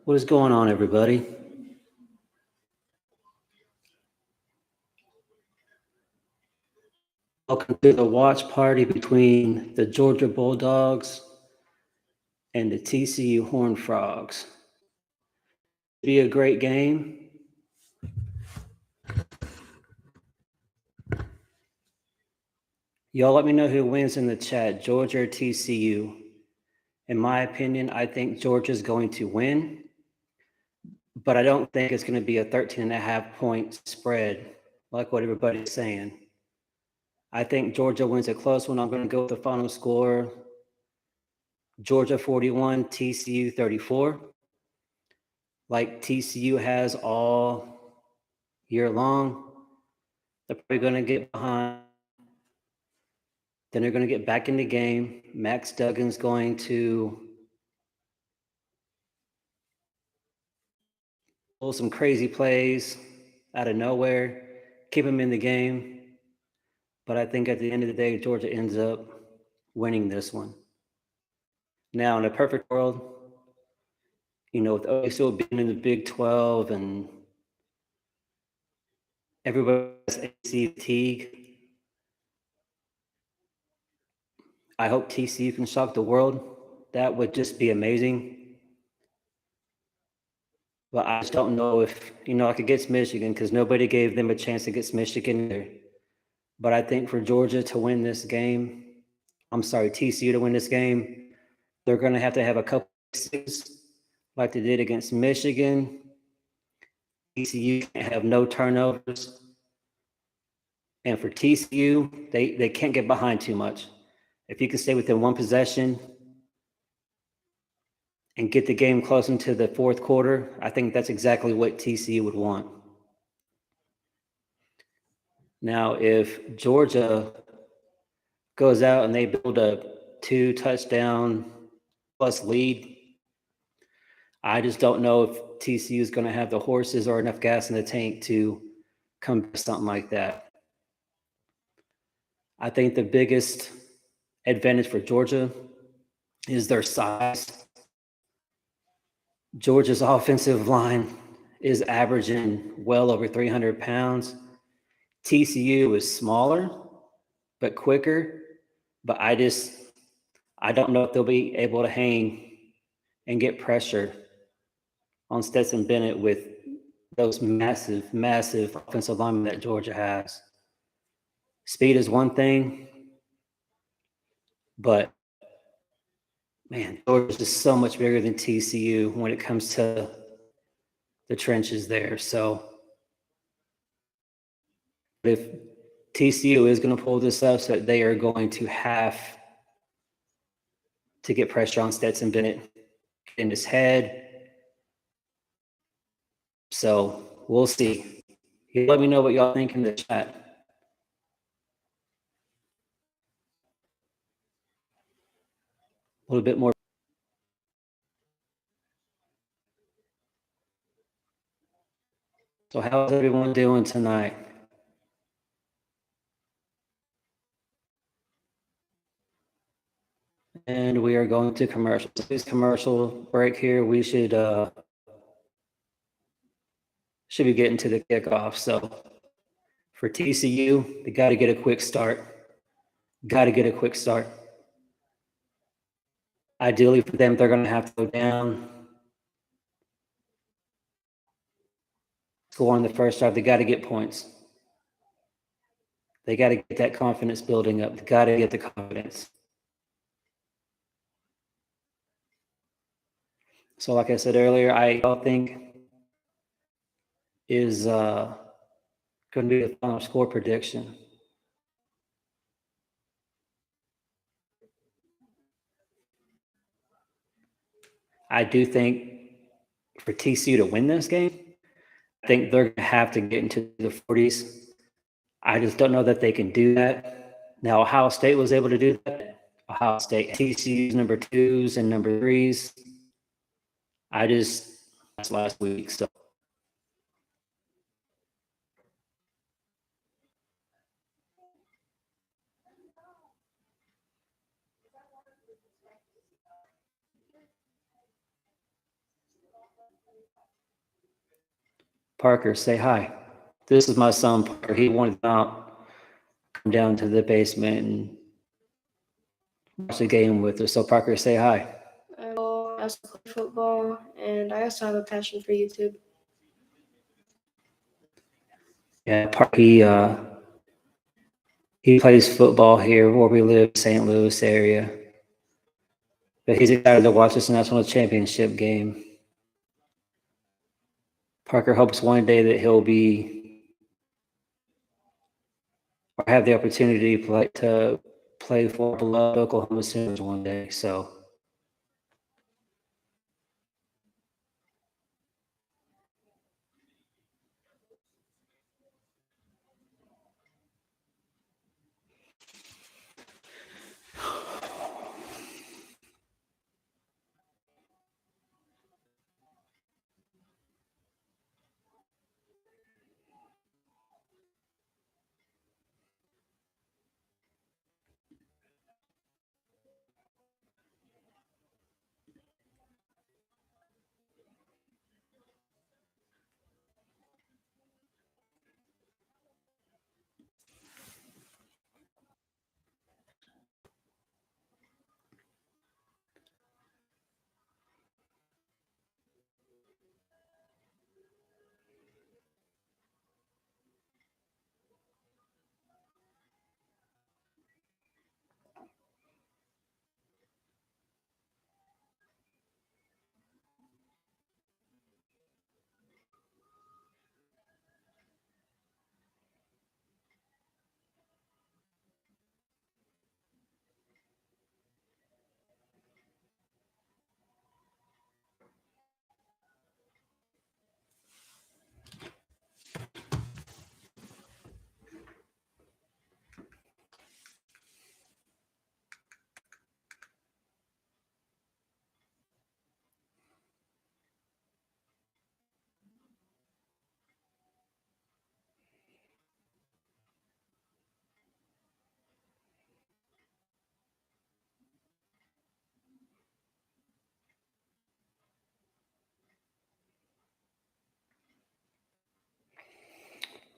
What is going on, everybody? Welcome to the watch party between the Georgia Bulldogs and the TCU Horned Frogs. Be a great game. Y'all let me know who wins in the chat, Georgia or TCU. In my opinion, I think Georgia's going to win, but I don't think it's going to be a 13.5-point spread like what everybody's saying. I think Georgia wins a close one. I'm going to go with the final score. Georgia 41, TCU 34. Like TCU has all year long. They're probably going to get behind. Then they're going to get back in the game. Max Duggan's going to pull some crazy plays out of nowhere, keep them in the game. But I think at the end of the day, Georgia ends up winning this one. Now, in a perfect world, with OSU being in the Big 12 and everybody has AC fatigue, I hope TCU can shock the world. That would just be amazing. But I just don't know if, like against Michigan, because nobody gave them a chance against Michigan either. But I think for Georgia to win this game, TCU to win this game, they're going to have a couple of sixes like they did against Michigan. TCU can't have no turnovers. And for TCU, they can't get behind too much. If you can stay within one possession and get the game close into the fourth quarter, I think that's exactly what TCU would want. Now, if Georgia goes out and they build a 2-touchdown plus lead, I just don't know if TCU is going to have the horses or enough gas in the tank to come to something like that. I think the biggest advantage for Georgia is their size. Georgia's offensive line is averaging well over 300 pounds. TCU is smaller, but quicker. But I don't know if they'll be able to hang and get pressure on Stetson Bennett with those massive, massive offensive linemen that Georgia has. Speed is one thing, but man, Georgia's just so much bigger than TCU when it comes to the trenches there. So if TCU is going to pull this up, so they are going to have to get pressure on Stetson Bennett in his head. So we'll see. Let me know what y'all think in the chat. A little bit more. So how's everyone doing tonight? And we are going to commercial. So this commercial break here, we should be getting to the kickoff. So for TCU, they got to get a quick start. Ideally for them, they're going to have to go down, score on the first drive. They got to get points. They got to get that confidence building up. They got to get the confidence. So like I said earlier, I think is going to be the final score prediction. I do think for TCU to win this game, I think they're going to have to get into the 40s. I just don't know that they can do that. Now, Ohio State was able to do that. Ohio State, TCU's number 2s and number 3s. That's last week. So Parker, say hi. This is my son, Parker. He wanted to come down to the basement and watch the game with us. So, Parker, say hi. I also play football, and I also have a passion for YouTube. Yeah, he plays football here where we live, St. Louis area. But he's excited to watch this national championship game. Parker hopes one day that he'll be or have the opportunity to play for beloved Oklahoma Sooners one day. So,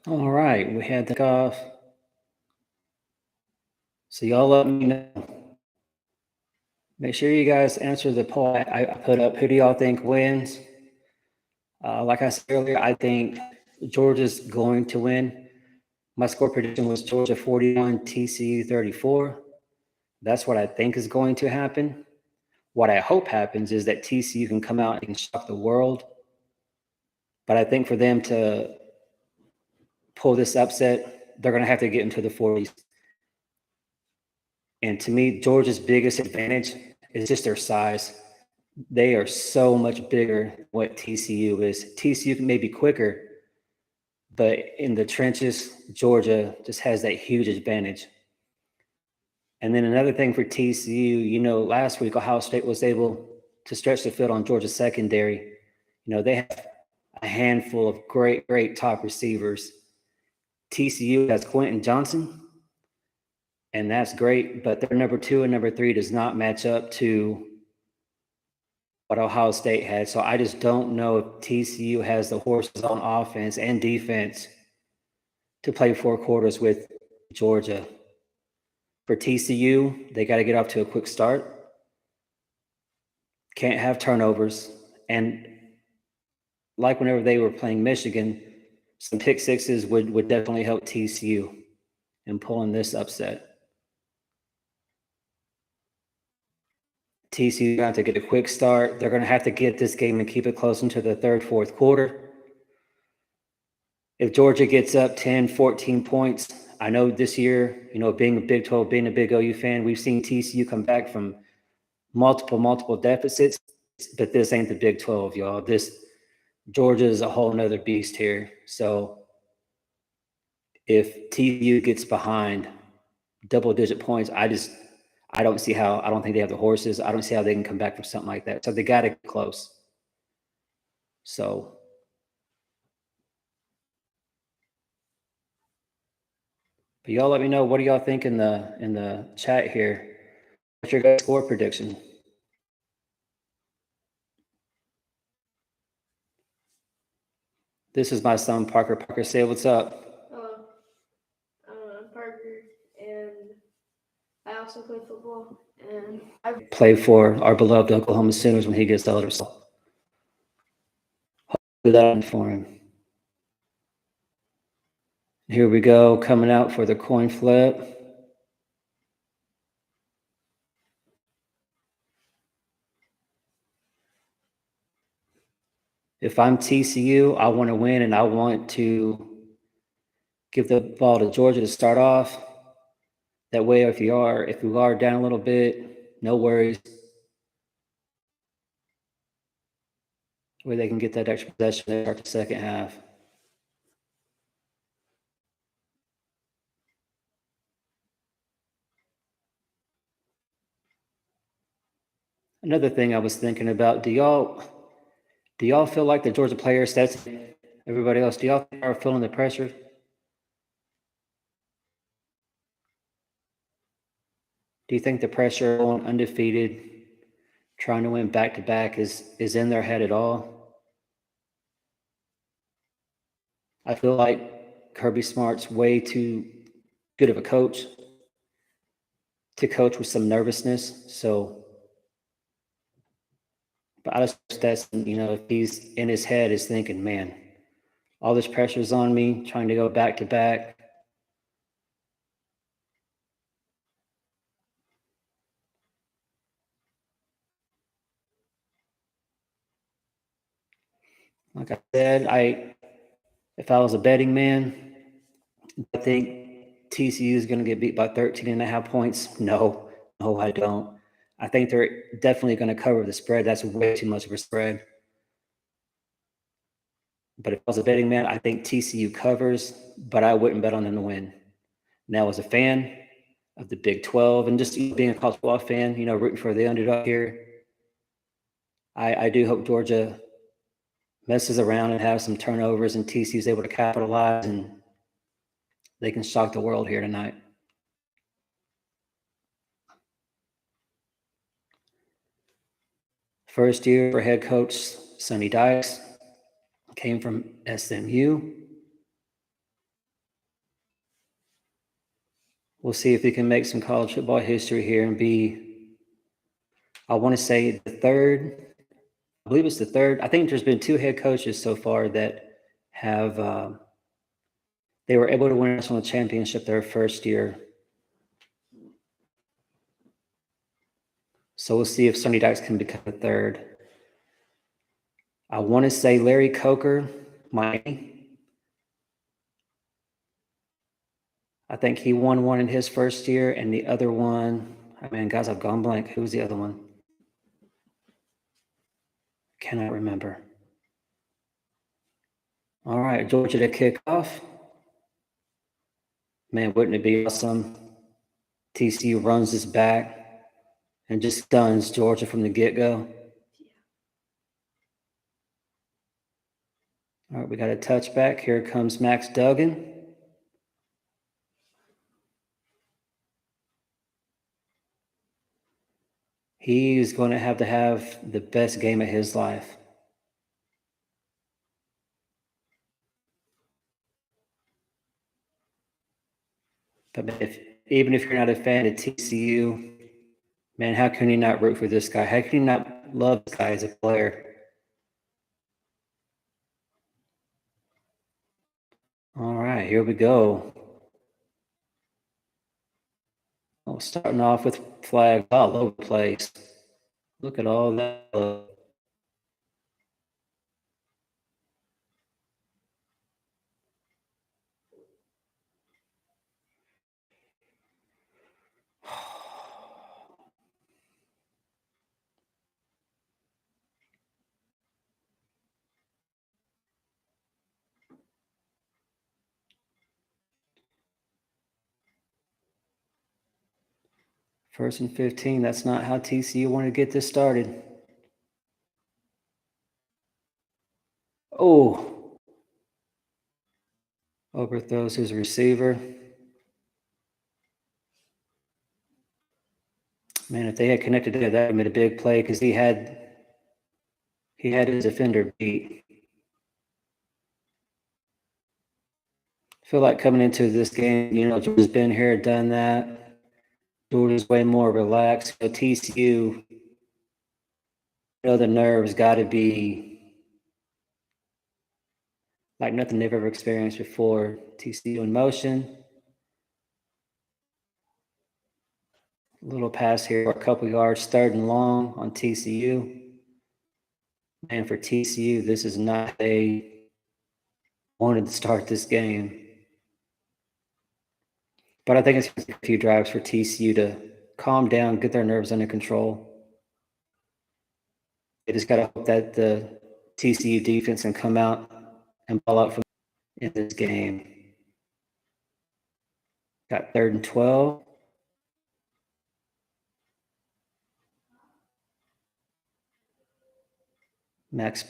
all right, we had the kickoff. So, y'all let me know. Make sure you guys answer the poll I put up. Who do y'all think wins? Like I said earlier, I think Georgia's going to win. My score prediction was Georgia 41, TCU 34. That's what I think is going to happen. What I hope happens is that TCU can come out and shock the world. But I think for them to pull this upset, they're going to have to get into the 40s. And to me, Georgia's biggest advantage is just their size. They are so much bigger than what TCU is. TCU may be quicker, but in the trenches, Georgia just has that huge advantage. And then another thing for TCU, last week Ohio State was able to stretch the field on Georgia's secondary. They have a handful of great, great top receivers. TCU has Quentin Johnson, and that's great, but their number 2 and number 3 does not match up to what Ohio State had. So I just don't know if TCU has the horses on offense and defense to play 4 quarters with Georgia. For TCU, they got to get off to a quick start. Can't have turnovers. And like whenever they were playing Michigan, some pick sixes would definitely help TCU in pulling this upset. TCU got to get a quick start. They're going to have to get this game and keep it close into the third, fourth quarter. If Georgia gets up 10, 14 points, I know this year, being a Big 12, being a big OU fan, we've seen TCU come back from multiple deficits, but this ain't the Big 12, y'all. Georgia is a whole nother beast here. So if TCU gets behind double-digit points, I don't see how. I don't think they have the horses. I don't see how they can come back from something like that. So they got to get close. So, but y'all let me know. What do y'all think in the chat here? What's your guys' score prediction? This is my son, Parker. Parker, say what's up. Hello, I'm Parker, and I also play football, and I Play for our beloved Oklahoma Sooners when he gets older. So hopefully that for him. Here we go, coming out for the coin flip. If I'm TCU, I want to win and I want to give the ball to Georgia to start off. That way, if we are down a little bit, no worries. Where they can get that extra possession to start the second half. Another thing I was thinking about, do y'all feel like the Georgia players, that's everybody else, do y'all are feeling the pressure? Do you think the pressure on undefeated, trying to win back to back is in their head at all? I feel like Kirby Smart's way too good of a coach to coach with some nervousness. So, but I just that's if he's in his head is thinking, man, all this pressure's on me, trying to go back to back. Like I said, if I was a betting man, I think TCU is going to get beat by 13.5 points. No, I don't. I think they're definitely going to cover the spread. That's way too much of a spread. But if I was a betting man, I think TCU covers, but I wouldn't bet on them to win. Now, as a fan of the Big 12 and just being a college football fan, rooting for the underdog here, I do hope Georgia messes around and has some turnovers and TCU is able to capitalize and they can shock the world here tonight. First year for head coach Sonny Dykes, came from SMU. We'll see if he can make some college football history here and be, I want to say the third, I believe it's the third. I think there's been 2 head coaches so far that have, they were able to win a national championship their first year. So we'll see if Sonny Dykes can become the third. I want to say Larry Coker, Miami. I think he won one in his first year, and the other one, guys, I've gone blank. Who was the other one? Cannot remember. All right, Georgia to kick off. Man, wouldn't it be awesome? TCU runs this back and just stuns Georgia from the get-go. All right, we got a touchback. Here comes Max Duggan. He's going to have the best game of his life. But even if you're not a fan of TCU, man, how can you not root for this guy? How can you not love this guy as a player? All right, here we go. Oh, starting off with flags all over the place. Look at all that. First and 15. That's not how TCU wanted to get this started. Oh, overthrows his receiver. Man, if they had connected there, that would have been a big play because he had his defender beat. feel like coming into this game, Georgia's been here, done that. Georgia's way more relaxed. TCU, the nerves got to be like nothing they've ever experienced before. TCU in motion. Little pass here, a couple yards, 3rd and long on TCU. And for TCU, this is not how they wanted to start this game. But I think it's going to take a few drives for TCU to calm down, get their nerves under control. They just got to hope that the TCU defense can come out and ball out from in this game. Got 3rd and 12. Max,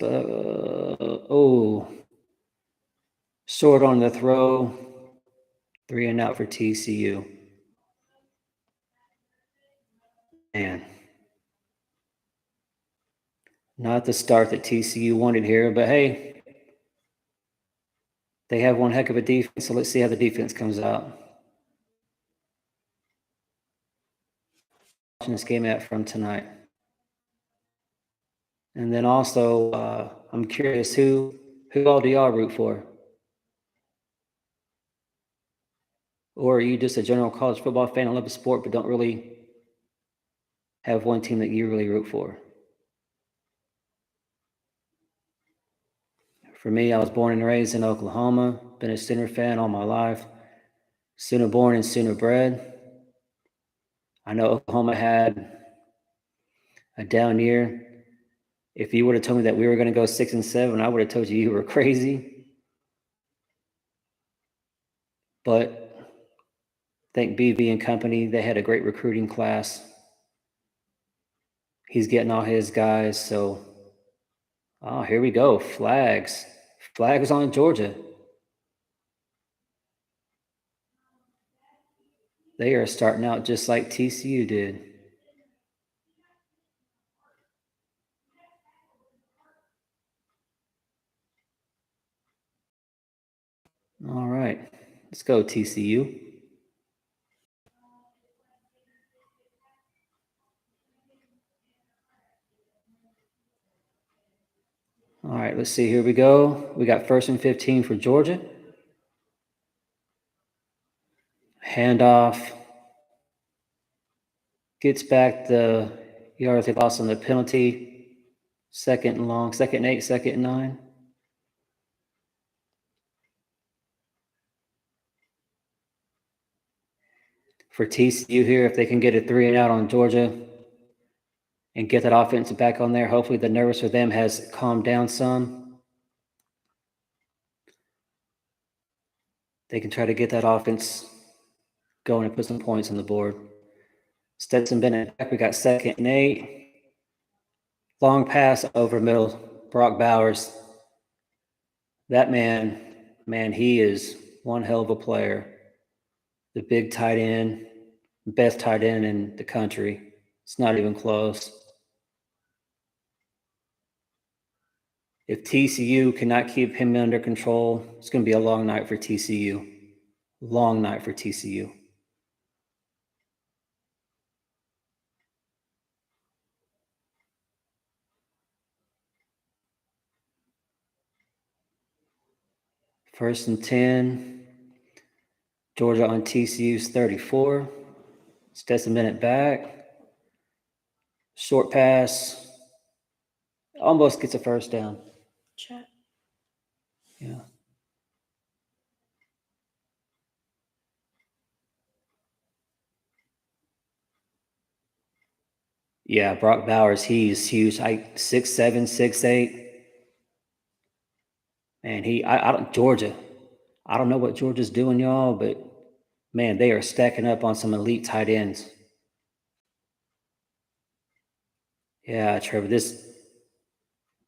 short on the throw. 3 and out for TCU. Man, not the start that TCU wanted here, but hey, they have one heck of a defense, so let's see how the defense comes out. Watching this game out from tonight. And then also, I'm curious, who all do y'all root for? Or are you just a general college football fan and love the sport, but don't really have one team that you really root for? For me, I was born and raised in Oklahoma, been a Sooner fan all my life. Sooner born and Sooner bred. I know Oklahoma had a down year. If you would have told me that we were going to go 6-7, I would have told you were crazy. But I think BV and company, they had a great recruiting class. He's getting all his guys, so here we go. Flags on Georgia. They are starting out just like TCU did. All right, let's go TCU. All right, let's see. Here we go. We got 1st and 15 for Georgia. Handoff. Gets back the yards they lost on the penalty. 2nd and long, 2nd and 8, 2nd and 9. For TCU here, if they can get a 3 and out on Georgia and get that offense back on there, hopefully the nervous for them has calmed down some. They can try to get that offense going and put some points on the board. Stetson Bennett back. We got 2nd and 8. Long pass over middle. Brock Bowers. That man, he is one hell of a player. The big tight end, best tight end in the country. It's not even close. If TCU cannot keep him under control, it's going to be a long night for TCU. Long night for TCU. First and 10. Georgia on TCU's 34. Stetson Bennett back. Short pass. Almost gets a first down. Chat. Yeah. Yeah, Brock Bowers, he's huge. 6'7", 6'8". Man, I don't Georgia. I don't know what Georgia's doing, y'all, but man, they are stacking up on some elite tight ends. Yeah, Trevor, this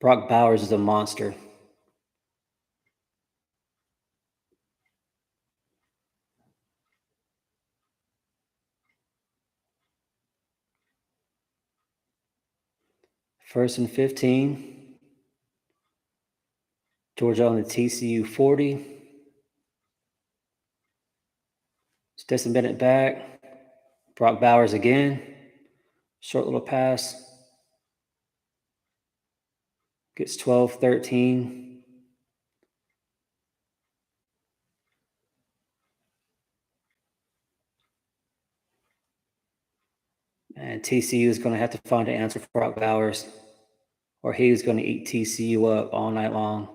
Brock Bowers is a monster. First and 15. Georgia on the TCU 40. Stetson Bennett back. Brock Bowers again. Short little pass. Gets 12-13. And TCU is going to have to find an answer for Brock Bowers, or he's going to eat TCU up all night long.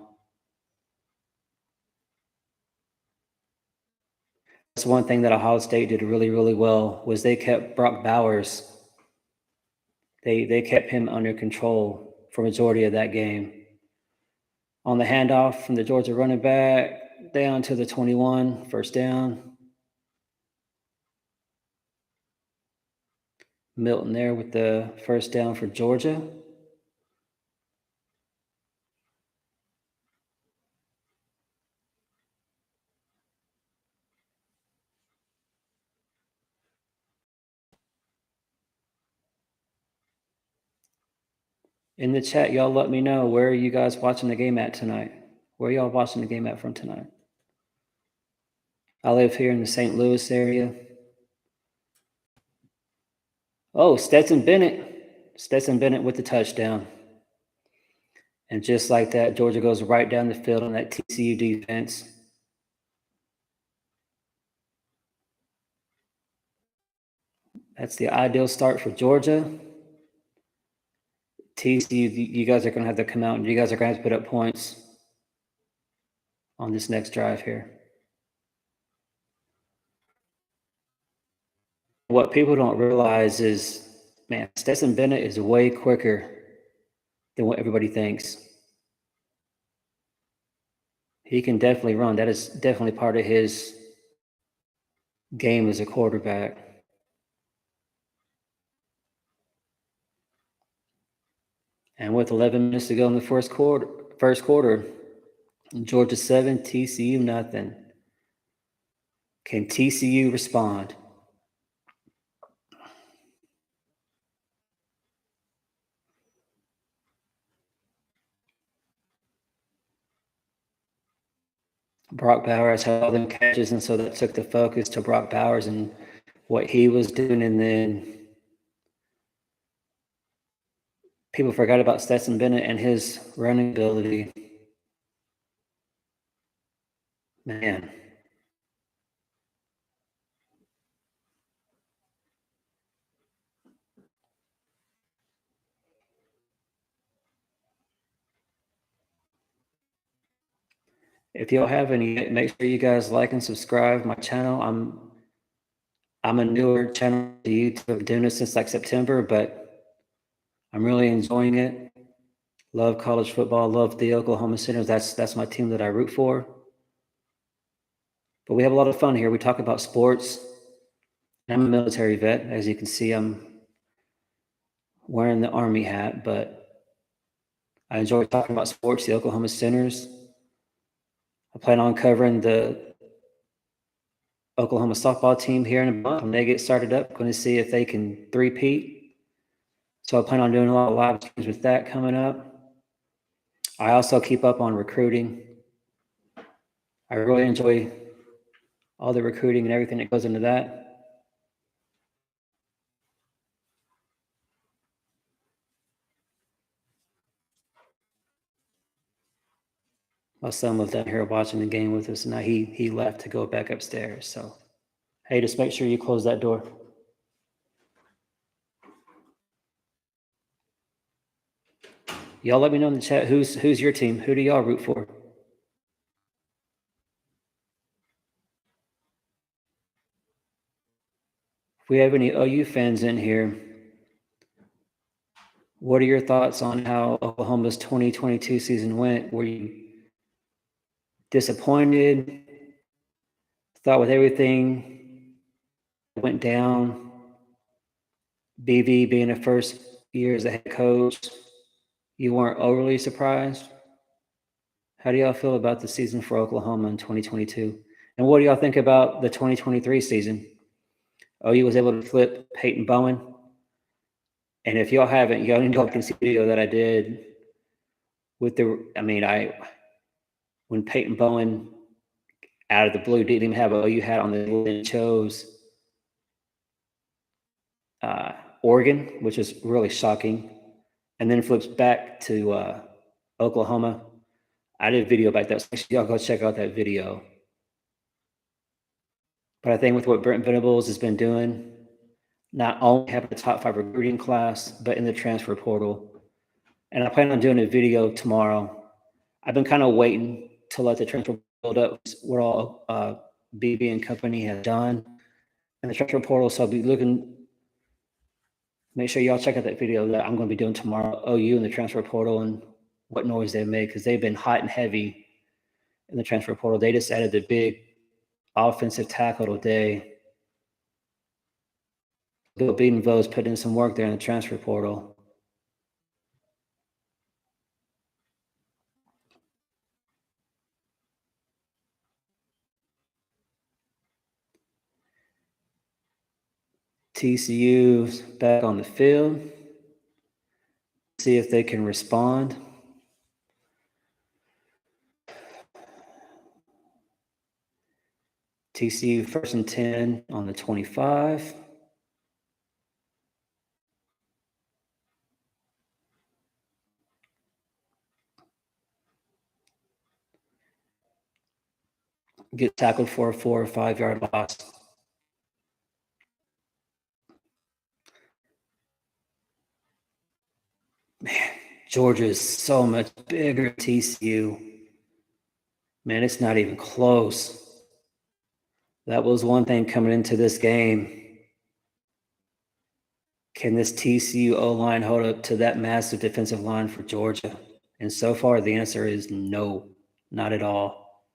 That's one thing that Ohio State did really, really well was they kept Brock Bowers. They kept him under control for majority of that game. On the handoff from the Georgia running back down to the 21, first down. Milton there with the first down for Georgia. In the chat, y'all let me know, where are you guys watching the game at tonight? Where y'all watching the game at from tonight? I live here in the St. Louis area. Oh, Stetson Bennett. Stetson Bennett with the touchdown. And just like that, Georgia goes right down the field on that TCU defense. That's the ideal start for Georgia. TCU, you guys are going to have to come out and you guys are going to have to put up points on this next drive here. What people don't realize is, man, Stetson Bennett is way quicker than what everybody thinks. He can definitely run. That is definitely part of his game as a quarterback. And with 11 minutes to go in the first quarter, Georgia 7, TCU nothing. Can TCU respond? Brock Bowers had all them catches, and so that took the focus to Brock Bowers and what he was doing, and then people forgot about Stetson Bennett and his running ability. Man. If y'all have any, make sure you guys like and subscribe my channel. I'm a newer channel to YouTube. I've been doing this since like September, but I'm really enjoying it. Love college football. Love the Oklahoma Sooners. That's my team that I root for. But we have a lot of fun here. We talk about sports. I'm a military vet. As you can see, I'm wearing the Army hat, but I enjoy talking about sports, the Oklahoma Sooners. I plan on covering the Oklahoma softball team here in a month when they get started up. Going to see if they can three-peat. So I plan on doing a lot of live streams with that coming up. I also keep up on recruiting. I really enjoy all the recruiting and everything that goes into that. My son was down here watching the game with us, and now he left to go back upstairs. So, hey, just make sure you close that door. Y'all let me know in the chat who's your team. Who do y'all root for? If we have any OU fans in here, what are your thoughts on how Oklahoma's 2022 season went? Were you disappointed? Thought with everything that went down, BV being a first year as a head coach, you weren't overly surprised? How do y'all feel about the season for Oklahoma in 2022? And what do y'all think about the 2023 season? OU was able to flip Peyton Bowen. And if y'all haven't, y'all need to go and see the video that I did with when Peyton Bowen out of the blue, didn't even have an OU hat on the table, and chose Oregon, which is really shocking, and then flips back to Oklahoma. I did a video about that, so make sure y'all go check out that video. But I think with what Brent Venables has been doing, not only having a top 5 recruiting class, but in the transfer portal. And I plan on doing a video tomorrow. I've been kind of waiting to let the transfer build up what all BB and company has done in the transfer portal. So I'll be looking, make sure y'all check out that video that I'm going to be doing tomorrow, OU in the transfer portal and what noise they made, because they've been hot and heavy in the transfer portal. They just added the big offensive tackle today. Bill Bedenville's put in some work there in the transfer portal. TCU's back on the field. See if they can respond. TCU 1st and 10 on the 25. Get tackled for a 4 or 5 yard loss. Man, Georgia is so much bigger than TCU. Man, it's not even close. That was one thing coming into this game. Can this TCU O-line hold up to that massive defensive line for Georgia? And so far, the answer is no, not at all.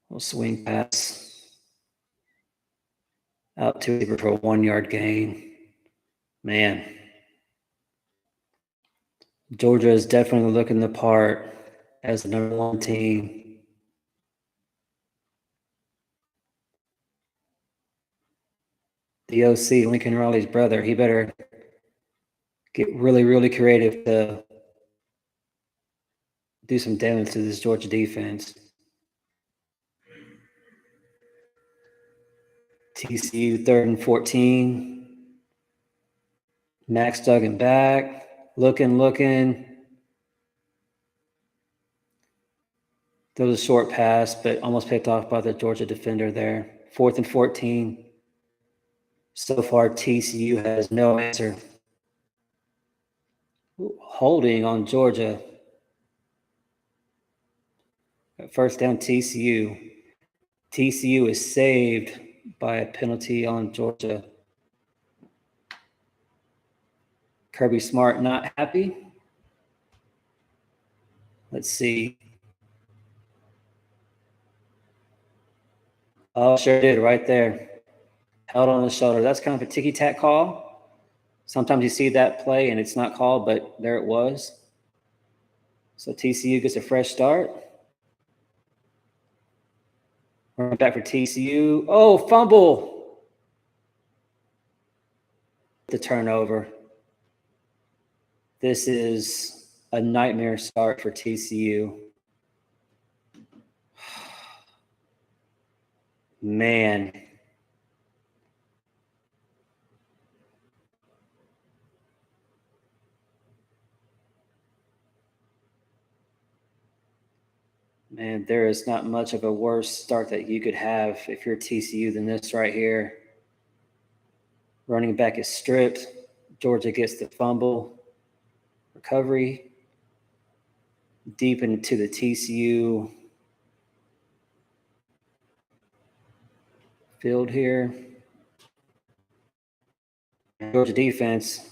We'll swing pass out to for a 1 yard gain. Man, Georgia is definitely looking the part as the number 1 team. The OC, Lincoln Riley's brother, he better get really, really creative to do some damage to this Georgia defense. TCU 3rd and 14. Max Duggan back. Looking. There was a short pass, but almost picked off by the Georgia defender there. 4th and 14. So far, TCU has no answer. Holding on Georgia. First down, TCU. TCU is saved by a penalty on Georgia. Kirby Smart not happy. Let's see. Oh, sure did right there. Held on the shoulder. That's kind of a ticky-tack call. Sometimes you see that play and it's not called, but there it was. So TCU gets a fresh start. We're back for TCU. Oh, fumble. The turnover. This is a nightmare start for TCU. Man. Man, there is not much of a worse start that you could have if you're TCU than this right here. Running back is stripped. Georgia gets the fumble. Recovery. Deep into the TCU field here. Georgia defense,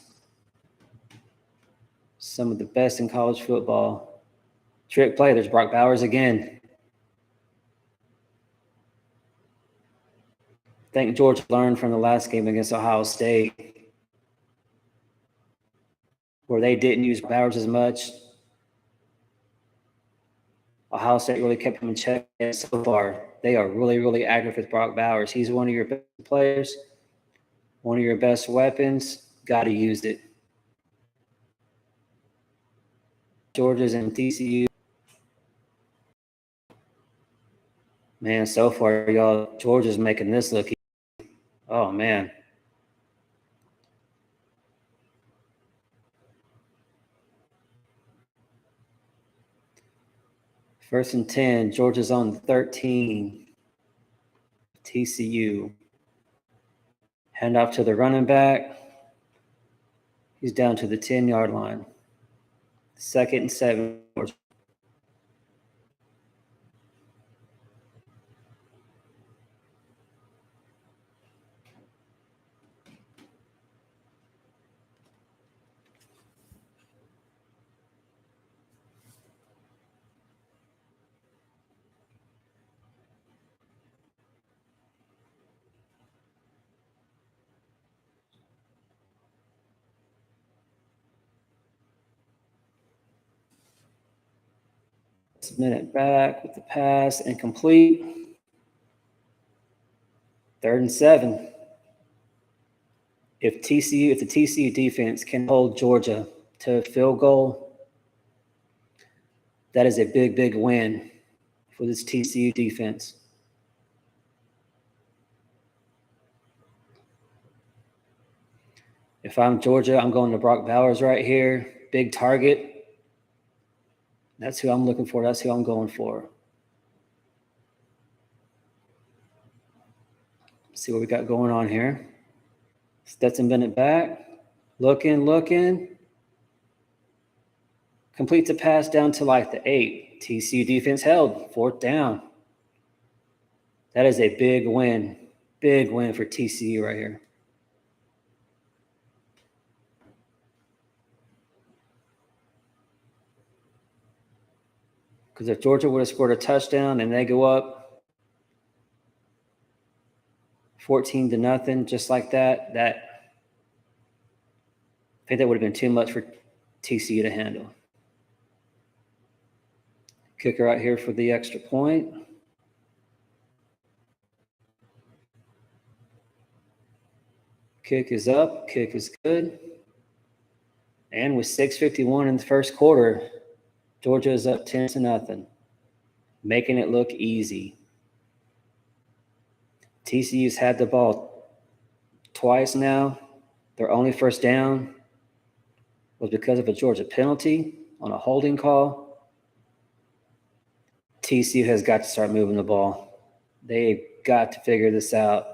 some of the best in college football. Trick play, there's Brock Bowers again. I think Georgia learned from the last game against Ohio State, where they didn't use Bowers as much. Ohio State really kept him in check. And so far, they are really, really active with Brock Bowers. He's one of your best players, one of your best weapons. Got to use it. Georgia's and TCU. Man, so far, y'all, Georgia's making this look easy. Oh, man. First and 10, Georgia's on 13. TCU. Hand off to the running back. He's down to the 10-yard line. 2nd and 7. Minute back with the pass, incomplete. 3rd and 7. If the TCU defense can hold Georgia to a field goal, that is a big, big win for this TCU defense. If I'm Georgia, I'm going to Brock Bowers right here. Big target. That's who I'm looking for. That's who I'm going for. Let's see what we got going on here. Stetson Bennett back. Looking. Completes a pass down to like the 8. TCU defense held. 4th down. That is a big win. Big win for TCU right here. Because if Georgia would have scored a touchdown and they go up 14-0, just like that, I think that would have been too much for TCU to handle. Kicker out here for the extra point. Kick is up. Kick is good. And with 6:51 in the first quarter, Georgia is up 10-0, making it look easy. TCU's had the ball twice now. Their only first down was because of a Georgia penalty on a holding call. TCU has got to start moving the ball. They've got to figure this out.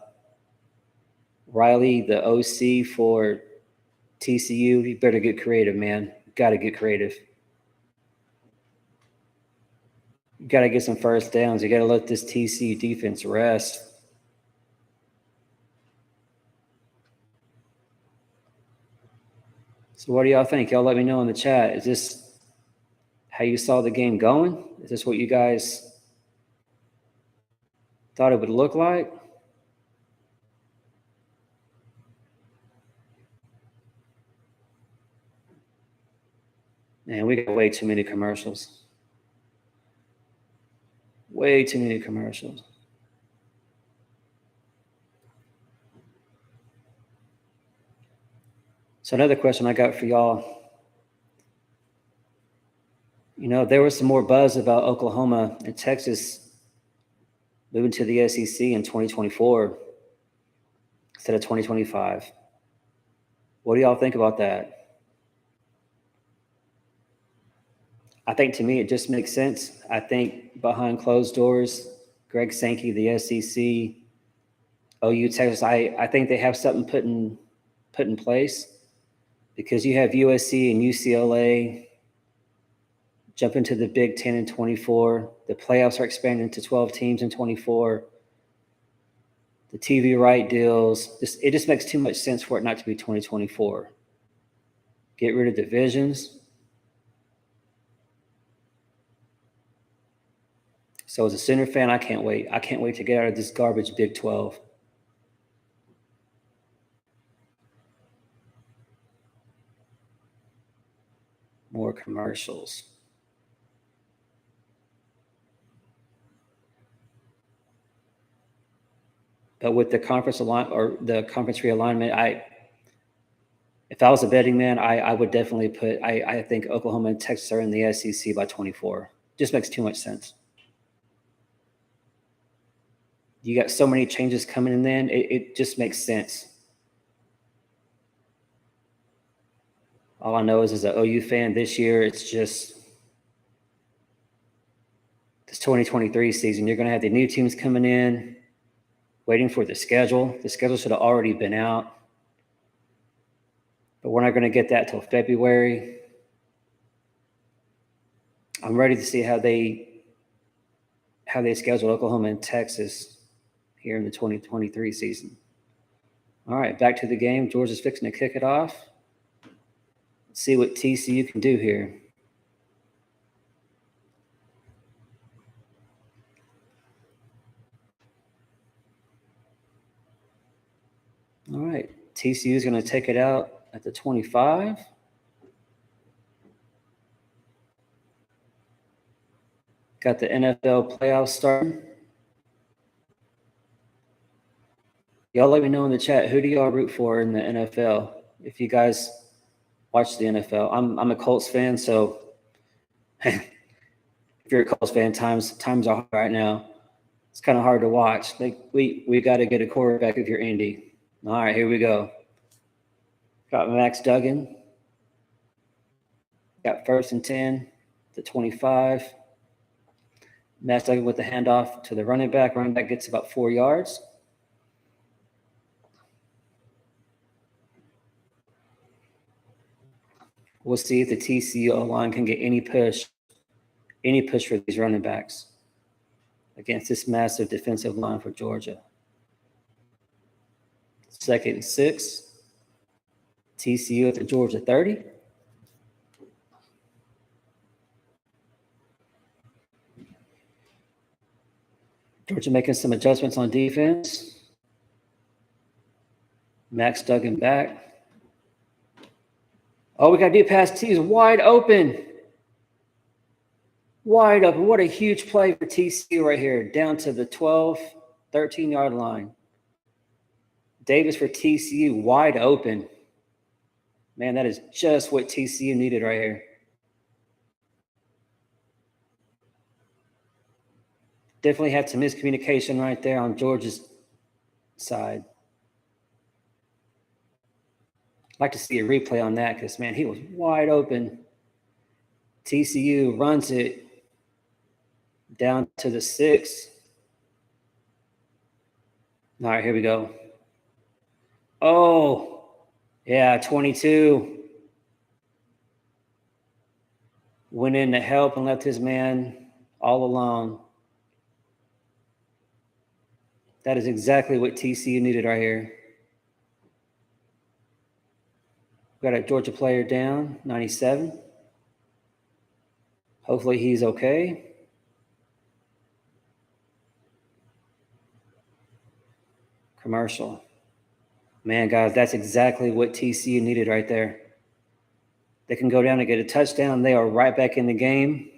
Riley, the OC for TCU, you better get creative, man. Got to get creative. You got to get some first downs. You got to let this TCU defense rest. So what do y'all think? Y'all let me know in the chat. Is this how you saw the game going? Is this what you guys thought it would look like? Man, we got way too many commercials. Way too many commercials. So another question I got for y'all. You know, there was some more buzz about Oklahoma and Texas moving to the SEC in 2024 instead of 2025. What do y'all think about that? I think to me it just makes sense. I think behind closed doors, Greg Sankey, the SEC, OU, Texas, I think they have something put in place because you have USC and UCLA jump into the Big Ten in 24. The playoffs are expanding to 12 teams in 24. The TV right deals, it just makes too much sense for it not to be 2024. Get rid of divisions. So as a Sooner fan, I can't wait. I can't wait to get out of this garbage Big 12. More commercials. But with the conference realignment, if I was a betting man, I would definitely put. I think Oklahoma and Texas are in the SEC by 24. Just makes too much sense. You got so many changes coming in then, it just makes sense. All I know is as an OU fan this year, it's just this 2023 season, you're going to have the new teams coming in, waiting for the schedule. The schedule should have already been out, but we're not going to get that till February. I'm ready to see how they schedule Oklahoma and Texas here in the 2023 season. All right, back to the game. Georgia's fixing to kick it off. Let's see what TCU can do here. All right, TCU is going to take it out at the 25. Got the NFL playoffs starting. Y'all let me know in the chat, who do y'all root for in the NFL? If you guys watch the NFL. I'm a Colts fan, so if you're a Colts fan, times are hard right now. It's kind of hard to watch. Like we got to get a quarterback if you're Indy. All right, here we go. Got Max Duggan. Got 1st and 10 to 25. Max Duggan with the handoff to the running back. Running back gets about 4 yards. We'll see if the TCU line can get any push for these running backs against this massive defensive line for Georgia. 2nd and 6. TCU at the Georgia 30. Georgia making some adjustments on defense. Max Duggan back. Oh, we got a deep pass. T is wide open. Wide open. What a huge play for TCU right here. Down to the 12, 13-yard line. Davis for TCU, wide open. Man, that is just what TCU needed right here. Definitely had some miscommunication right there on Georgia's side. I'd like to see a replay on that because, man, he was wide open. TCU runs it down to the 6. All right, here we go. Oh, yeah, 22. Went in to help and left his man all alone. That is exactly what TCU needed right here. Got a Georgia player down, 97. Hopefully he's okay. Commercial. Man, guys, that's exactly what TCU needed right there. They can go down and get a touchdown. They are right back in the game.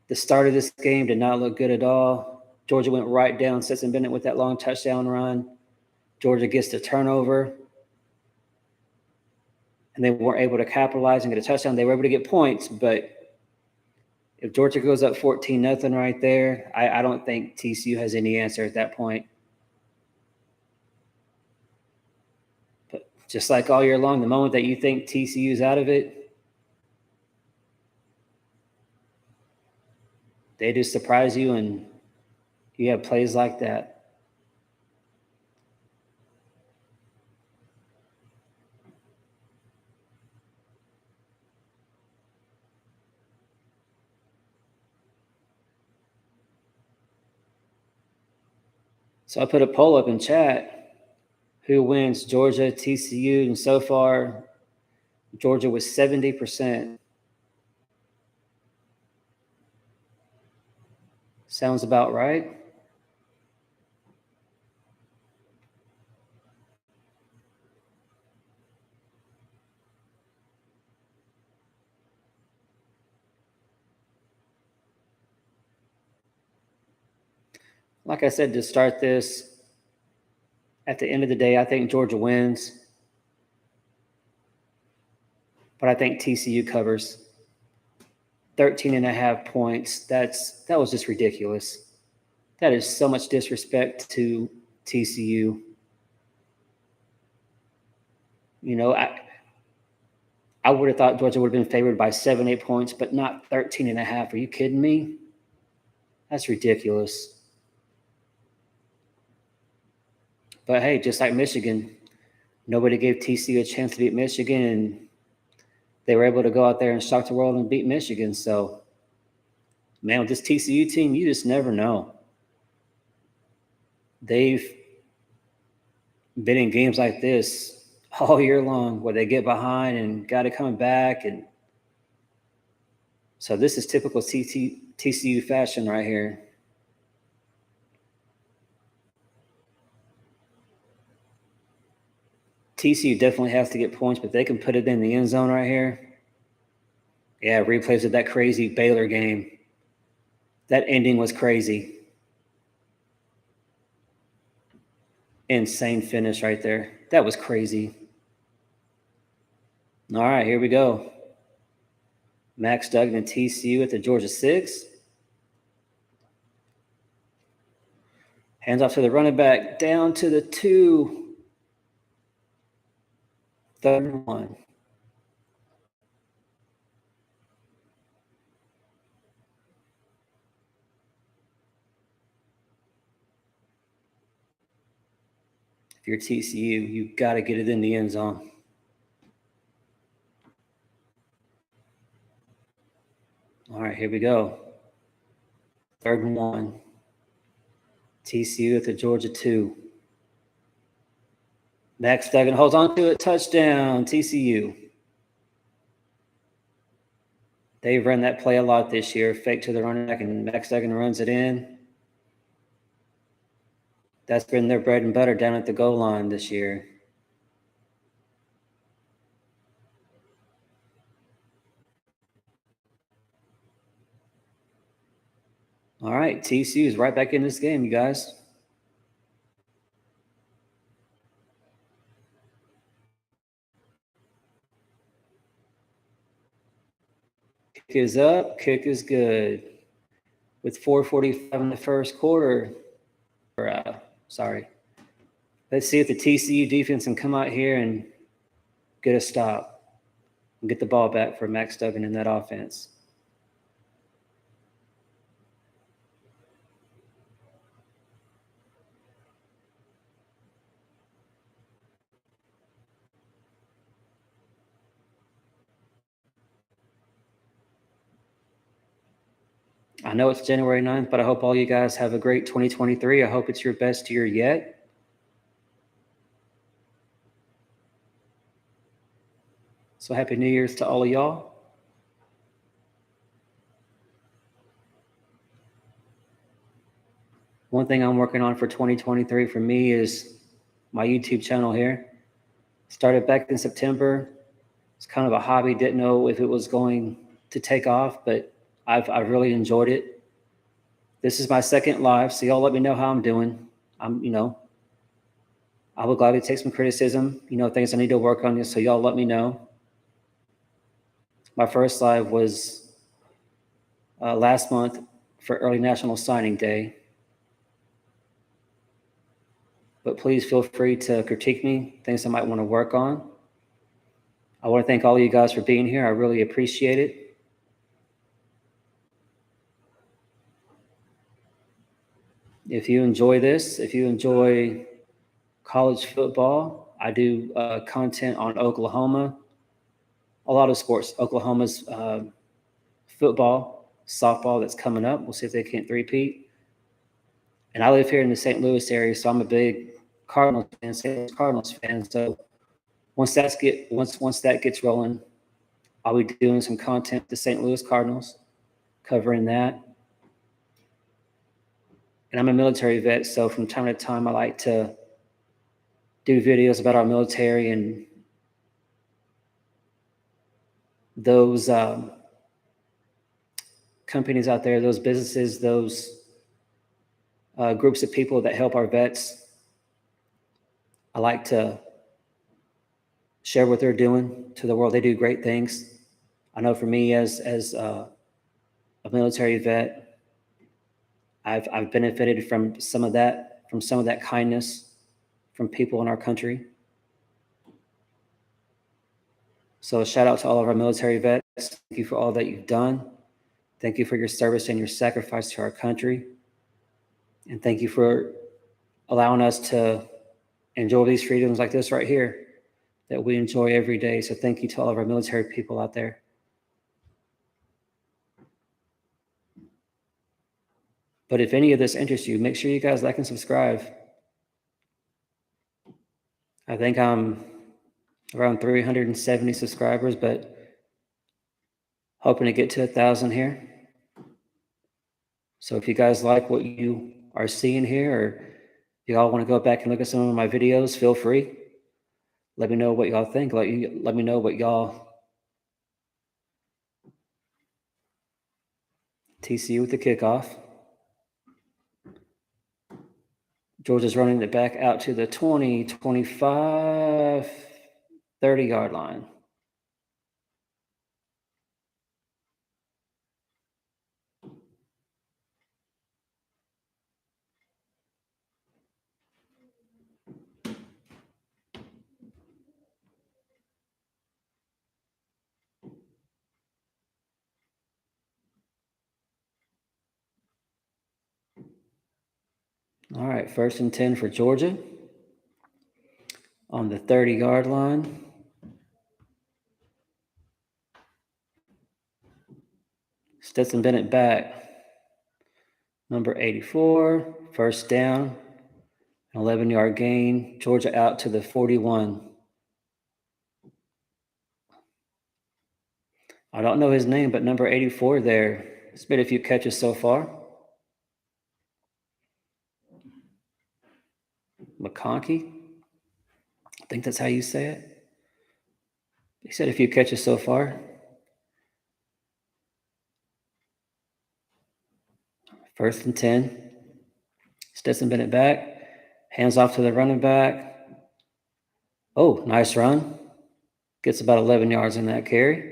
The start of this game did not look good at all. Georgia went right down. Stetson Bennett with that long touchdown run. Georgia gets the turnover. And they weren't able to capitalize and get a touchdown. They were able to get points, but if Georgia goes up 14-0 right there, I don't think TCU has any answer at that point. But just like all year long, the moment that you think TCU's out of it, they just surprise you and you have plays like that. So I put a poll up in chat. Who wins, Georgia, TCU? And so far, Georgia was 70%. Sounds about right. Like I said, to start this, at the end of the day, I think Georgia wins. But I think TCU covers 13.5 points. That was just ridiculous. That is so much disrespect to TCU. You know, I would have thought Georgia would have been favored by 7, 8 points, but not 13 and a half. Are you kidding me? That's ridiculous. But hey, just like Michigan, nobody gave TCU a chance to beat Michigan, and they were able to go out there and shock the world and beat Michigan. So, man, with this TCU team, you just never know. They've been in games like this all year long where they get behind and got to come back. And so this is typical TCU fashion right here. TCU definitely has to get points, but they can put it in the end zone right here. Yeah, replays of that crazy Baylor game. That ending was crazy. Insane finish right there. That was crazy. All right, here we go. Max Duggan and TCU at the Georgia 6. Hands off to the running back, down to the 2. 3rd and 1. If you're TCU, you've got to get it in the end zone. All right, here we go. 3rd and 1. TCU at the Georgia 2. Max Duggan holds on to it. Touchdown, TCU. They've run that play a lot this year. Fake to the running back, and Max Duggan runs it in. That's been their bread and butter down at the goal line this year. All right, TCU is right back in this game, you guys. Kick is up, kick is good. With 4:45 in the first quarter. Sorry. Let's see if the TCU defense can come out here and get a stop and get the ball back for Max Duggan in that offense. I know it's January 9th, but I hope all you guys have a great 2023. I hope it's your best year yet. So happy New Year's to all of y'all. One thing I'm working on for 2023 for me is my YouTube channel here. Started back in September. It's kind of a hobby. Didn't know if it was going to take off, but I've really enjoyed it. This is my second live, so y'all let me know how I'm doing. I would gladly take some criticism, things I need to work on, so y'all let me know. My first live was last month for early National Signing Day. But please feel free to critique me, things I might want to work on. I want to thank all of you guys for being here. I really appreciate it. If you enjoy this, if you enjoy college football, I do content on Oklahoma, a lot of sports. Oklahoma's football, softball that's coming up. We'll see if they can't three-peat. And I live here in the St. Louis area, so I'm a big Cardinals fan, St. Louis Cardinals fan. So once that gets rolling, I'll be doing some content with the St. Louis Cardinals, covering that. And I'm a military vet, so from time to time, I like to do videos about our military and those companies out there, those businesses, those groups of people that help our vets. I like to share what they're doing to the world. They do great things. I know for me as a military vet, I've benefited from some of that kindness from people in our country. So shout out to all of our military vets. Thank you for all that you've done. Thank you for your service and your sacrifice to our country. And thank you for allowing us to enjoy these freedoms like this right here that we enjoy every day. So thank you to all of our military people out there. But if any of this interests you, make sure you guys like and subscribe. I think I'm around 370 subscribers, but hoping to get to 1,000 here. So if you guys like what you are seeing here, or if y'all want to go back and look at some of my videos, feel free. Let me know what y'all think. Let me know what y'all. TCU with the kickoff. Georgia's running it back out to the 20, 25, 30-yard line. All right, 1st and 10 for Georgia on the 30-yard line. Stetson Bennett back. Number 84, 1st down, 11-yard gain. Georgia out to the 41. I don't know his name, but number 84 there. It's made a few catches so far. McConkey. I think that's how you say it. He said a few catches so far. 1st and 10. Stetson Bennett back. Hands off to the running back. Oh, nice run. Gets about 11 yards in that carry.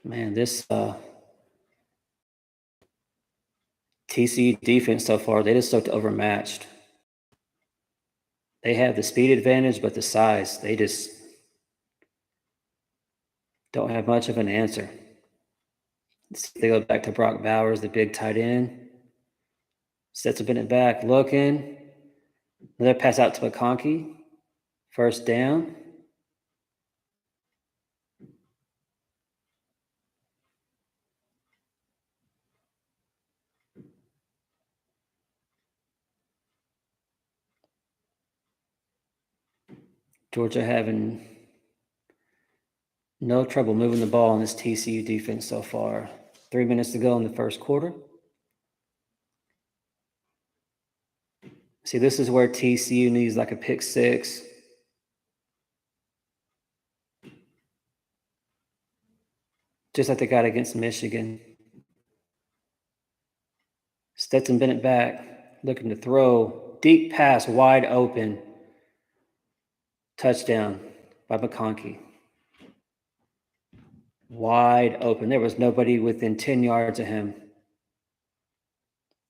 Man, this TCU defense so far, they just looked overmatched. They have the speed advantage, but the size, they just don't have much of an answer. They go back to Brock Bowers, the big tight end. Sets up in it back, looking. Another pass out to McConkey. 1st down. Georgia having no trouble moving the ball in this TCU defense so far. 3 minutes to go in the 1st quarter. See, this is where TCU needs like a pick six. Just like they got against Michigan. Stetson Bennett back, looking to throw. Deep pass, wide open. Touchdown by McConkey. Wide open. There was nobody within 10 yards of him.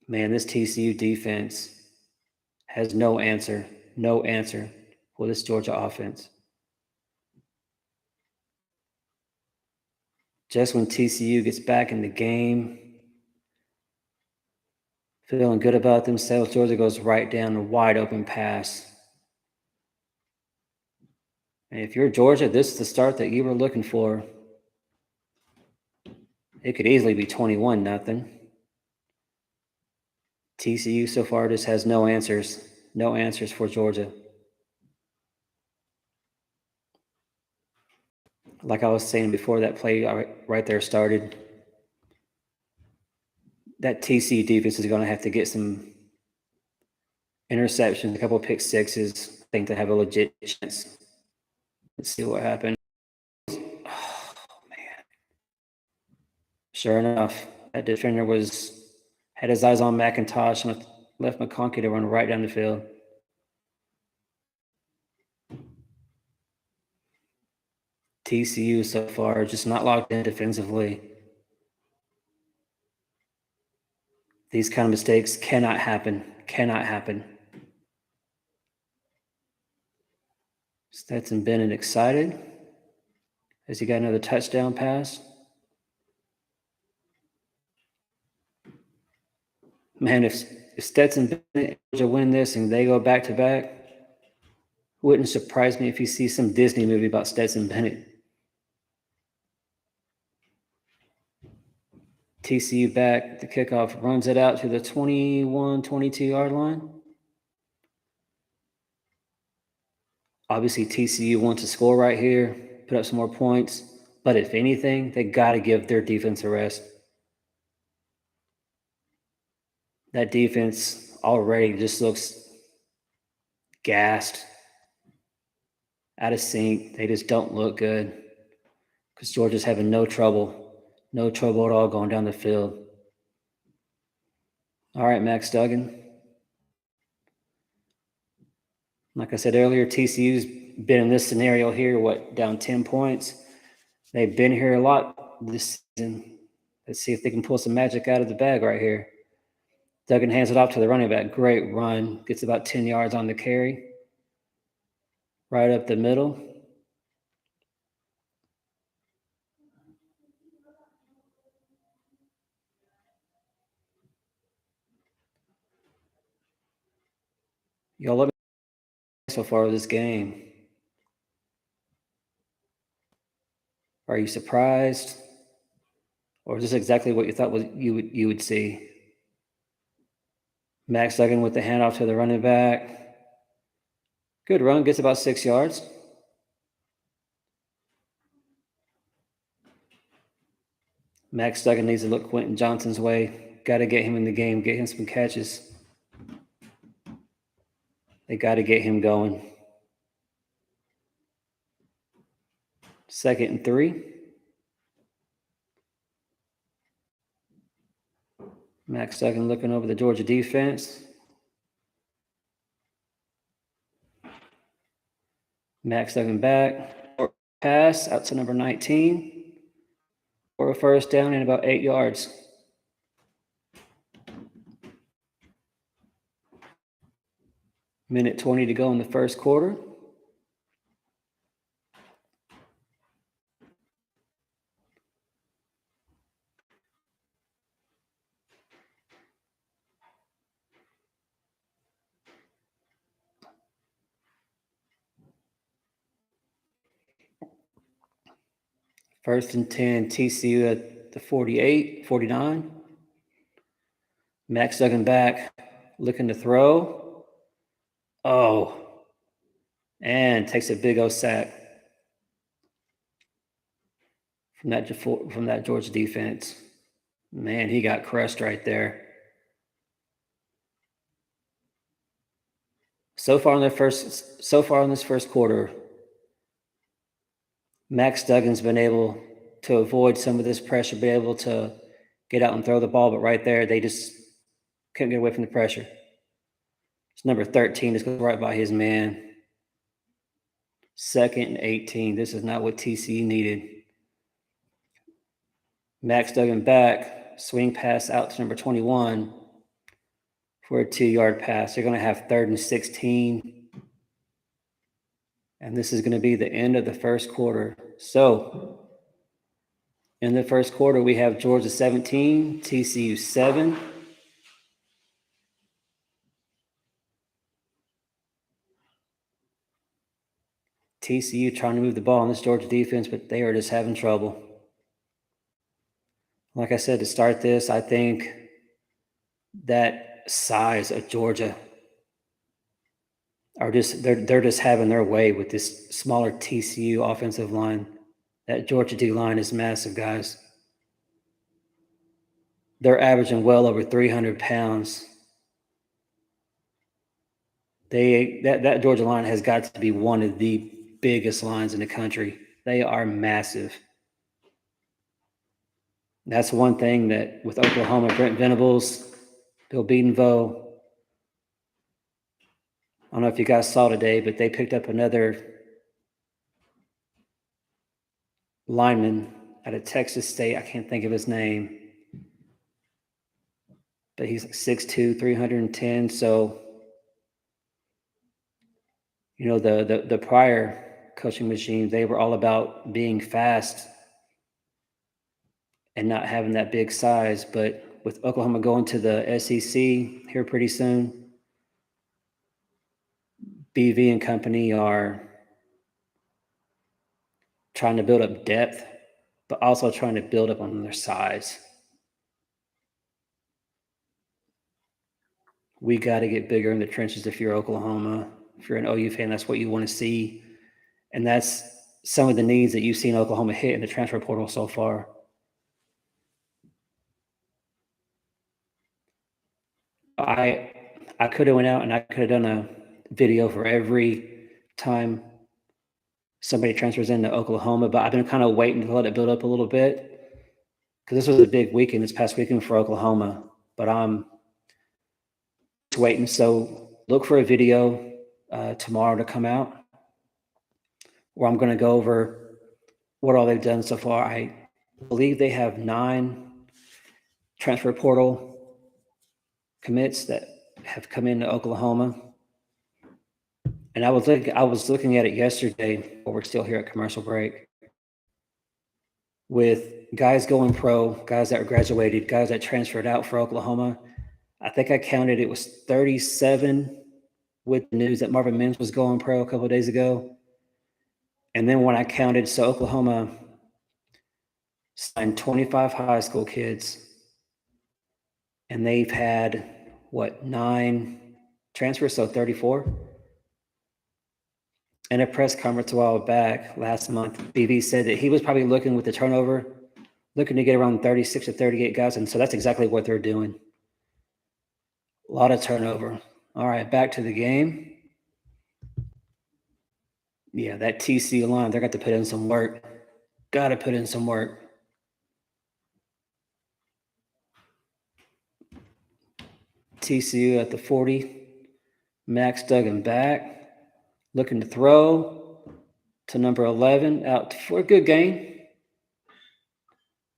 Man, this TCU defense has no answer for this Georgia offense. Just when TCU gets back in the game, feeling good about themselves, Georgia goes right down a wide open pass. And if you're Georgia, this is the start that you were looking for. It could easily be 21-0. TCU so far just has no answers for Georgia. Like I was saying before that play right there started, that TCU defense is going to have to get some interceptions, a couple of pick sixes, I think, to have a legit chance. Let's see what happened. Oh, man. Sure enough, that defender had his eyes on McIntosh left McConkey to run right down the field. TCU so far just not locked in defensively. These kind of mistakes cannot happen. Cannot happen. Stetson Bennett excited. Has he got another touchdown pass? Man, if Stetson Bennett win this and they go back to back, wouldn't surprise me if you see some Disney movie about Stetson Bennett. TCU back, the kickoff runs it out to the 21, 22-yard line. Obviously, TCU wants to score right here, put up some more points. But if anything, they got to give their defense a rest. That defense already just looks gassed, out of sync. They just don't look good because Georgia's having no trouble at all going down the field. All right, Max Duggan. Like I said earlier, TCU's been in this scenario here, down 10 points. They've been here a lot this season. Let's see if they can pull some magic out of the bag right here. Duggan hands it off to the running back. Great run. Gets about 10 yards on the carry. Right up the middle. Y'all let me know so far of this game. Are you surprised? Or is this exactly what you thought you would see? Max Duggan with the handoff to the running back. Good run, gets about 6 yards. Max Duggan needs to look Quentin Johnson's way. Got to get him in the game, get him some catches. They got to get him going. 2nd and 3. Max Duggan looking over the Georgia defense. Max Duggan back. Pass out to number 19 for a first down and about 8 yards. Minute 20 to go in the first quarter. First and 10, TCU at the 48, 49. Max Duggan back, looking to throw. Oh, and takes a big old sack from that Georgia defense. Man, he got crushed right there. So far in this first quarter, Max Duggan's been able to avoid some of this pressure, be able to get out and throw the ball, but right there, they just couldn't get away from the pressure. It's number 13 is right by his man. 2nd and 18. This is not what TCU needed. Max Duggan back, swing pass out to number 21 for a 2-yard pass. They're going to have 3rd and 16. And this is going to be the end of the first quarter. So, in the first quarter, we have Georgia 17, TCU 7. TCU trying to move the ball on this Georgia defense, but they are just having trouble. Like I said, to start this, I think that size of Georgia are they're just having their way with this smaller TCU offensive line. That Georgia D line is massive, guys. They're averaging well over 300 pounds. That Georgia line has got to be one of the biggest lines in the country. They are massive. That's one thing that with Oklahoma, Brent Venables, Bill Bedenvoe, I don't know if you guys saw today, but they picked up another lineman out of Texas State. I can't think of his name, but he's like 6'2", 310. So, the prior coaching regime, they were all about being fast and not having that big size. But with Oklahoma going to the SEC here pretty soon, BV and company are trying to build up depth, but also trying to build up on their size. We got to get bigger in the trenches if you're Oklahoma. If you're an OU fan, that's what you want to see. And that's some of the needs that you've seen Oklahoma hit in the transfer portal so far. I could have went out and I could have done a video for every time somebody transfers into Oklahoma, but I've been kind of waiting to let it build up a little bit because this was a big weekend, this past weekend for Oklahoma. But I'm just waiting. So look for a video tomorrow to come out where I'm going to go over what all they've done so far. I believe they have 9 transfer portal commits that have come into Oklahoma. And I was looking at it yesterday while we're still here at commercial break with guys going pro, guys that graduated, guys that transferred out for Oklahoma. I think I counted it was 37 with the news that Marvin Mims was going pro a couple of days ago. And then when I counted, so Oklahoma signed 25 high school kids, and they've had, 9 transfers, so 34. In a press conference a while back, last month, BB said that he was probably looking with the turnover, looking to get around 36 or 38 guys, and so that's exactly what they're doing. A lot of turnover. All right, back to the game. Yeah, that TCU line, they're going to put in some work. Got to put in some work. TCU at the 40. Max Duggan back. Looking to throw to number 11. Out for a good gain.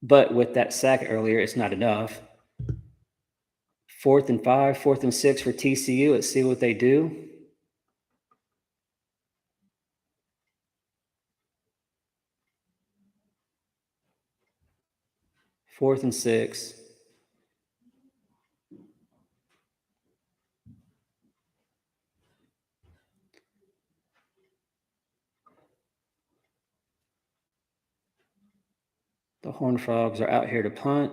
But with that sack earlier, it's not enough. 4th and 5, 4th and 6 for TCU. Let's see what they do. Fourth and 6. The Horned Frogs are out here to punt.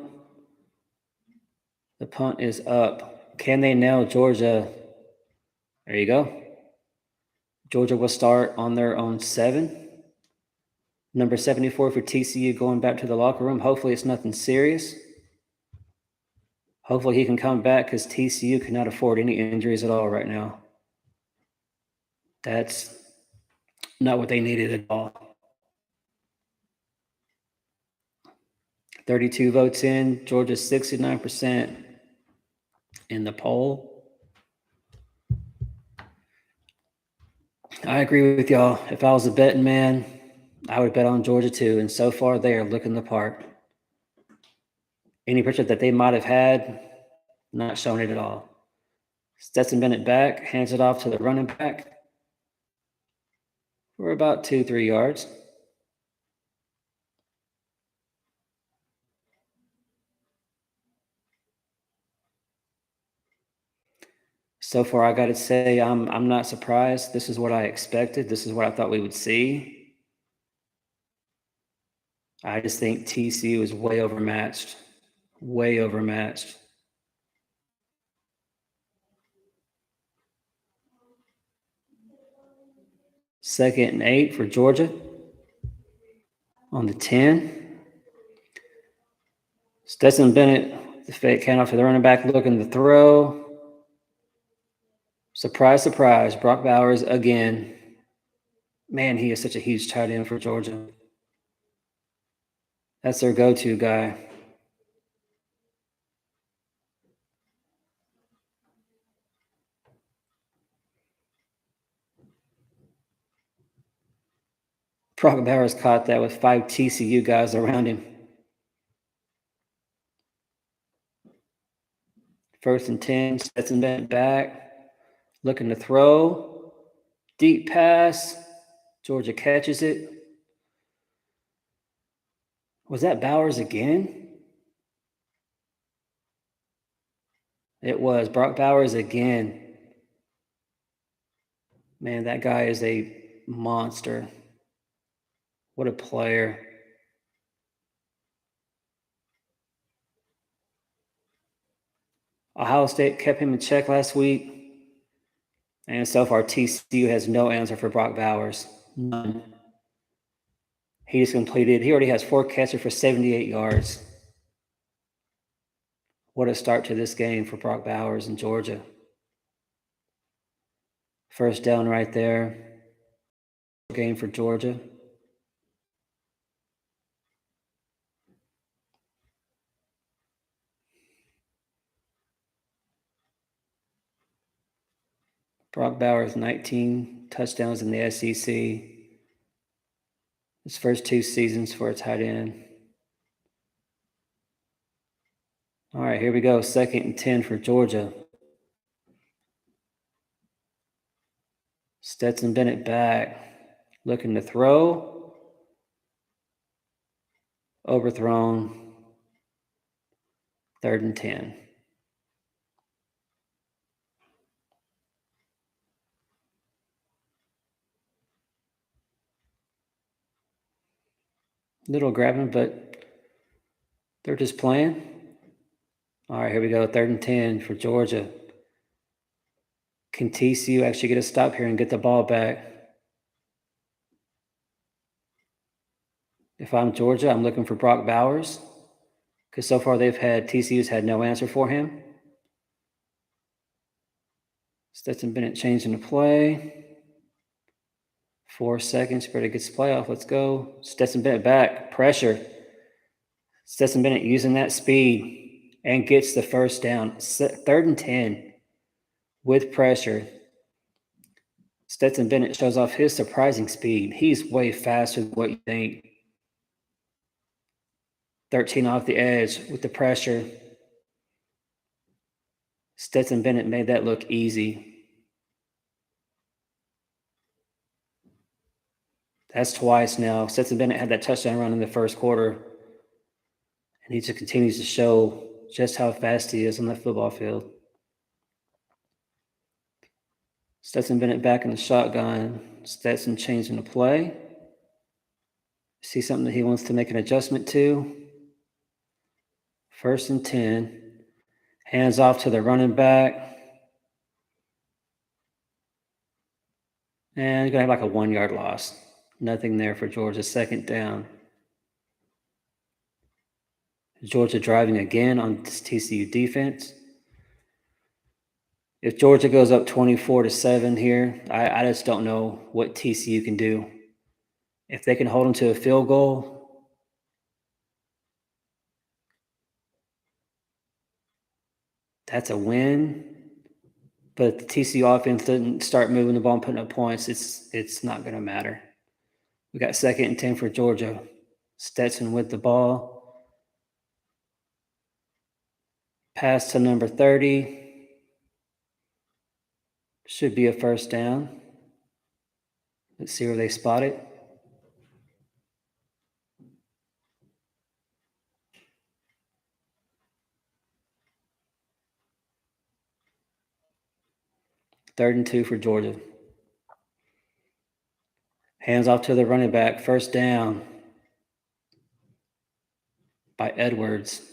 The punt is up. Can they nail Georgia? There you go. Georgia will start on their own 7. Number 74 for TCU going back to the locker room. Hopefully it's nothing serious. Hopefully he can come back because TCU cannot afford any injuries at all right now. That's not what they needed at all. 32 votes in. Georgia's 69% in the poll. I agree with y'all. If I was a betting man, I would bet on Georgia too. And so far, they are looking the part. Any picture that they might have had, not showing it at all. Stetson Bennett back, hands it off to the running back. We're about 2-3 yards. So far, I got to say, I'm not surprised. This is what I expected. This is what I thought we would see. I just think TCU is way overmatched. Way overmatched. Second and 8 for Georgia. On the 10. Stetson Bennett, the fake handoff to the running back, looking to throw. Surprise, surprise, Brock Bowers again. Man, he is such a huge tight end for Georgia. That's their go-to guy. Brock Bowers caught that with 5 TCU guys around him. 1st and 10, Stetson Bennett back, looking to throw. Deep pass. Georgia catches it. Was that Bowers again? It was. Brock Bowers again. Man, that guy is a monster. What a player. Ohio State kept him in check last week. And so far, TCU has no answer for Brock Bowers. None. He just completed. He already has 4 catches for 78 yards. What a start to this game for Brock Bowers in Georgia. 1st down right there. Game for Georgia. Brock Bowers, 19 touchdowns in the SEC. His first 2 seasons for a tight end. All right, here we go. 2nd and 10 for Georgia. Stetson Bennett back, looking to throw. Overthrown. 3rd and 10. Little grabbing, but they're just playing. All right, here we go. 3rd and 10 for Georgia. Can TCU actually get a stop here and get the ball back? If I'm Georgia, I'm looking for Brock Bowers, because so far TCU's had no answer for him. Stetson Bennett changing the play. 4 seconds, better get this play off. Let's go. Stetson Bennett back, pressure. Stetson Bennett using that speed and gets the 1st down. 3rd and 10 with pressure. Stetson Bennett shows off his surprising speed. He's way faster than what you think. 13 off the edge with the pressure. Stetson Bennett made that look easy. That's twice now. Stetson Bennett had that touchdown run in the 1st quarter. And he just continues to show just how fast he is on the football field. Stetson Bennett back in the shotgun. Stetson changing the play. See something that he wants to make an adjustment to. 1st and 10. Hands off to the running back. And he's going to have like a 1-yard loss. Nothing there for Georgia. 2nd down. Georgia driving again on this TCU defense. If Georgia goes up 24-7 here, I just don't know what TCU can do. If they can hold them to a field goal, that's a win. But if the TCU offense doesn't start moving the ball and putting up points, it's not going to matter. We got 2nd and 10 for Georgia. Stetson with the ball. Pass to number 30. Should be a 1st down. Let's see where they spot it. Third and 2 for Georgia. Hands off to the running back. 1st down by Edwards.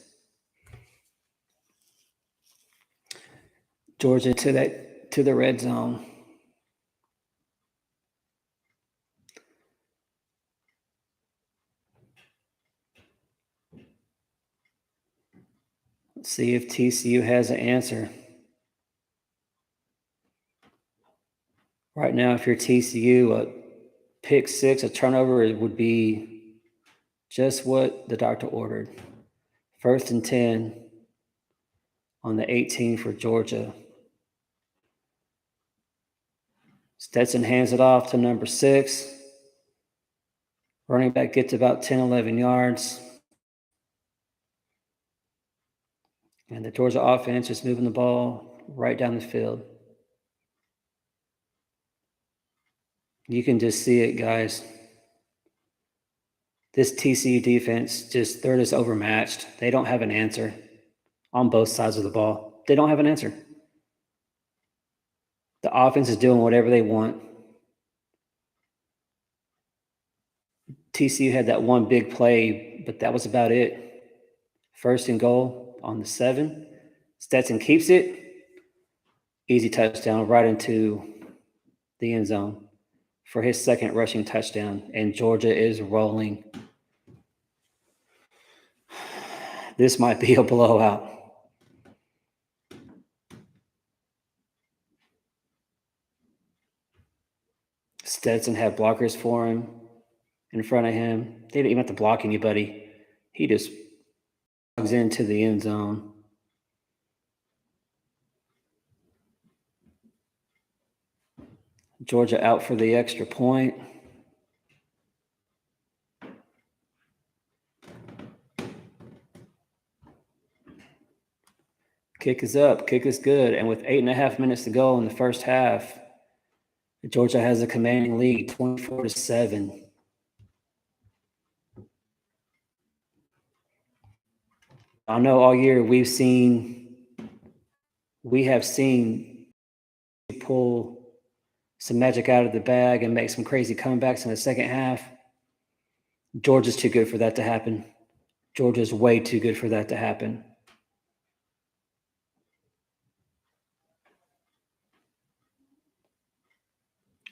Georgia to the red zone. Let's see if TCU has an answer. Right now, if you're TCU, a pick 6, a turnover, it would be just what the doctor ordered. 1st and 10 on the 18 for Georgia. Stetson hands it off to number 6. Running back gets about 10, 11 yards. And the Georgia offense is moving the ball right down the field. You can just see it, guys. This TCU defense, they're just overmatched. They don't have an answer on both sides of the ball. They don't have an answer. The offense is doing whatever they want. TCU had that one big play, but that was about it. First and goal on the 7. Stetson keeps it. Easy touchdown right into the end zone for his second rushing touchdown. And Georgia is rolling. This might be a blowout. Stetson had blockers for him in front of him. They didn't even have to block anybody. He just plugs into the end zone. Georgia out for the extra point. Kick is up. Kick is good. And with 8.5 minutes to go in the first half, Georgia has a commanding lead, 24-7. I know all year we have seen pull some magic out of the bag and make some crazy comebacks in the second half. Georgia's too good for that to happen. Georgia's way too good for that to happen.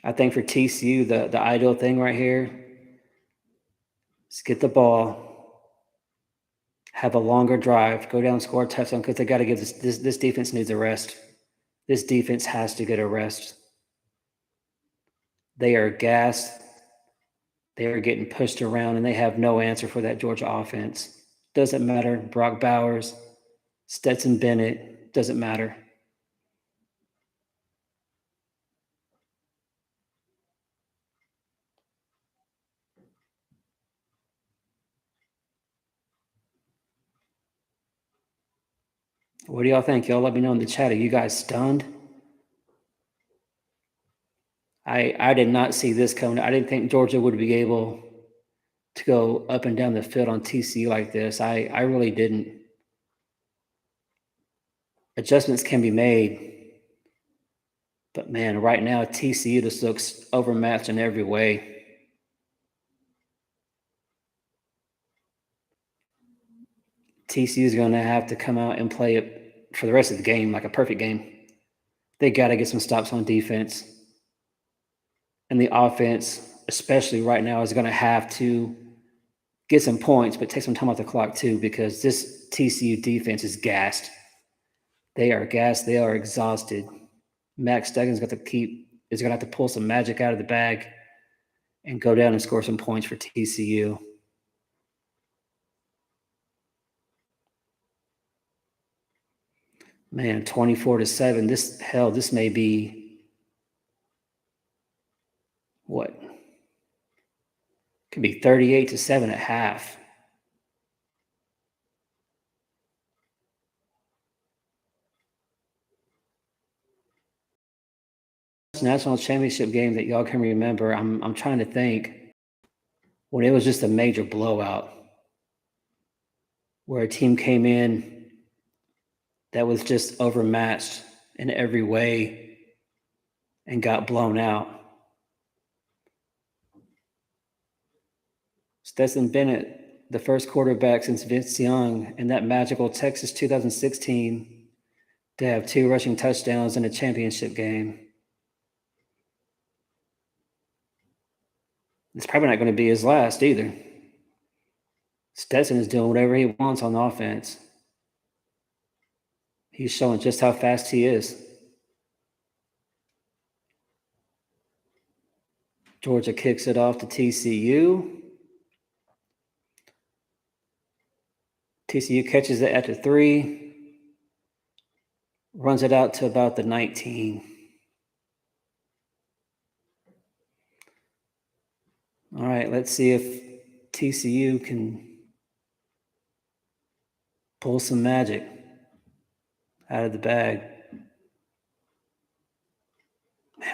I think for TCU, the ideal thing right here is get the ball, have a longer drive, go down, score a touchdown, because they got to give this defense needs a rest. This defense has to get a rest. They are gassed. They are getting pushed around, and they have no answer for that Georgia offense. Doesn't matter. Brock Bowers, Stetson Bennett, doesn't matter. What do y'all think? Y'all let me know in the chat. Are you guys stunned? I did not see this coming. I didn't think Georgia would be able to go up and down the field on TCU like this. I really didn't. Adjustments can be made. But man, right now TCU just looks overmatched in every way. TCU is going to have to come out and play it for the rest of the game like a perfect game. They got to get some stops on defense. And the offense, especially right now, is going to have to get some points, but take some time off the clock too, because this TCU defense is gassed. They are gassed. They are exhausted. Max Duggan's is going to have to pull some magic out of the bag and go down and score some points for TCU. Man, 24-7. This may be what? Could be 38-7 at half. National championship game that y'all can remember. I'm trying to think when it was just a major blowout where a team came in that was just overmatched in every way and got blown out. Stetson Bennett, the first quarterback since Vince Young in that magical Texas 2016 to have 2 rushing touchdowns in a championship game. It's probably not going to be his last either. Stetson is doing whatever he wants on offense. He's showing just how fast he is. Georgia kicks it off to TCU. TCU catches it at the 3, runs it out to about the 19. All right, let's see if TCU can pull some magic out of the bag.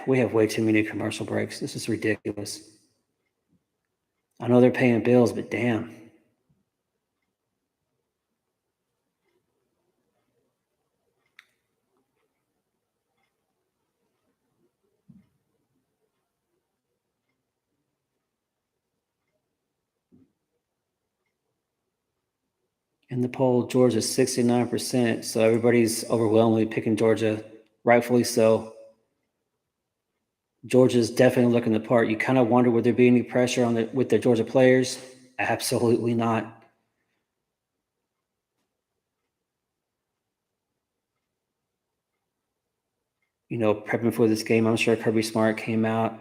We have way too many commercial breaks. This is ridiculous. I know they're paying bills, but damn. In the poll, Georgia's 69%, so everybody's overwhelmingly picking Georgia, rightfully so. Georgia's definitely looking the part. You kind of wonder, would there be any pressure on with the Georgia players? Absolutely not. Prepping for this game, I'm sure Kirby Smart came out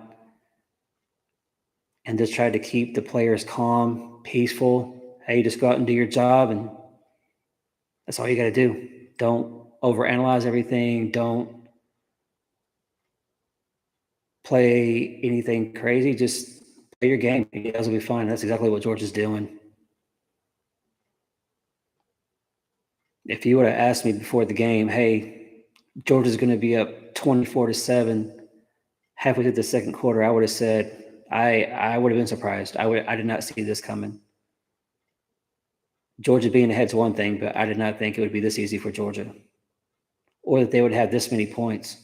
and just tried to keep the players calm, peaceful. Hey, just go out and do your job, and that's all you got to do. Don't overanalyze everything. Don't play anything crazy. Just play your game. You guys will be fine. That's exactly what Georgia's doing. If you would have asked me before the game, hey, Georgia's going to be up 24-7 halfway through the second quarter, I would have said I would have been surprised. I did not see this coming. Georgia being ahead is one thing, but I did not think it would be this easy for Georgia, or that they would have this many points.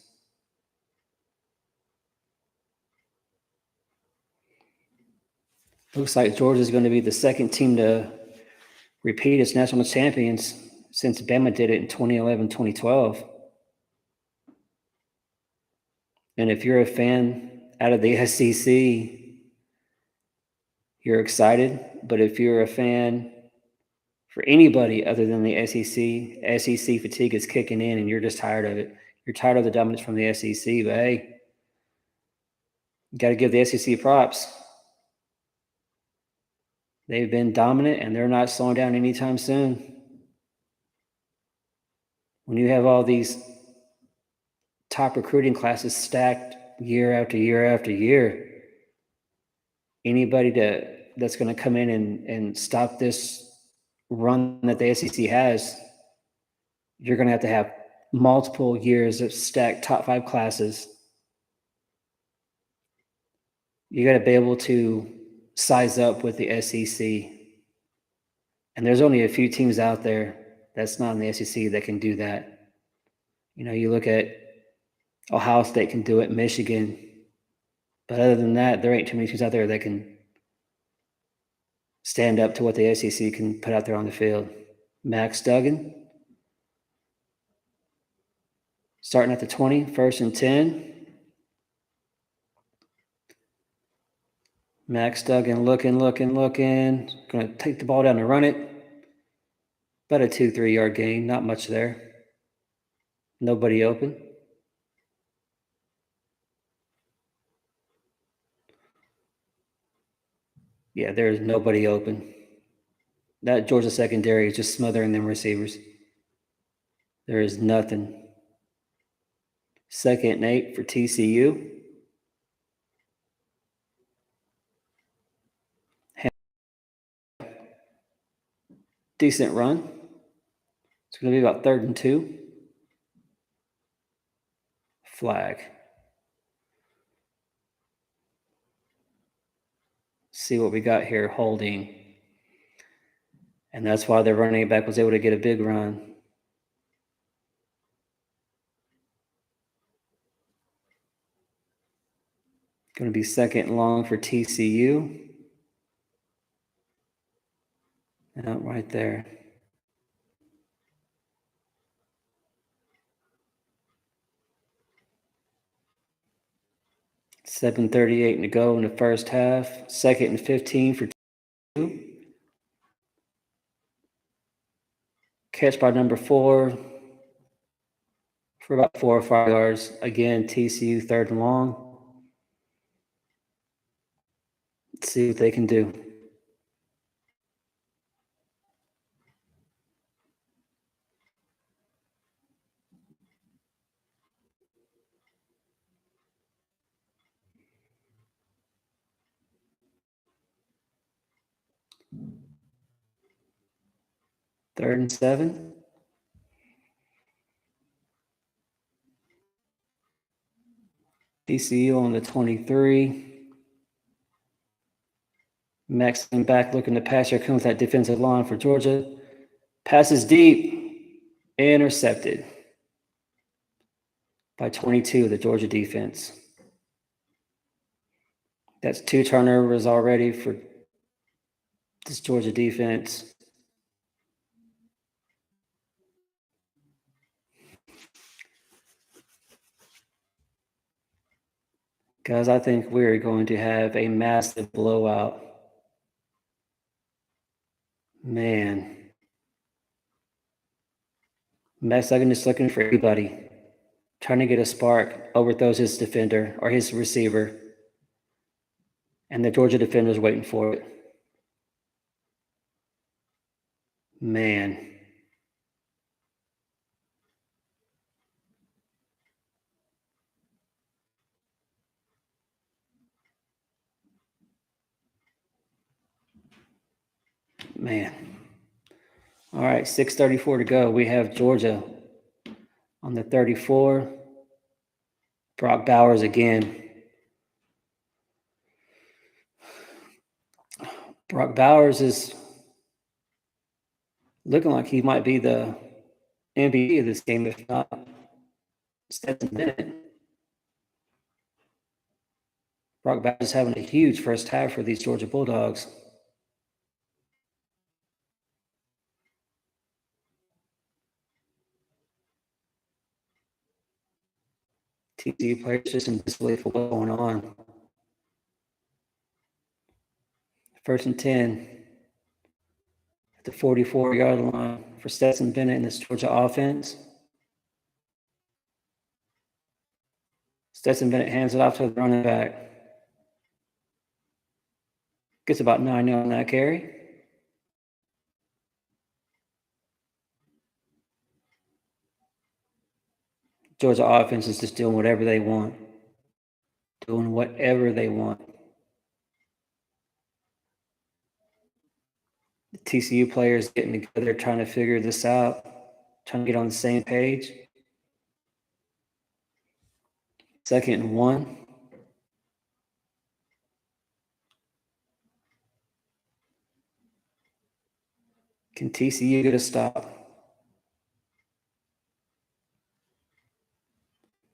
Looks like Georgia is going to be the second team to repeat as national champions since Bama did it in 2011, 2012. And if you're a fan out of the SEC, you're excited. But if you're a fan for anybody other than the SEC fatigue is kicking in and you're just tired of it. You're tired of the dominance from the SEC, but hey, you got to give the SEC props. They've been dominant and they're not slowing down anytime soon. When you have all these top recruiting classes stacked year after year after year, anybody that's going to come in and stop this run that the SEC has, you're going to have multiple years of stacked top 5 classes. You got to be able to size up with the SEC. And there's only a few teams out there that's not in the SEC that can do that. You look at Ohio State can do it, Michigan. But other than that, there ain't too many teams out there that can stand up to what the SEC can put out there on the field. Max Duggan, starting at the 20, 1st and 10. Max Duggan looking. Going to take the ball down and run it. About a 2-3 yard gain, not much there. Nobody open. Yeah, there's nobody open. That Georgia secondary is just smothering them receivers. There is nothing. 2nd and 8 for TCU. Decent run. It's going to be about 3rd and 2. Flag. See what we got here, holding. And that's why the running back was able to get a big run. Going to be 2nd and long for TCU. And right there. $7:38 to go in the first half. 2nd and 15 for TCU. Catch by number 4 for about 4 or 5 yards. Again, TCU 3rd and long. Let's see what they can do. 3rd and 7. TCU on the 23. Max back looking to pass. Here comes that defensive line for Georgia. Passes deep, intercepted by 22, the Georgia defense. That's 2 turnovers already for this Georgia defense. Guys, I think we're going to have a massive blowout. Man. Max Duggan is looking for everybody, trying to get a spark, overthrows his defender or his receiver, and the Georgia defender's waiting for it. Man. Man. All right, 6:34 to go. We have Georgia on the 34. Brock Bowers again. Brock Bowers is looking like he might be the MVP of this game, if not Stetson Bennett. Brock Bowers is having a huge first half for these Georgia Bulldogs. TCU players just in disbelief of what's going on. 1st and 10 at the 44-yard line for Stetson Bennett and this Georgia offense. Stetson Bennett hands it off to the running back. Gets about 9 yards on that carry. Georgia offense is just doing whatever they want. Doing whatever they want. The TCU players getting together, trying to figure this out, trying to get on the same page. 2nd and 1. Can TCU get a stop?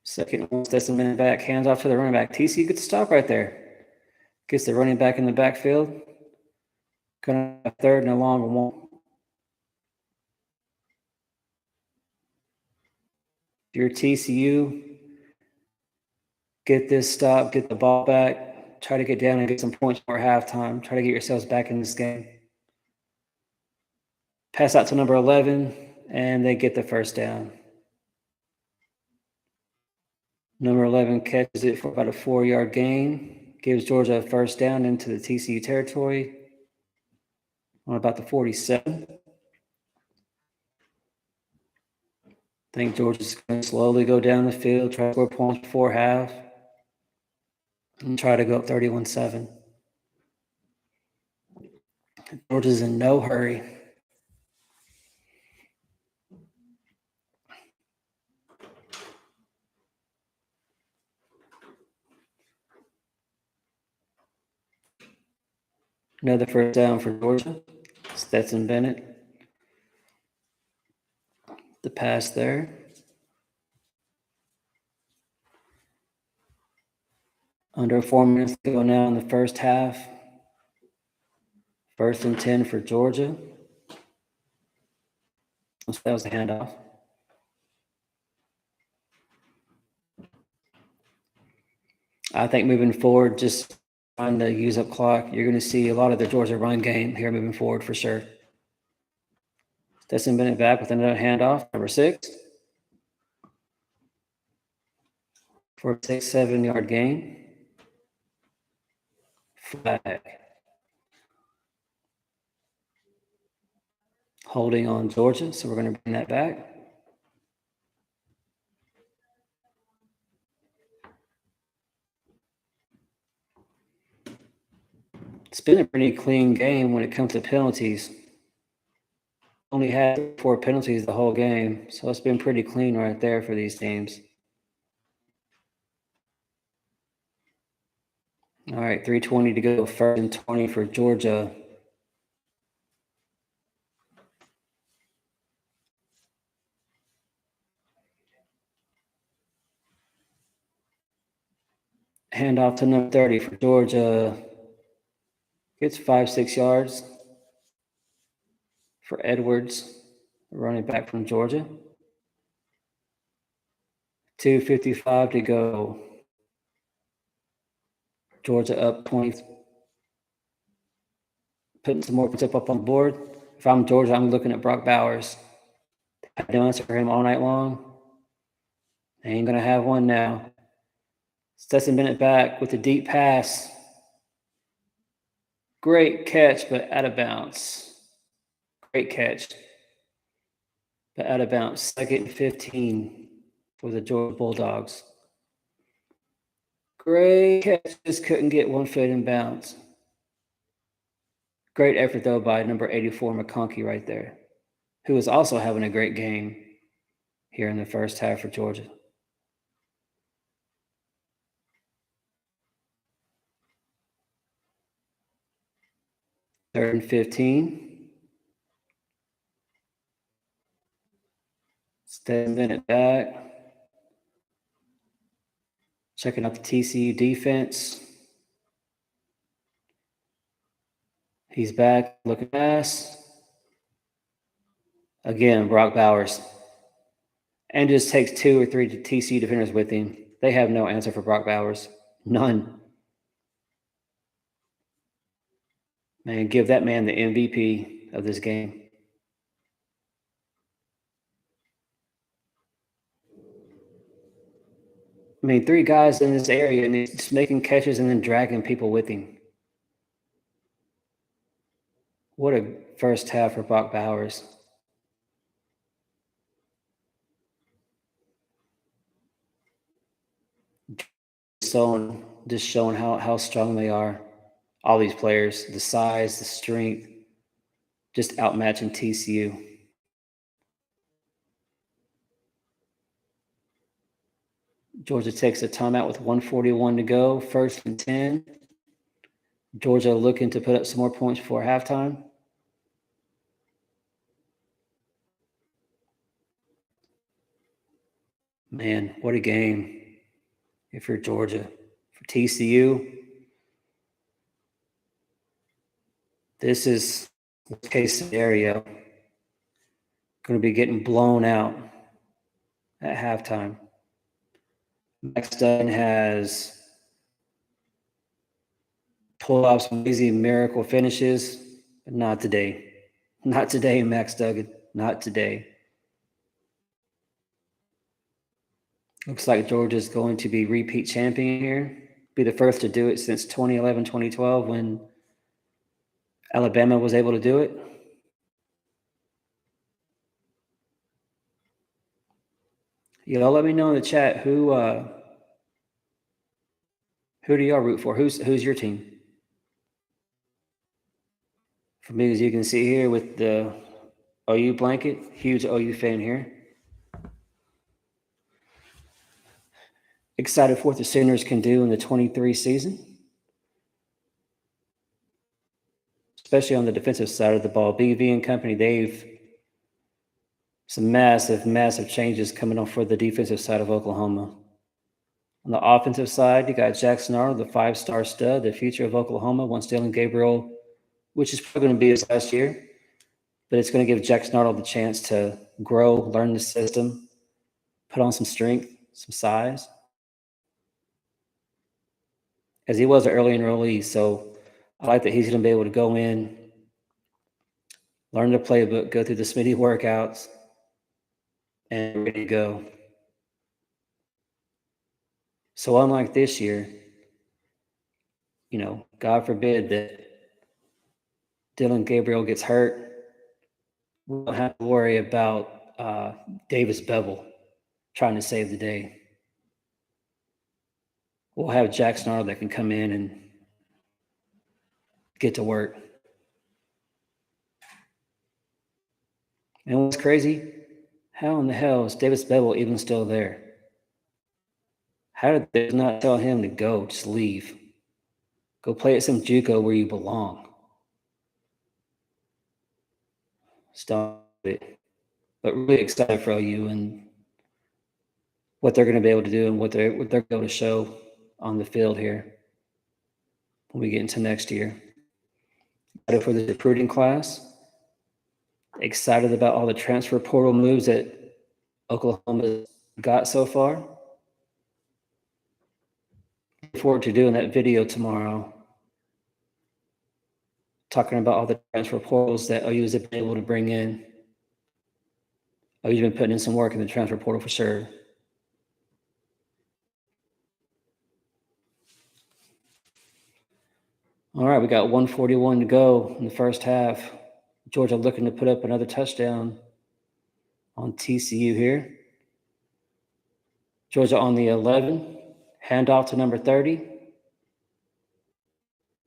2nd and 1, Stetson Bennett back, hands off to the running back. TCU gets a stop right there. Gets the running back in the backfield. Going to 3rd and a long one. If you're TCU, get this stop, get the ball back, try to get down and get some points for halftime. Try to get yourselves back in this game. Pass out to number 11, and they get the first down. Number 11 catches it for about a 4-yard gain. Gives Georgia a first down into the TCU territory on about the 47. I think Georgia's going to slowly go down the field, try to score points before half, and try to go up 31-7. Georgia's in no hurry. Another first down for Georgia. Stetson Bennett. The pass there. Under 4 minutes to go now in the first half. 1st and 10 for Georgia. That was the handoff. I think moving forward, just trying to use up clock, you're going to see a lot of the Georgia run game here moving forward for sure. Stetson Bennett back with another handoff, number 6. For a 6-7-yard gain. Flag. Holding on Georgia, so we're going to bring that back. It's been a pretty clean game when it comes to penalties. only had 4 penalties the whole game, so it's been pretty clean right there for these teams. All right, 3:20 to go, 1st and 20 for Georgia. Handoff to number 30 for Georgia. Gets 5-6 yards for Edwards, running back from Georgia. 2:55 to go. Georgia up 20, putting some more points up on the board. If I'm Georgia, I'm looking at Brock Bowers. I had no answer for him all night long. I ain't going to have one now. Stetson Bennett back with a deep pass. Great catch, but out of bounds. Great catch, but out of bounds. 2nd and 15 for the Georgia Bulldogs. Great catch, just couldn't get one foot in bounds. Great effort, though, by number 84, McConkey, right there, who is also having a great game here in the first half for Georgia. Third and 15. Stetson Bennett back. Checking out the TCU defense. He's back, looking pass. Again, Brock Bowers. And just takes 2 or 3 TCU defenders with him. They have no answer for Brock Bowers. None. Man, give that man the MVP of this game. I mean, 3 guys in this area, and he's just making catches and then dragging people with him. What a first half for Brock Bowers. Just showing how strong they are. All these players, the size, the strength, just outmatching TCU. Georgia takes a timeout with 1:41 to go, 1st and 10. Georgia looking to put up some more points before halftime. Man, what a game if you're Georgia. For TCU, this is worst case scenario. Going to be getting blown out at halftime. Max Duggan has pulled off some easy miracle finishes, but not today. Not today, Max Duggan. Not today. Looks like Georgia's going to be repeat champion here. Be the first to do it since 2011, 2012 when Alabama was able to do it. Y'all let me know in the chat who do y'all root for? Who's your team? For me, as you can see here with the OU blanket, huge OU fan here. Excited for what the Sooners can do in the 23 season, especially on the defensive side of the ball. BV and company, they've some massive changes coming on for the defensive side of Oklahoma. On the offensive side, you got Jackson Arnold, the 5-star stud, the future of Oklahoma, once Dylan Gabriel, which is probably going to be his last year, but it's going to give Jackson Arnold the chance to grow, learn the system, put on some strength, some size, as he was an early enrollee. So I like that he's going to be able to go in, learn the playbook, go through the Smitty workouts, and ready to go. So unlike this year, God forbid that Dylan Gabriel gets hurt, we don't have to worry about Davis Bevel trying to save the day. We'll have Jackson Arnold that can come in and get to work. And what's crazy? How in the hell is Davis Bevel even still there? How did they not tell him to go? Just leave. Go play at some JUCO where you belong. Stop it. But really excited for OU and what they're going to be able to do and what they're going to show on the field here when we get into next year. Excited for the recruiting class. Excited about all the transfer portal moves that Oklahoma got so far. Look forward to doing that video tomorrow, talking about all the transfer portals that OU has been able to bring in. OU's been putting in some work in the transfer portal for sure. All right, we got 141 to go in the first half. Georgia looking to put up another touchdown on TCU here. Georgia on the 11, handoff to number 30.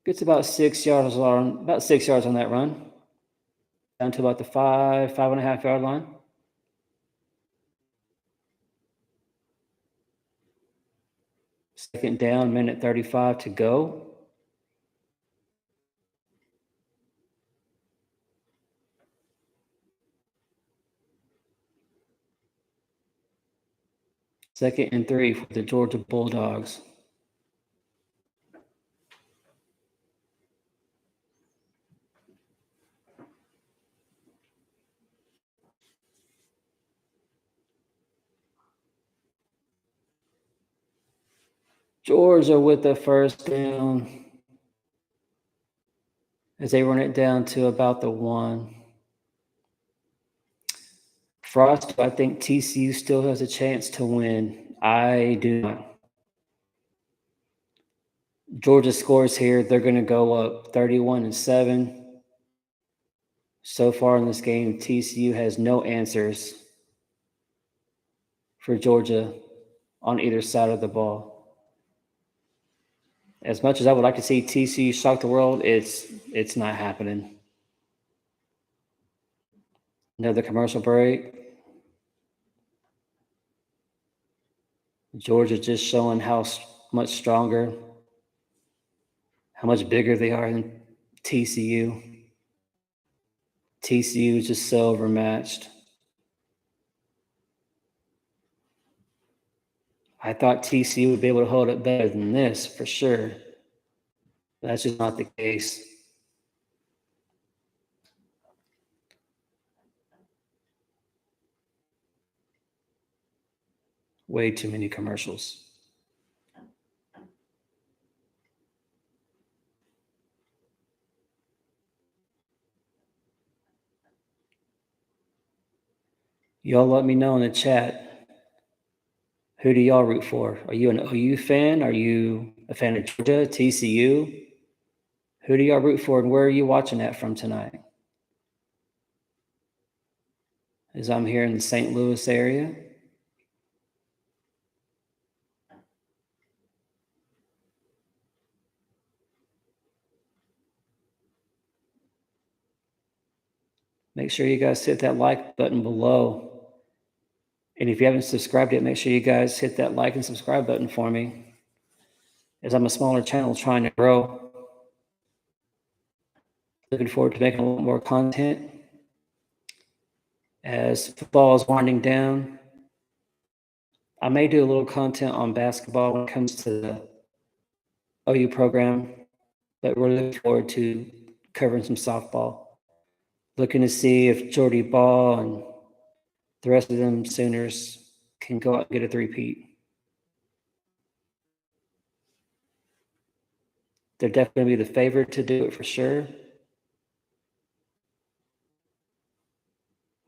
Gets about 6 yards on that run. Down to about the 5.5 yard line. Second down, minute 35 to go. Second and 3 for the Georgia Bulldogs. Georgia with the first down as they run it down to about the 1. Frost, I think TCU still has a chance to win. I do not. Georgia scores here. They're going to go up 31-7. So far in this game, TCU has no answers for Georgia on either side of the ball. As much as I would like to see TCU shock the world, it's not happening. Another commercial break. Georgia just showing how much stronger, how much bigger they are than TCU. TCU is just so overmatched. I thought TCU would be able to hold it better than this for sure. That's just not the case. Way too many commercials. Y'all let me know in the chat. Who do y'all root for? Are you an OU fan? Are you a fan of Georgia, TCU? Who do y'all root for and where are you watching that from tonight? As I'm here in the St. Louis area. Make sure you guys hit that like button below. And if you haven't subscribed yet, make sure you guys hit that like and subscribe button for me, as I'm a smaller channel trying to grow. Looking forward to making a lot more content as football is winding down. I may do a little content on basketball when it comes to the OU program, but we're looking forward to covering some softball. Looking to see if Jordy Ball and the rest of them Sooners can go out and get a three-peat. They're definitely going to be the favorite to do it for sure.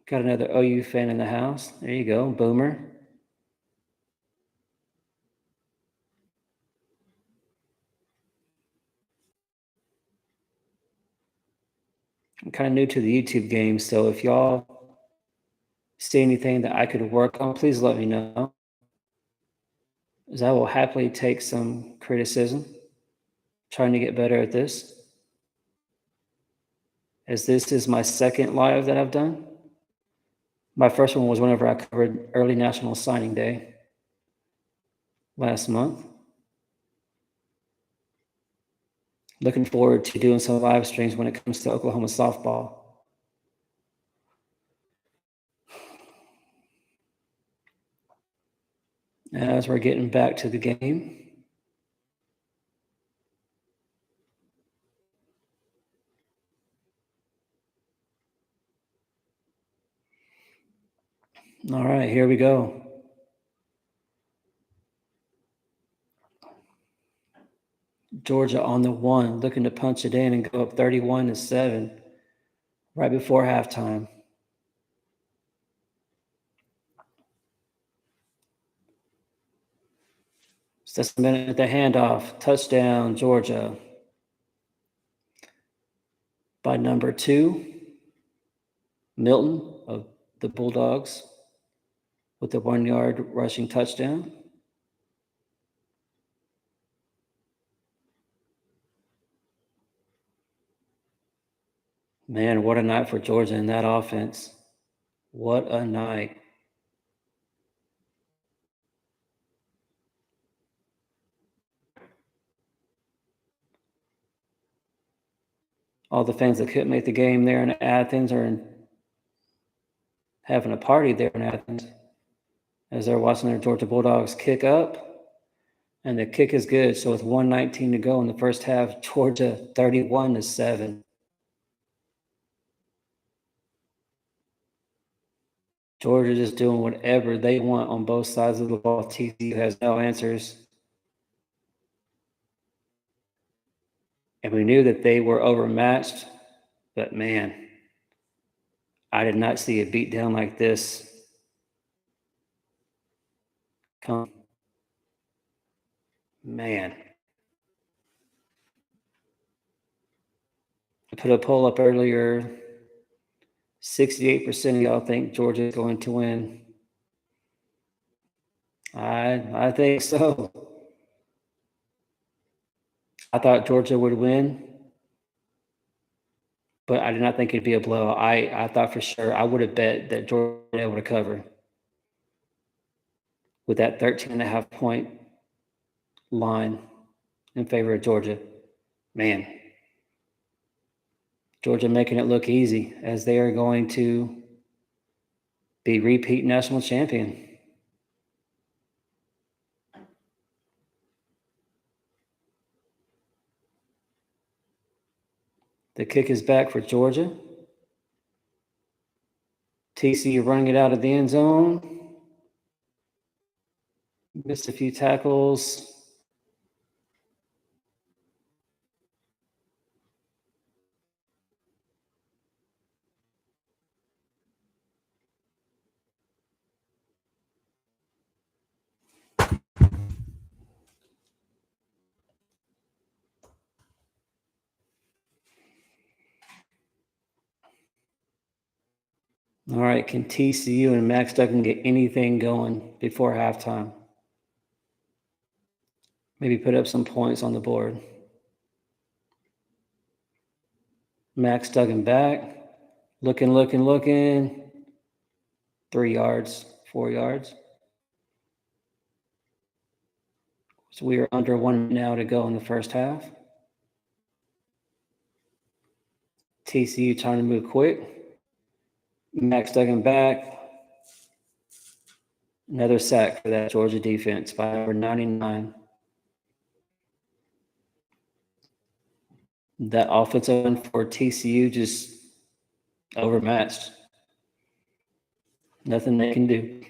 Got another OU fan in the house. There you go, Boomer. I'm kind of new to the YouTube game, so if y'all see anything that I could work on, please let me know, as I will happily take some criticism, trying to get better at this, as this is my second live that I've done. My first one was whenever I covered early National Signing Day last month. Looking forward to doing some live streams when it comes to Oklahoma softball. As we're getting back to the game. All right, here we go. Georgia on the 1, looking to punch it in and go up 31-7 right before halftime. Just a minute at the handoff. Touchdown, Georgia. By number 2, Milton of the Bulldogs with a 1-yard rushing touchdown. Man, what a night for Georgia in that offense. What a night. All the fans that couldn't make the game there in Athens are having a party there in Athens as they're watching their Georgia Bulldogs kick up. And the kick is good. So with 1:19 to go in the first half, Georgia 31-7. Georgia just doing whatever they want on both sides of the ball. TCU has no answers. And we knew that they were overmatched, but man, I did not see a beatdown like this come. Man. I put a poll up earlier. 68% of y'all think Georgia is going to win. I think so. I thought Georgia would win, but I did not think it'd be a blowout. I thought for sure I would have bet that Georgia would be able to cover with that 13.5 point line in favor of Georgia. Man, Georgia making it look easy as they are going to be repeat national champion. The kick is back for Georgia. TCU running it out of the end zone. Missed a few tackles. All right, can TCU and Max Duggan get anything going before halftime? Maybe put up some points on the board. Max Duggan back. Looking. 3 yards, 4 yards. So we are under 1 minute now to go in the first half. TCU trying to move quick. Max Duggan back. Another sack for that Georgia defense by number 99. That offensive line for TCU just overmatched. Nothing they can do.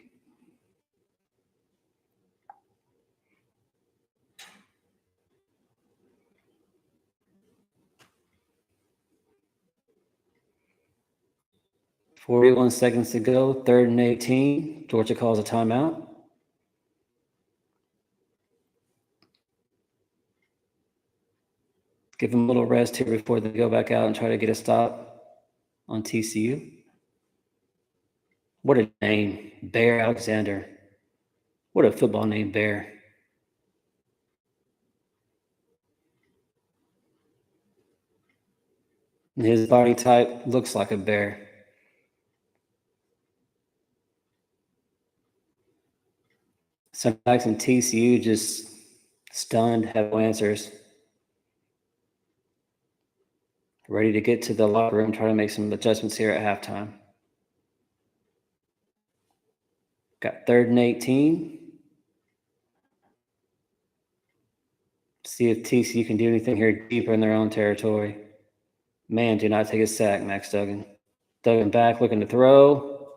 .41 seconds to go, 3rd and 18. Georgia calls a timeout. Give them a little rest here before they go back out and try to get a stop on TCU. What a name, Bear Alexander. What a football name, Bear. And his body type looks like a bear. Sunbacks and TCU just stunned, have no answers. Ready to get to the locker room, try to make some adjustments here at halftime. Got 3rd and 18. See if TCU can do anything here deeper in their own territory. Man, do not take a sack, Max Duggan. Duggan back, looking to throw.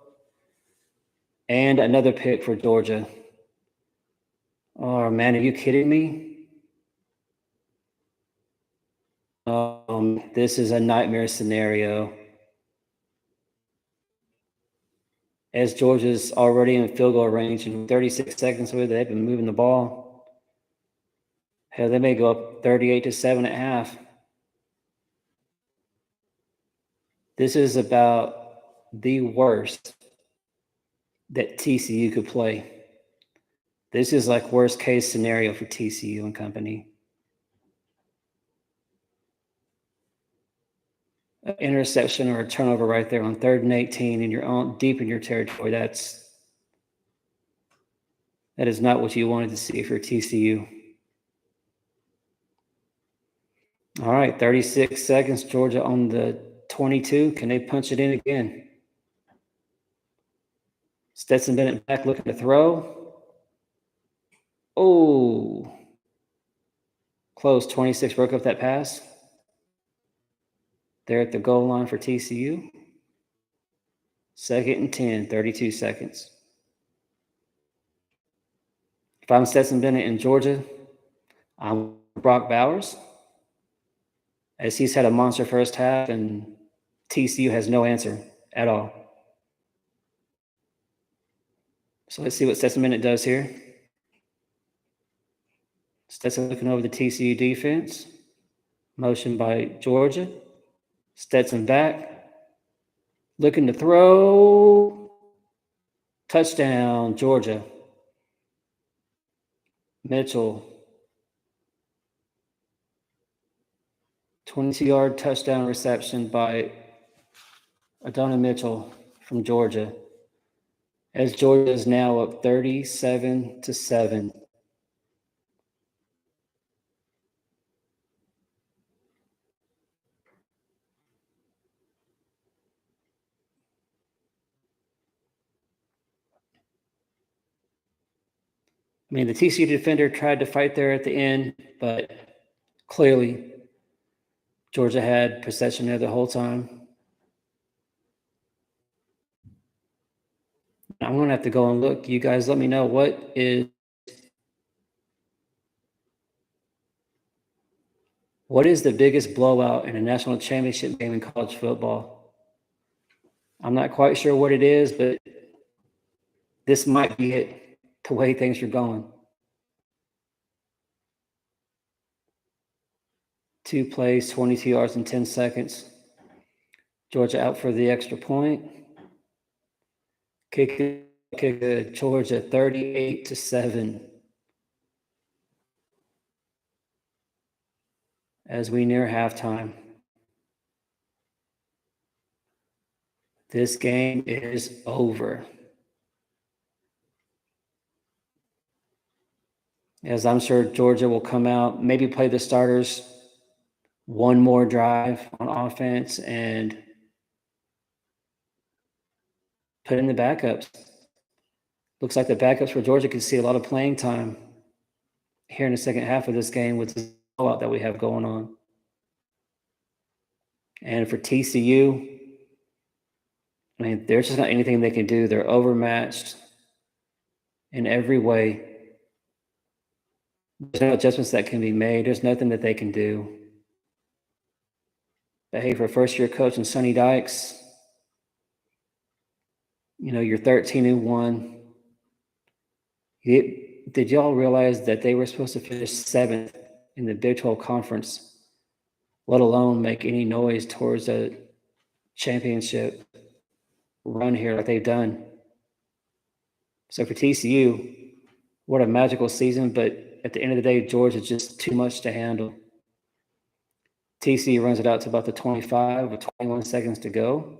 And another pick for Georgia. Oh, man, are you kidding me? This is a nightmare scenario. As Georgia's already in field goal range and 36 seconds away, they've been moving the ball. Hell, they may go up 38-7 at half. This is about the worst that TCU could play. This is like worst case scenario for TCU and company. An interception or a turnover right there on 3rd and 18 and you're on deep in your territory. That is not what you wanted to see for TCU. All right, 36 seconds. Georgia on the 22. Can they punch it in again? Stetson Bennett back looking to throw. Oh, close. 26 broke up that pass. They're at the goal line for TCU. 2nd and 10, 32 seconds. If I'm Stetson Bennett in Georgia, I'm Brock Bowers, as he's had a monster first half and TCU has no answer at all. So let's see what Stetson Bennett does here. Stetson looking over the TCU defense. Motion by Georgia. Stetson back. Looking to throw. Touchdown, Georgia. Mitchell. 22-yard touchdown reception by Adonai Mitchell from Georgia. As Georgia is now up 37-7. I mean, the TCU defender tried to fight there at the end, but clearly Georgia had possession there the whole time. I'm going to have to go and look. You guys let me know what is the biggest blowout in a national championship game in college football? I'm not quite sure what it is, but this might be it, the way things are going. 2 plays, 22 yards in 10 seconds. Georgia out for the extra point. Kick Georgia 38-7. As we near halftime. This game is over. As I'm sure Georgia will come out, maybe play the starters one more drive on offense and put in the backups. Looks like the backups for Georgia can see a lot of playing time here in the second half of this game with the blowout that we have going on. And for TCU, I mean, there's just not anything they can do. They're overmatched in every way. There's no adjustments that can be made. There's nothing that they can do. But hey, for first-year coach and Sonny Dykes, you're 13-1. Did y'all realize that they were supposed to finish 7th in the Big 12 Conference, let alone make any noise towards a championship run here like they've done? So for TCU, what a magical season, but at the end of the day, Georgia's just too much to handle. TCU runs it out to about the 25 with 21 seconds to go.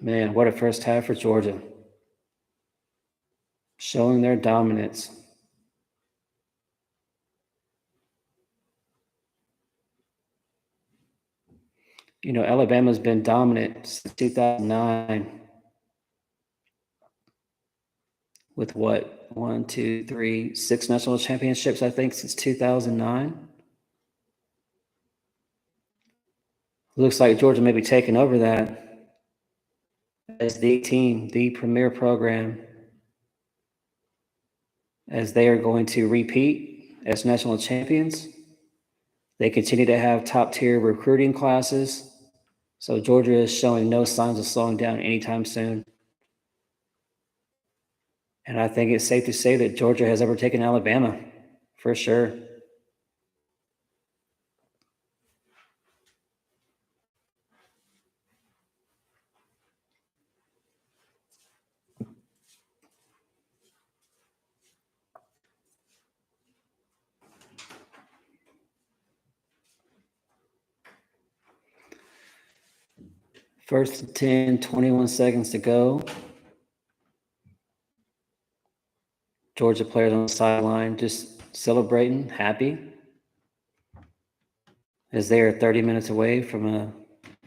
Man, what a first half for Georgia. Showing their dominance. You know, Alabama's been dominant since 2009 with what? 1, 2, 3, 6 national championships, I think, since 2009. Looks like Georgia may be taking over that as the team, the premier program, as they are going to repeat as national champions. They continue to have top tier recruiting classes. So Georgia is showing no signs of slowing down anytime soon. And I think it's safe to say that Georgia has overtaken Alabama, for sure. First and 10, 21 seconds to go. Georgia players on the sideline just celebrating, happy, as they are 30 minutes away from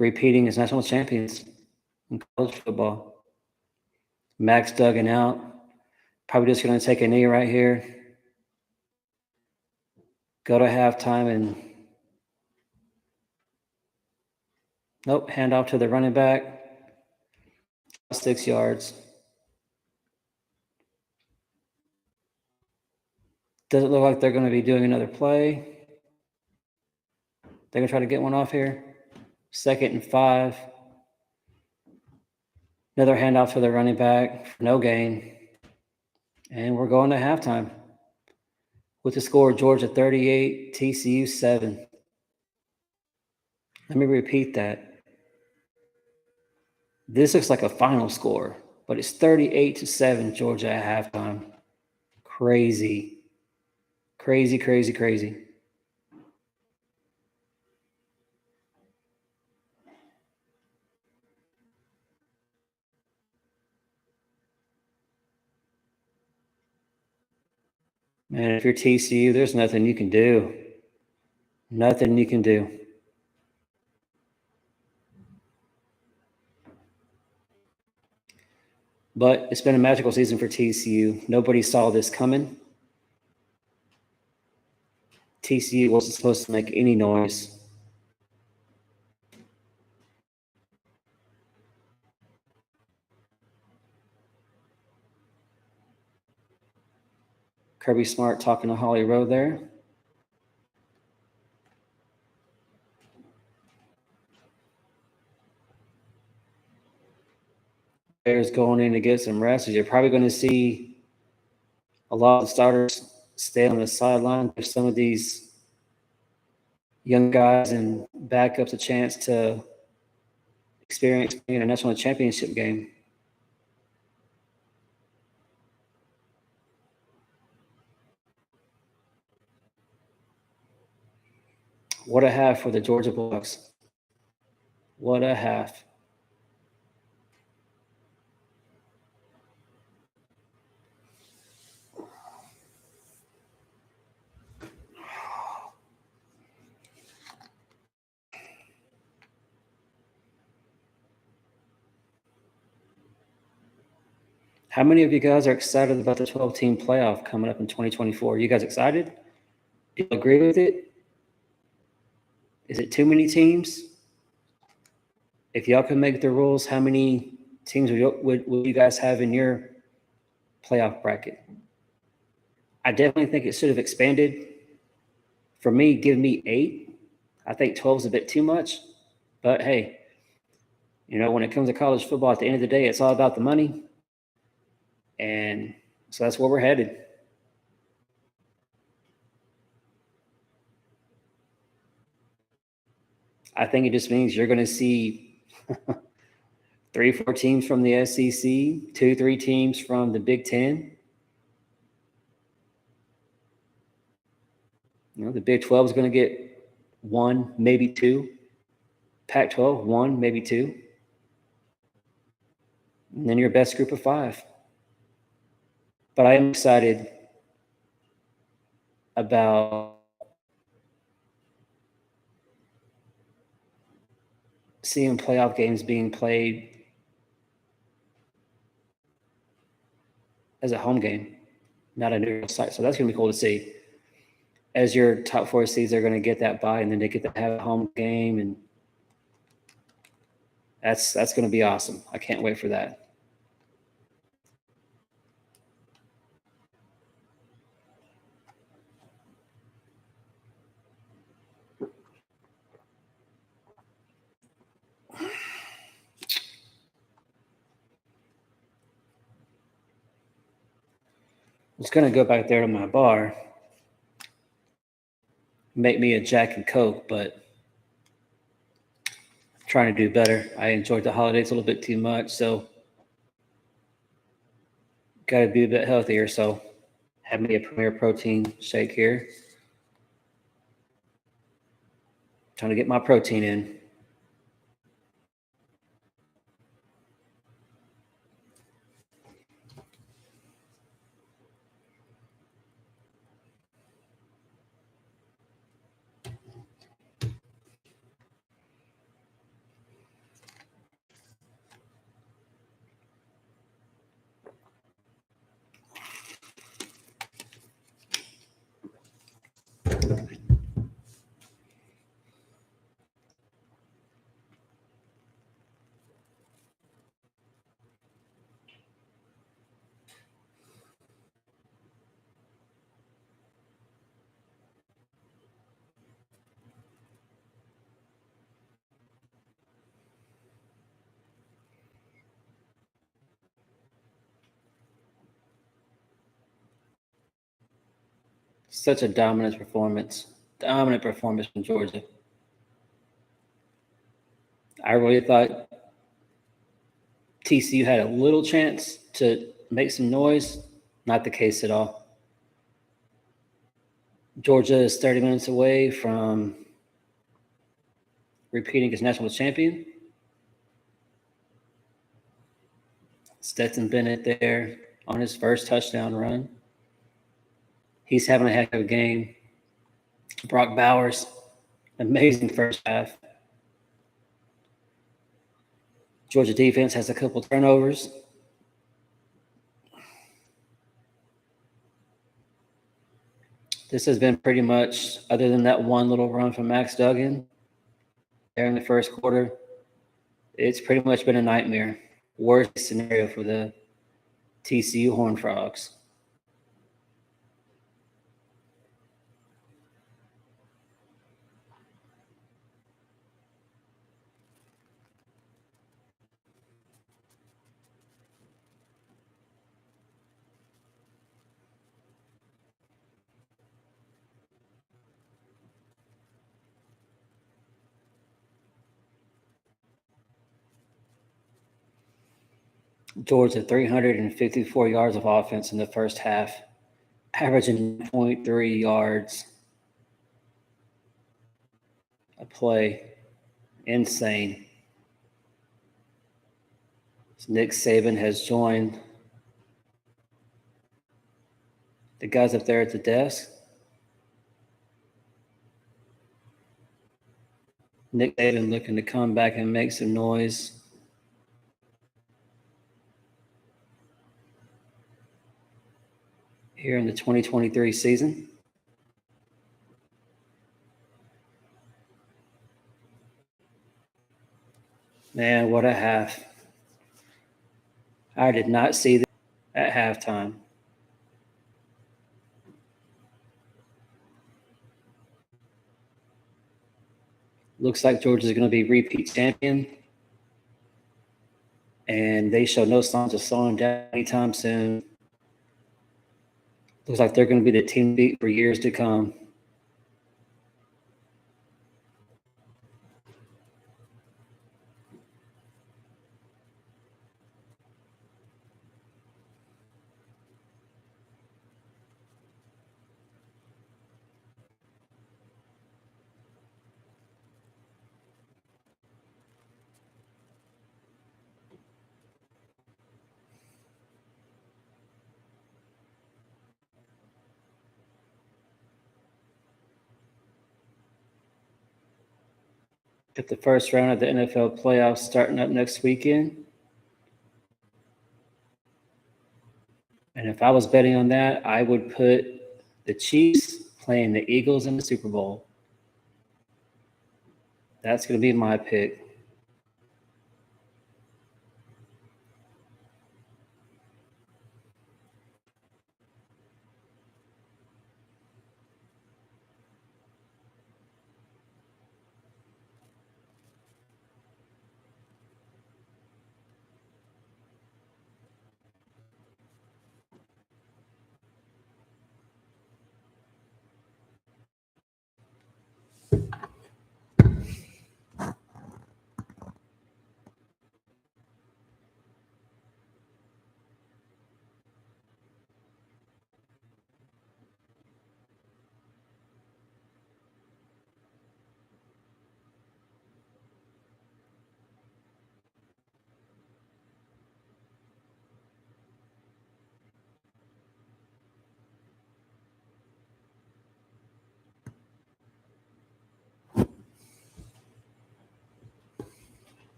repeating as national champions in college football. Max Duggan out. Probably just going to take a knee right here. Go to halftime and nope, hand off to the running back. 6 yards. Doesn't look like they're going to be doing another play. They're going to try to get one off here. 2nd and 5. Another handoff to the running back. No gain. And we're going to halftime. With the score, Georgia 38, TCU 7. Let me repeat that. This looks like a final score, but it's 38-7 Georgia at halftime. Crazy. Crazy, crazy, crazy. Man, if you're TCU, there's nothing you can do. Nothing you can do. But it's been a magical season for TCU. Nobody saw this coming. TCU wasn't supposed to make any noise. Kirby Smart talking to Holly Rowe there. Players going in to get some rest. You're probably going to see a lot of starters stay on the sideline. Give some of these young guys and backups a chance to experience being a national championship game. What a half for the Georgia Bulldogs. What a half. How many of you guys are excited about the 12-team playoff coming up in 2024? You guys excited? Do you agree with it? Is it too many teams? If y'all can make the rules, how many teams would you guys have in your playoff bracket? I definitely think it should have expanded. For me, give me 8. I think 12 is a bit too much. But hey, you know, when it comes to college football, at the end of the day, it's all about the money. And so that's where we're headed. I think it just means you're going to see 3, 4 teams from the SEC, 2, 3 teams from the Big Ten. You know, the Big 12 is going to get 1, maybe 2. Pac-12, 1, maybe 2. And then your best group of 5. But I am excited about seeing playoff games being played as a home game, not a neutral site. So that's going to be cool to see. As your top 4 seeds are going to get that bye, and then they get to have a home game, and that's going to be awesome. I can't wait for that. I was going to go back there to my bar, make me a Jack and Coke, but I'm trying to do better. I enjoyed the holidays a little bit too much, so got to be a bit healthier. So have me a Premier Protein shake here. Trying to get my protein in. Such a dominant performance from Georgia. I really thought TCU had a little chance to make some noise. Not the case at all. Georgia is 30 minutes away from repeating as national champion. Stetson Bennett there on his first touchdown run. He's having a heck of a game. Brock Bowers, amazing first half. Georgia defense has a couple turnovers. This has been pretty much, other than that one little run from Max Duggan there in the first quarter, it's pretty much been a nightmare. Worst scenario for the TCU Horned Frogs. Georgia 354 yards of offense in the first half, averaging 0.3 yards a play. Insane. Nick Saban has joined the guys up there at the desk. Nick Saban looking to come back and make some noise. Here in the 2023 season. Man, what a half. I did not see that at halftime. Looks like Georgia's going to be repeat champion. And they show no signs of slowing down anytime soon. Looks like they're going to be the team beat for years to come. With the first round of the NFL playoffs starting up next weekend. And if I was betting on that, I would put the Chiefs playing the Eagles in the Super Bowl. That's going to be my pick.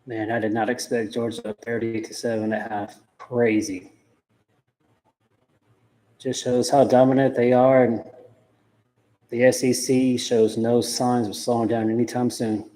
Man, I did not expect Georgia 30-7 at half. Crazy. Just shows how dominant they are, and the SEC shows no signs of slowing down anytime soon.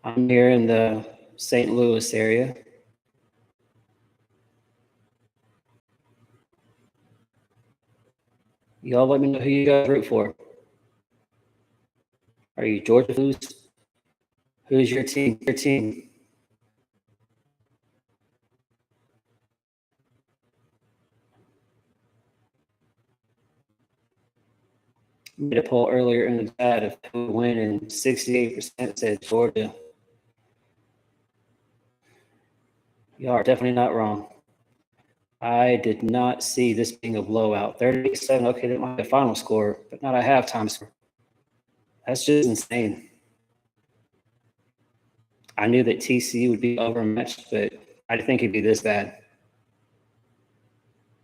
I'm here in the St. Louis area. Y'all let me know who you guys root for. Are you Georgia Blues? Who's your team? Your team. Made a poll earlier in the chat of who would win, and 68% said Georgia. Y'all are definitely not wrong. I did not see this being a blowout. 37, okay, that might be a final score, but not a halftime score. That's just insane. I knew that TCU would be overmatched, but I didn't think it'd be this bad.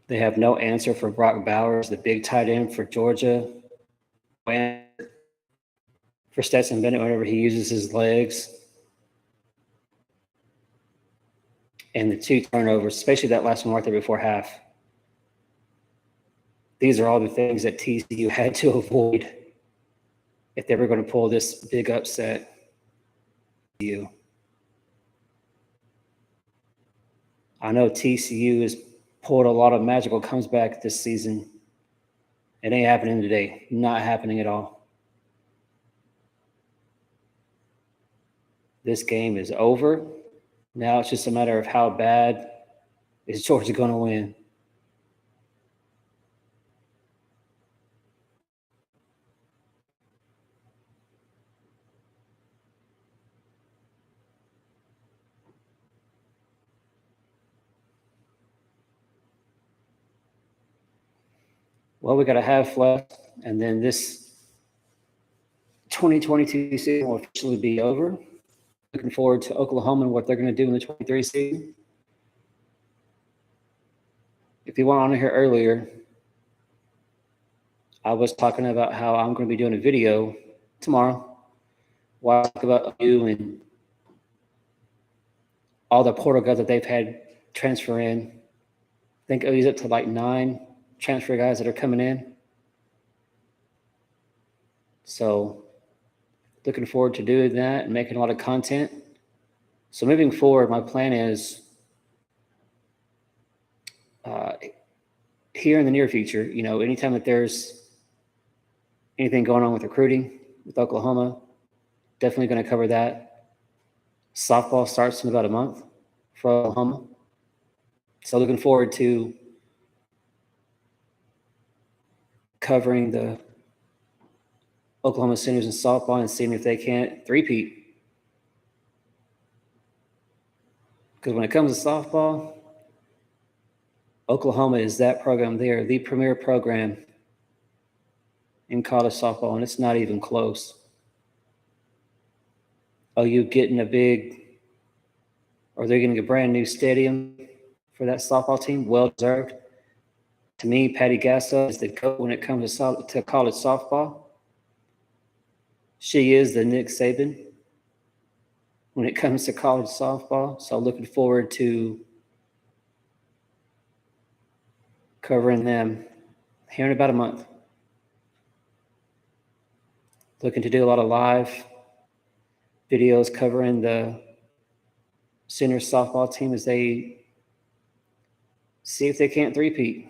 They have no answer for Brock Bowers, the big tight end for Georgia. For Stetson Bennett, whenever he uses his legs. And the 2 turnovers, especially that last one right there before half. These are all the things that TCU had to avoid if they were going to pull this big upset. I know TCU has pulled a lot of magical comeback this season. It ain't happening today. Not happening at all. This game is over. Now it's just a matter of how bad is Georgia going to win. Well, we got a half left, and then this 2022 season will officially be over. Looking forward to Oklahoma and what they're going to do in the 23 season. If you weren't on here earlier, I was talking about how I'm going to be doing a video tomorrow where I talk about you and all the portal guys that they've had transfer in. I think OU's up to like 9 transfer guys that are coming in. So looking forward to doing that and making a lot of content. So moving forward, my plan is here in the near future, anytime that there's anything going on with recruiting with Oklahoma, definitely going to cover that. Softball starts in about a month for Oklahoma. So looking forward to covering the Oklahoma Sooners in softball and seeing if they can't three-peat. Because when it comes to softball, Oklahoma is that program there, the premier program in college softball, and it's not even close. OU getting they're getting a brand new stadium for that softball team, well deserved. To me, Patty Gasso is the coach when it comes to college softball. She is the Nick Saban when it comes to college softball. So looking forward to covering them here in about a month. Looking to do a lot of live videos covering the senior softball team as they see if they can't three-peat.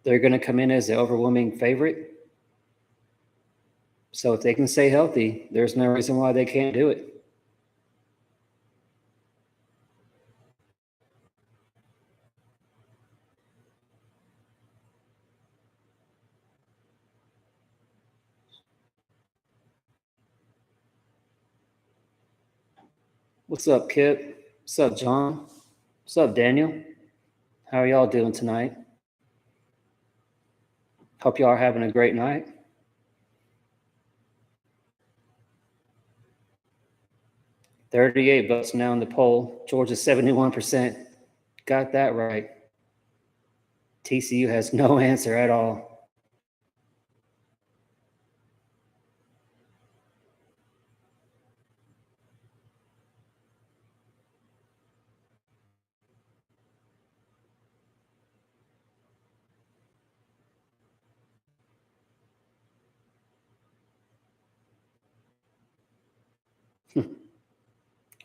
They're going to come in as the overwhelming favorite. So if they can stay healthy, there's no reason why they can't do it. What's up, Kip? What's up, John? What's up, Daniel? How are y'all doing tonight? Hope y'all are having a great night. $38 votes now in the poll. Georgia 71%. Got that right. TCU has no answer at all.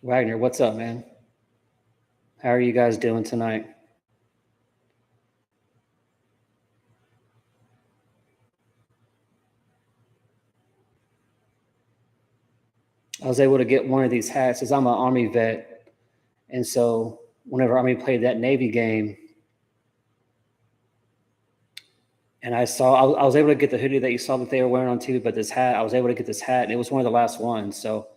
Wagner, what's up, man? How are you guys doing tonight? I was able to get one of these hats as I'm an Army vet. And so whenever Army played that Navy game, and I was able to get the hoodie that you saw that they were wearing on TV, but this hat, I was able to get this hat, and it was one of the last ones. So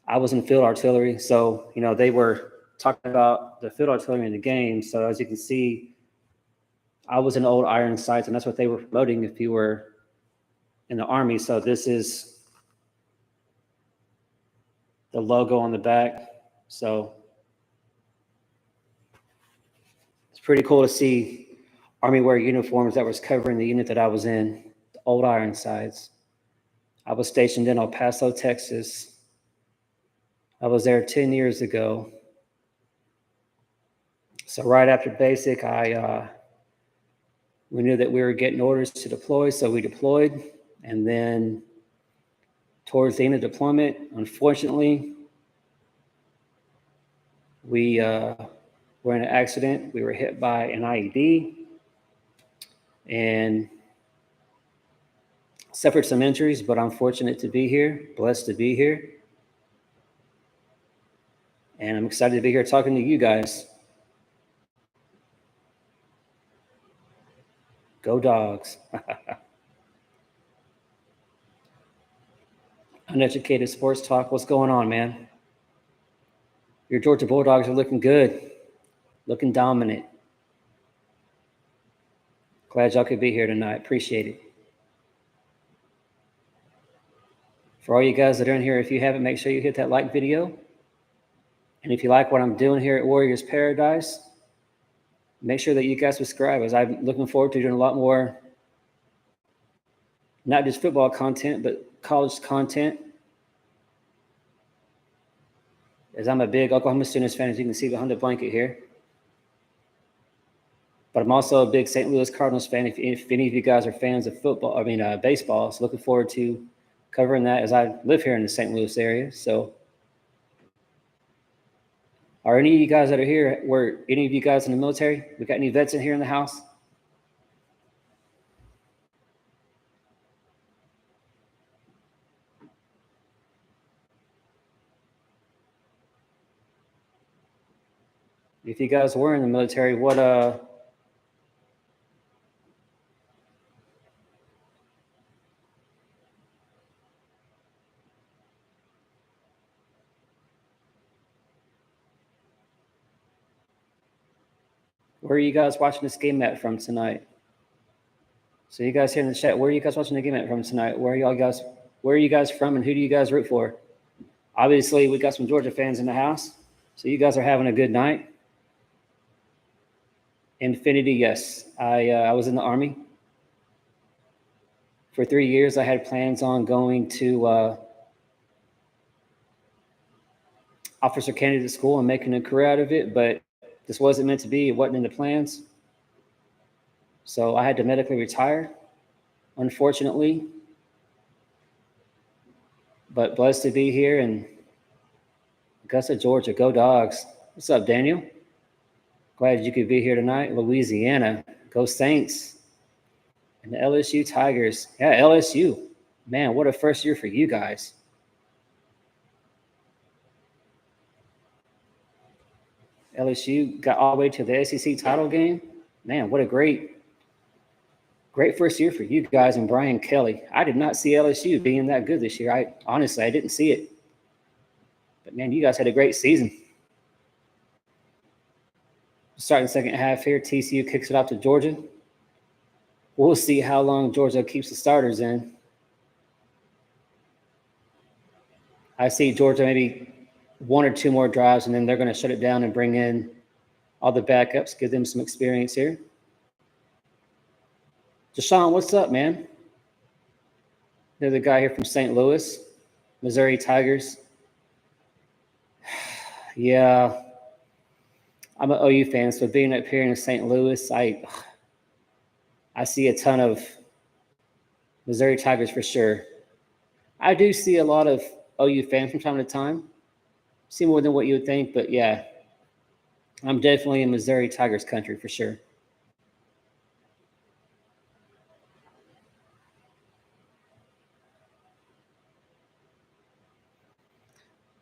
I was in field artillery. So, they were talking about the field artillery in the game. So as you can see, I was in old iron sights, and that's what they were promoting if you were in the Army. So this is the logo on the back. So it's pretty cool to see Army wear uniforms that was covering the unit that I was in, the old iron sights. I was stationed in El Paso, Texas. I was there 10 years ago. So right after basic, we knew that we were getting orders to deploy, so we deployed. And then towards the end of deployment, unfortunately, we were in an accident. We were hit by an IED and suffered some injuries, but I'm fortunate to be here, blessed to be here. And I'm excited to be here talking to you guys. Go dogs. Uneducated sports talk. What's going on, man? Your Georgia Bulldogs are looking good, looking dominant. Glad y'all could be here tonight. Appreciate it. For all you guys that are in here, if you haven't, make sure you hit that like video. And if you like what I'm doing here at Warriors Paradise, make sure that you guys subscribe, as I'm looking forward to doing a lot more, not just football content, but college content. As I'm a big Oklahoma Sooners fan, as you can see behind the blanket here. But I'm also a big St. Louis Cardinals fan. If any of you guys are fans of baseball, so looking forward to covering that as I live here in the St. Louis area. So, are any of you guys that are here, were any of you guys in the military? We got any vets in here in the house? If you guys were in the military, what where are you guys watching this game at from tonight? So you guys here in the chat, where are you guys watching the game at from tonight? Where are you guys from, and who do you guys root for? Obviously, we got some Georgia fans in the house, so you guys are having a good night. Infinity, yes. I was in the Army for 3 years. I had plans on going to officer candidate school and making a career out of it, but this wasn't meant to be. It wasn't in the plans. So I had to medically retire, unfortunately. But blessed to be here in Augusta, Georgia. Go Dogs. What's up, Daniel? Glad you could be here tonight. Louisiana. Go Saints. And the LSU Tigers. Yeah, LSU. Man, what a first year for you guys. LSU got all the way to the SEC title game. Man, what a great first year for you guys and Brian Kelly. I did not see LSU being that good this year. I didn't see it. But man, you guys had a great season. Starting second half here, TCU kicks it out to Georgia. We'll see how long Georgia keeps the starters in. I see Georgia maybe one or two more drives, and then they're going to shut it down and bring in all the backups, give them some experience here. Deshaun, what's up, man? There's a guy here from St. Louis, Missouri Tigers. Yeah, I'm an OU fan, so being up here in St. Louis, I see a ton of Missouri Tigers for sure. I do see a lot of OU fan from time to time. See more than what you would think, but yeah, I'm definitely in Missouri Tigers country for sure.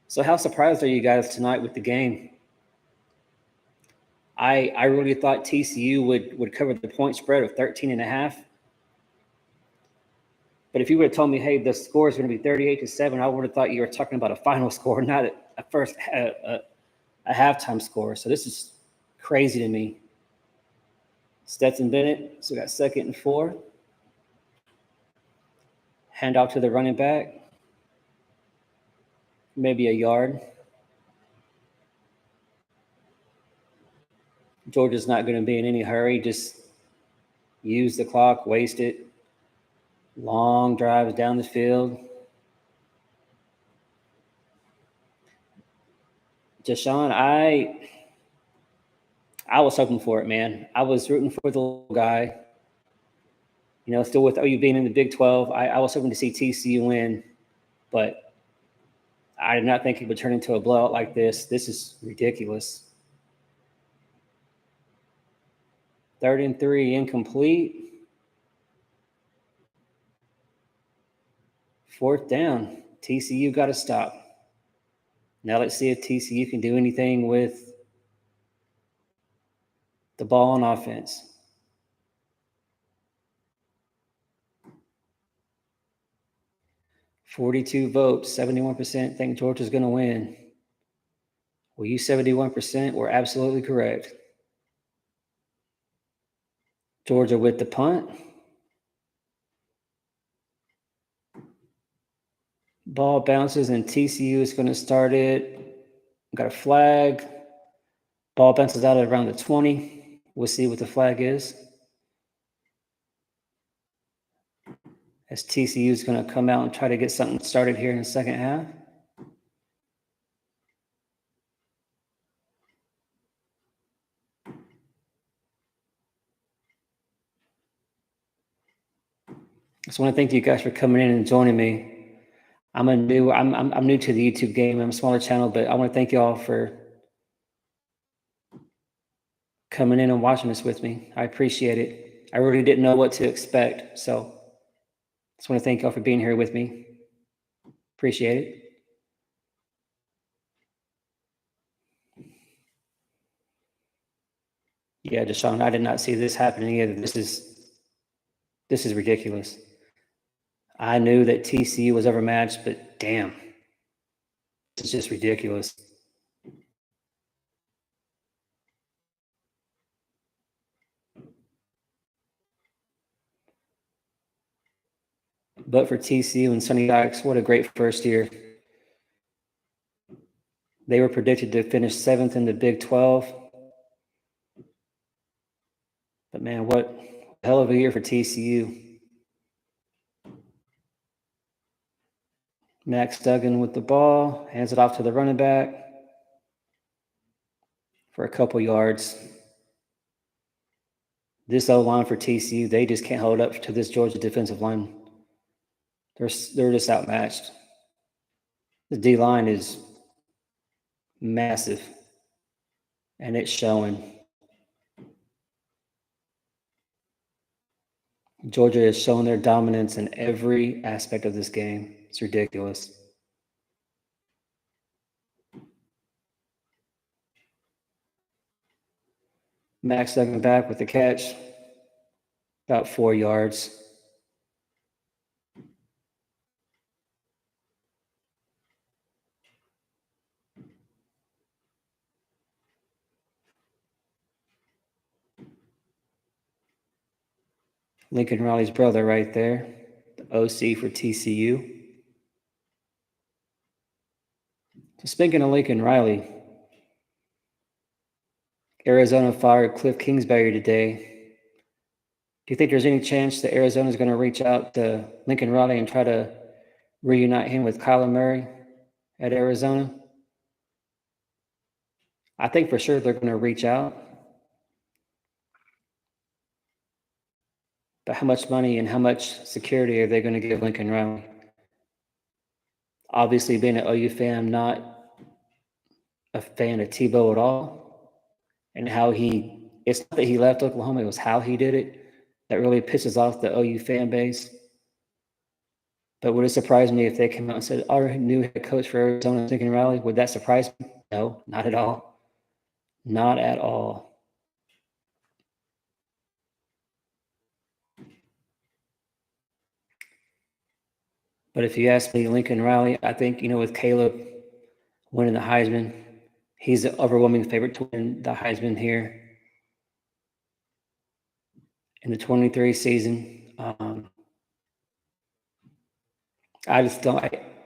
So how surprised are you guys tonight with the game? I really thought TCU would cover the point spread of 13 and a half. But if you would have told me, hey, the score is going to be 38-7, I would have thought you were talking about a final score, not a halftime score. So this is crazy to me. Stetson Bennett, so we got 2nd and 4. Handoff to the running back. Maybe a yard. Georgia's not going to be in any hurry. Just use the clock, waste it. Long drives down the field. Deshaun, I was hoping for it, man. I was rooting for the little guy. Still with OU being in the Big 12, I was hoping to see TCU win, but I did not think it would turn into a blowout like this. This is ridiculous. 3rd and 3, incomplete. 4th down. TCU got to stop. Now let's see if TCU can do anything with the ball on offense. "42 votes, 71% think Georgia's going to win." Well, you 71% were absolutely correct. Georgia with the punt. Ball bounces and TCU is going to start it. Got a flag. Ball bounces out at around the 20. We'll see what the flag is. As TCU is going to come out and try to get something started here in the second half. I just want to thank you guys for coming in and joining me. I'm new to the YouTube game. I'm a smaller channel, but I want to thank you all for coming in and watching this with me. I appreciate it. I really didn't know what to expect, so I just want to thank y'all for being here with me. Appreciate it. Yeah, Deshaun, I did not see this happening either. This is ridiculous. I knew that TCU was overmatched, but damn, this is just ridiculous. But for TCU and Sonny Dykes, what a great first year. They were predicted to finish 7th in the Big 12. But man, what a hell of a year for TCU. Max Duggan with the ball, hands it off to the running back for a couple yards. This O-line for TCU, they just can't hold up to this Georgia defensive line. They're just outmatched. The D-line is massive, and it's showing. Georgia is showing their dominance in every aspect of this game. It's ridiculous. Max Duggan back with the catch, about 4 yards. Lincoln Riley's brother right there, the OC for TCU. So speaking of Lincoln Riley, Arizona fired Cliff Kingsbury today. Do you think there's any chance that Arizona is going to reach out to Lincoln Riley and try to reunite him with Kyler Murray at Arizona? I think for sure they're going to reach out. But how much money and how much security are they going to give Lincoln Riley? Obviously, being an OU fan, I'm not a fan of Tebow at all, and how it's not that he left Oklahoma, it was how he did it that really pisses off the OU fan base. But would it surprise me if they came out and said, our new head coach for Arizona, Lincoln Riley? Would that surprise me? No, not at all. Not at all. But if you ask me, Lincoln Riley, I think, with Caleb winning the Heisman, he's the overwhelming favorite to win the Heisman here in the 23 season. I just don't.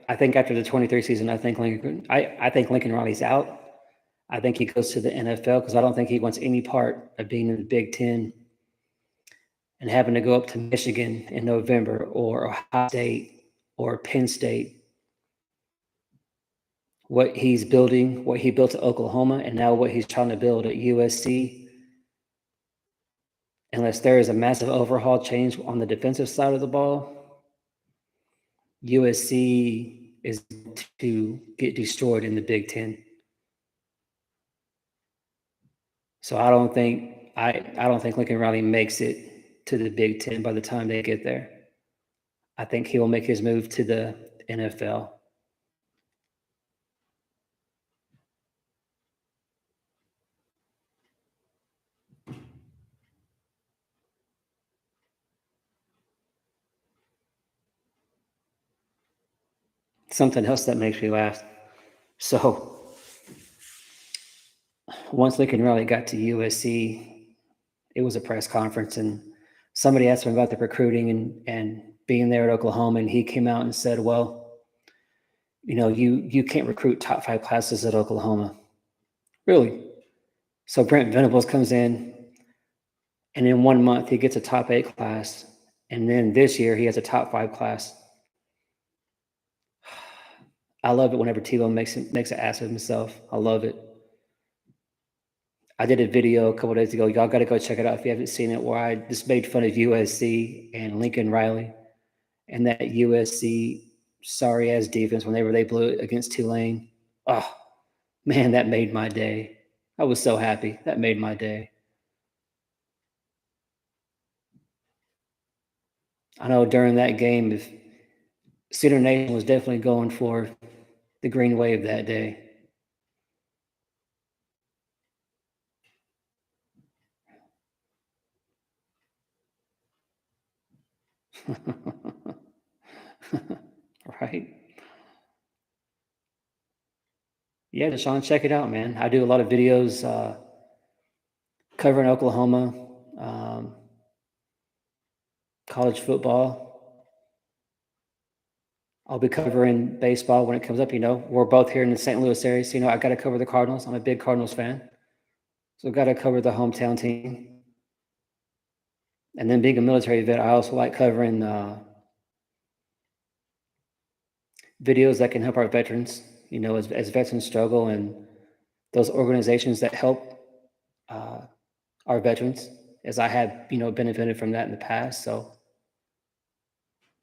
I think after the 23 season, I think Lincoln Riley's out. I think he goes to the NFL because I don't think he wants any part of being in the Big Ten and having to go up to Michigan in November or Ohio State or Penn State. What he's building, what he built at Oklahoma, and now what he's trying to build at USC, unless there is a massive overhaul change on the defensive side of the ball, USC is to get destroyed in the Big Ten. So I don't think Lincoln Riley makes it to the Big Ten by the time they get there. I think he will make his move to the NFL. Something else that makes me laugh. So once Lincoln Riley got to USC, it was a press conference, and somebody asked him about the recruiting and being there at Oklahoma, and he came out and said, well, you can't recruit top 5 classes at Oklahoma. Really? So Brent Venables comes in, and in 1 month, he gets a top 8 class, and then this year, he has a top 5 class. I love it whenever Tebow makes an ass of himself. I love it. I did a video a couple days ago. Y'all got to go check it out if you haven't seen it, where I just made fun of USC and Lincoln Riley and that USC sorry ass defense whenever they blew it against Tulane. Oh, man, that made my day. I was so happy. That made my day. I know during that game, if Cedar Nation was definitely going for the green wave that day. Right? Yeah, Deshaun, check it out, man. I do a lot of videos covering Oklahoma, college football. I'll be covering baseball when it comes up. We're both here in the St. Louis area, so I got to cover the Cardinals. I'm a big Cardinals fan, so I've got to cover the hometown team. And then being a military vet, I also like covering videos that can help our veterans. As veterans struggle, and those organizations that help our veterans, as I have benefited from that in the past. So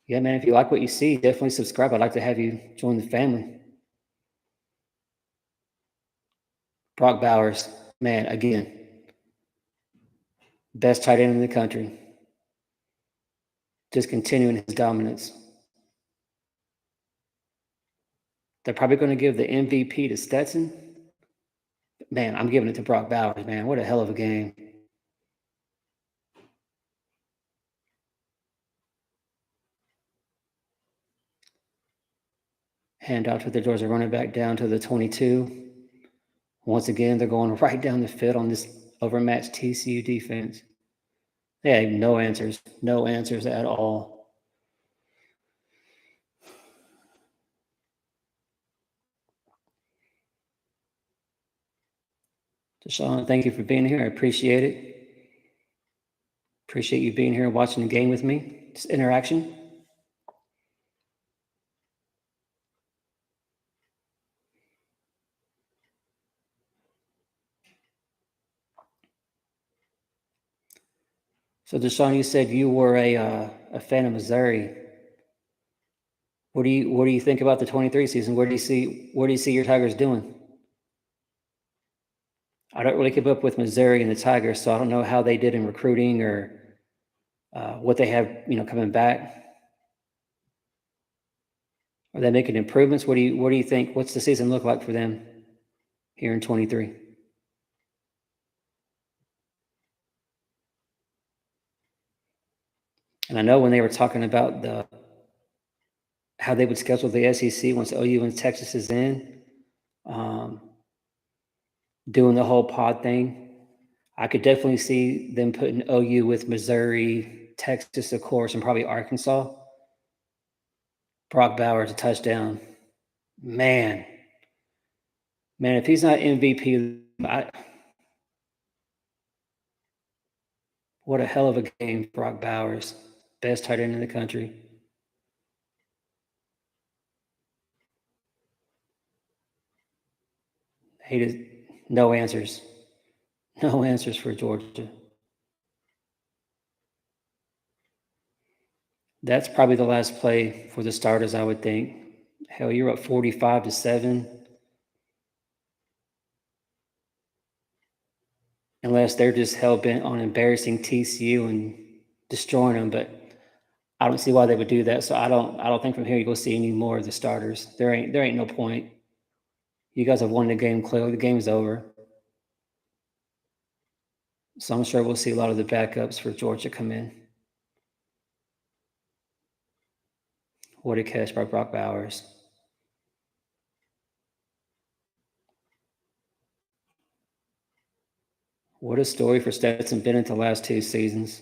yeah, man, if you like what you see, definitely subscribe. I'd like to have you join the family. Brock Bowers, man, again, best tight end in the country. Just continuing his dominance. They're probably going to give the MVP to Stetson. Man, I'm giving it to Brock Bowers, man. What a hell of a game. Hand out to the Georgia running back down to the 22. Once again, they're going right down the field on this overmatched TCU defense. They have no answers at all. Deshaun, thank you for being here. I appreciate it. Appreciate you being here and watching the game with me. Just interaction. So, Deshaun, you said you were a fan of Missouri. What do you think about the 23 season? Where do you see your Tigers doing? I don't really keep up with Missouri and the Tigers, so I don't know how they did in recruiting or what they have, coming back. Are they making improvements? What do you think? What's the season look like for them here in 23? And I know when they were talking about how they would schedule the SEC once OU and Texas is in, um, doing the whole pod thing, I could definitely see them putting OU with Missouri, Texas, of course, and probably Arkansas. Brock Bowers, a touchdown. Man, if he's not MVP, what a hell of a game, Brock Bowers, best tight end in the country. No answers. No answers for Georgia. That's probably the last play for the starters, I would think. Hell, you're up 45-7. Unless they're just hell bent on embarrassing TCU and destroying them, but I don't see why they would do that. So I don't think from here you go see any more of the starters. There ain't no point. You guys have won the game clearly. The game's over. So I'm sure we'll see a lot of the backups for Georgia come in. What a catch by Brock Bowers. What a story for Stetson Bennett the last 2 seasons.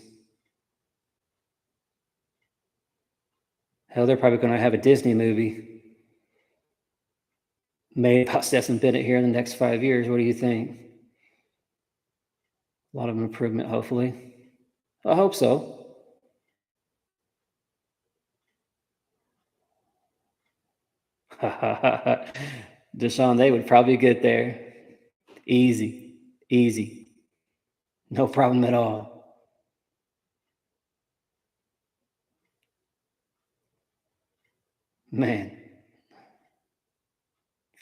Hell, they're probably going to have a Disney movie made about Stetson Bennett here in the next 5 years. What do you think? A lot of improvement, hopefully. I hope so. Deshaun, they would probably get there. Easy. No problem at all. Man,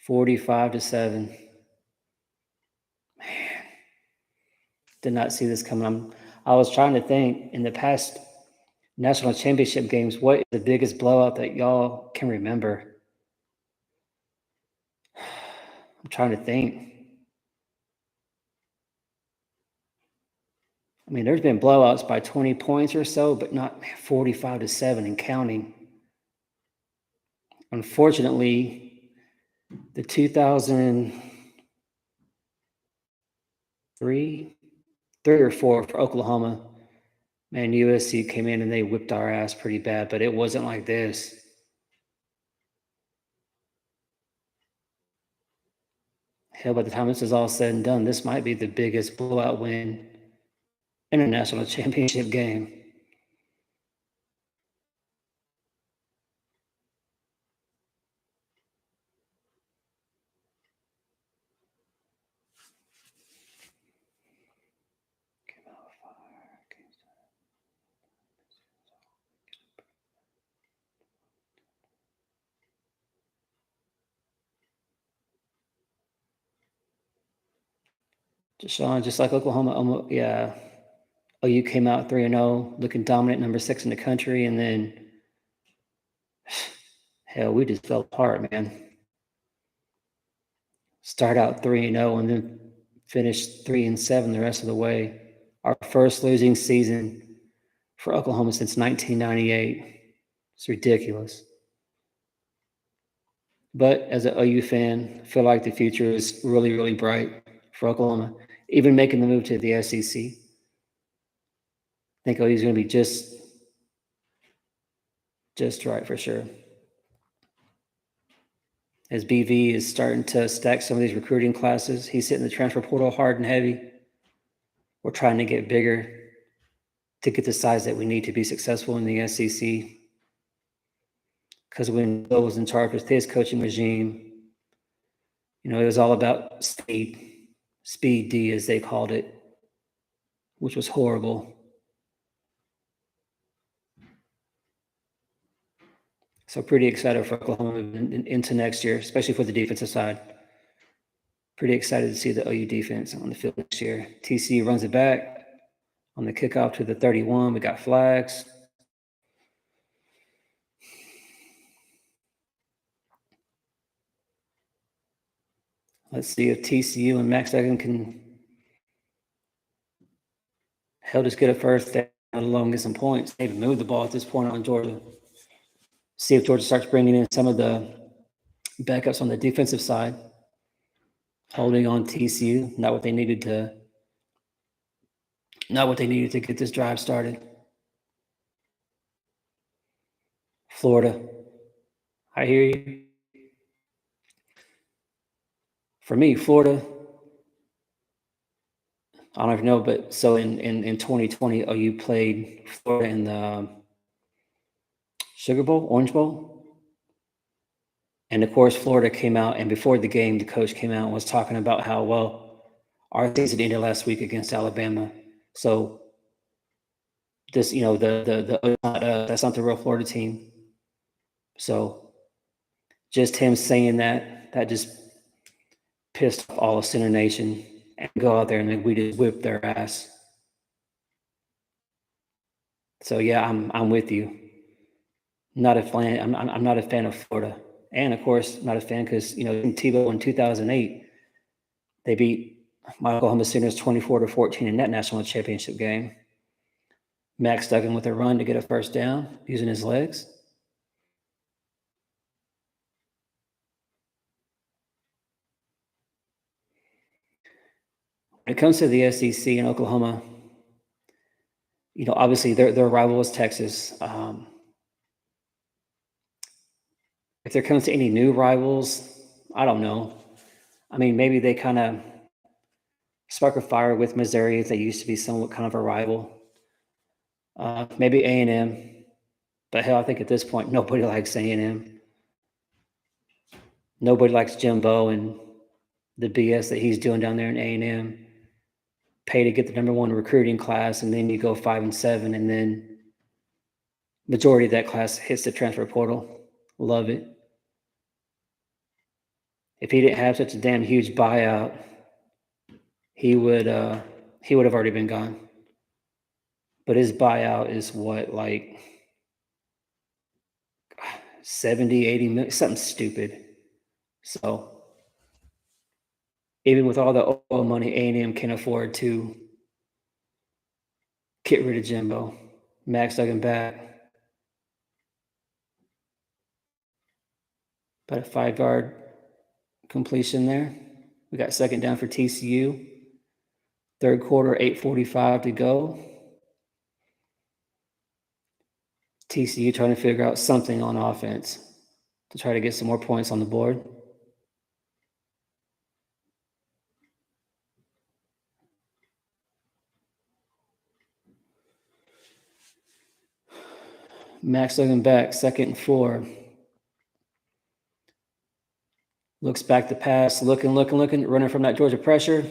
45-7. Man, did not see this coming. I was trying to think in the past national championship games, what is the biggest blowout that y'all can remember? I'm trying to think. I mean, there's been blowouts by 20 points or so, but not 45-7 and counting. Unfortunately, the 2003 or 4 for Oklahoma, man, USC came in and they whipped our ass pretty bad, but it wasn't like this. Hell, by the time this is all said and done, this might be the biggest blowout win in a national championship game. Deshaun, just like Oklahoma, yeah. OU came out 3-0, looking dominant, number 6 in the country, and then hell, we just fell apart, man. Start out 3-0 and then finish 3-7 the rest of the way. Our first losing season for Oklahoma since 1998. It's ridiculous. But as an OU fan, I feel like the future is really, really bright for Oklahoma. Even making the move to the SEC. I think OU is going to be just right for sure. As BV is starting to stack some of these recruiting classes, he's hitting the transfer portal hard and heavy. We're trying to get bigger to get the size that we need to be successful in the SEC. Because when Bill was in charge with his coaching regime, it was all about speed D as they called it, which was horrible. So pretty excited for Oklahoma moving into next year, especially for the defensive side. Pretty excited to see the OU defense on the field next year. TCU runs it back on the kickoff to the 31. We got flags. Let's see if TCU and Max Duggan can help us get a first down, let alone get some points. Maybe move the ball at this point on Georgia. See if Georgia starts bringing in some of the backups on the defensive side, holding on TCU. Not what they needed to get this drive started. Florida, I hear you. For me, Florida, I don't even know, but so in 2020, OU played Florida in the Sugar Bowl, Orange Bowl. And of course, Florida came out, and before the game, the coach came out and was talking about how, well, our season ended last week against Alabama. So this, that's not the real Florida team. So just him saying that just pissed off all of Center Nation, and go out there and then we just whip their ass. So yeah, I'm with you. Not a fan. I'm not a fan of Florida, and of course, not a fan because in Tebow in 2008, they beat my Oklahoma Sooners 24-14 in that national championship game. Max Duggan with a run to get a first down using his legs. When it comes to the SEC and Oklahoma, obviously their rival is Texas. If there comes to any new rivals, I don't know. I mean, maybe they kind of spark a fire with Missouri if they used to be somewhat kind of a rival. Maybe A&M, but hell, I think at this point nobody likes A&M. Nobody likes Jimbo and the BS that he's doing down there in A&M. Pay to get the number one recruiting class, and then you go 5-7, and then majority of that class hits the transfer portal. Love it. If he didn't have such a damn huge buyout, he would have already been gone. But his buyout is what, like 70, 80 million, something stupid. So even with all the oil money, A&M can afford to get rid of Jimbo. Max Duggan back. But a 5-yard completion there. We got second down for TCU. Third quarter, 8:45 to go. TCU trying to figure out something on offense to try to get some more points on the board. Max Duggan back, 2nd and 4. Looks back to pass, looking, running from that Georgia pressure,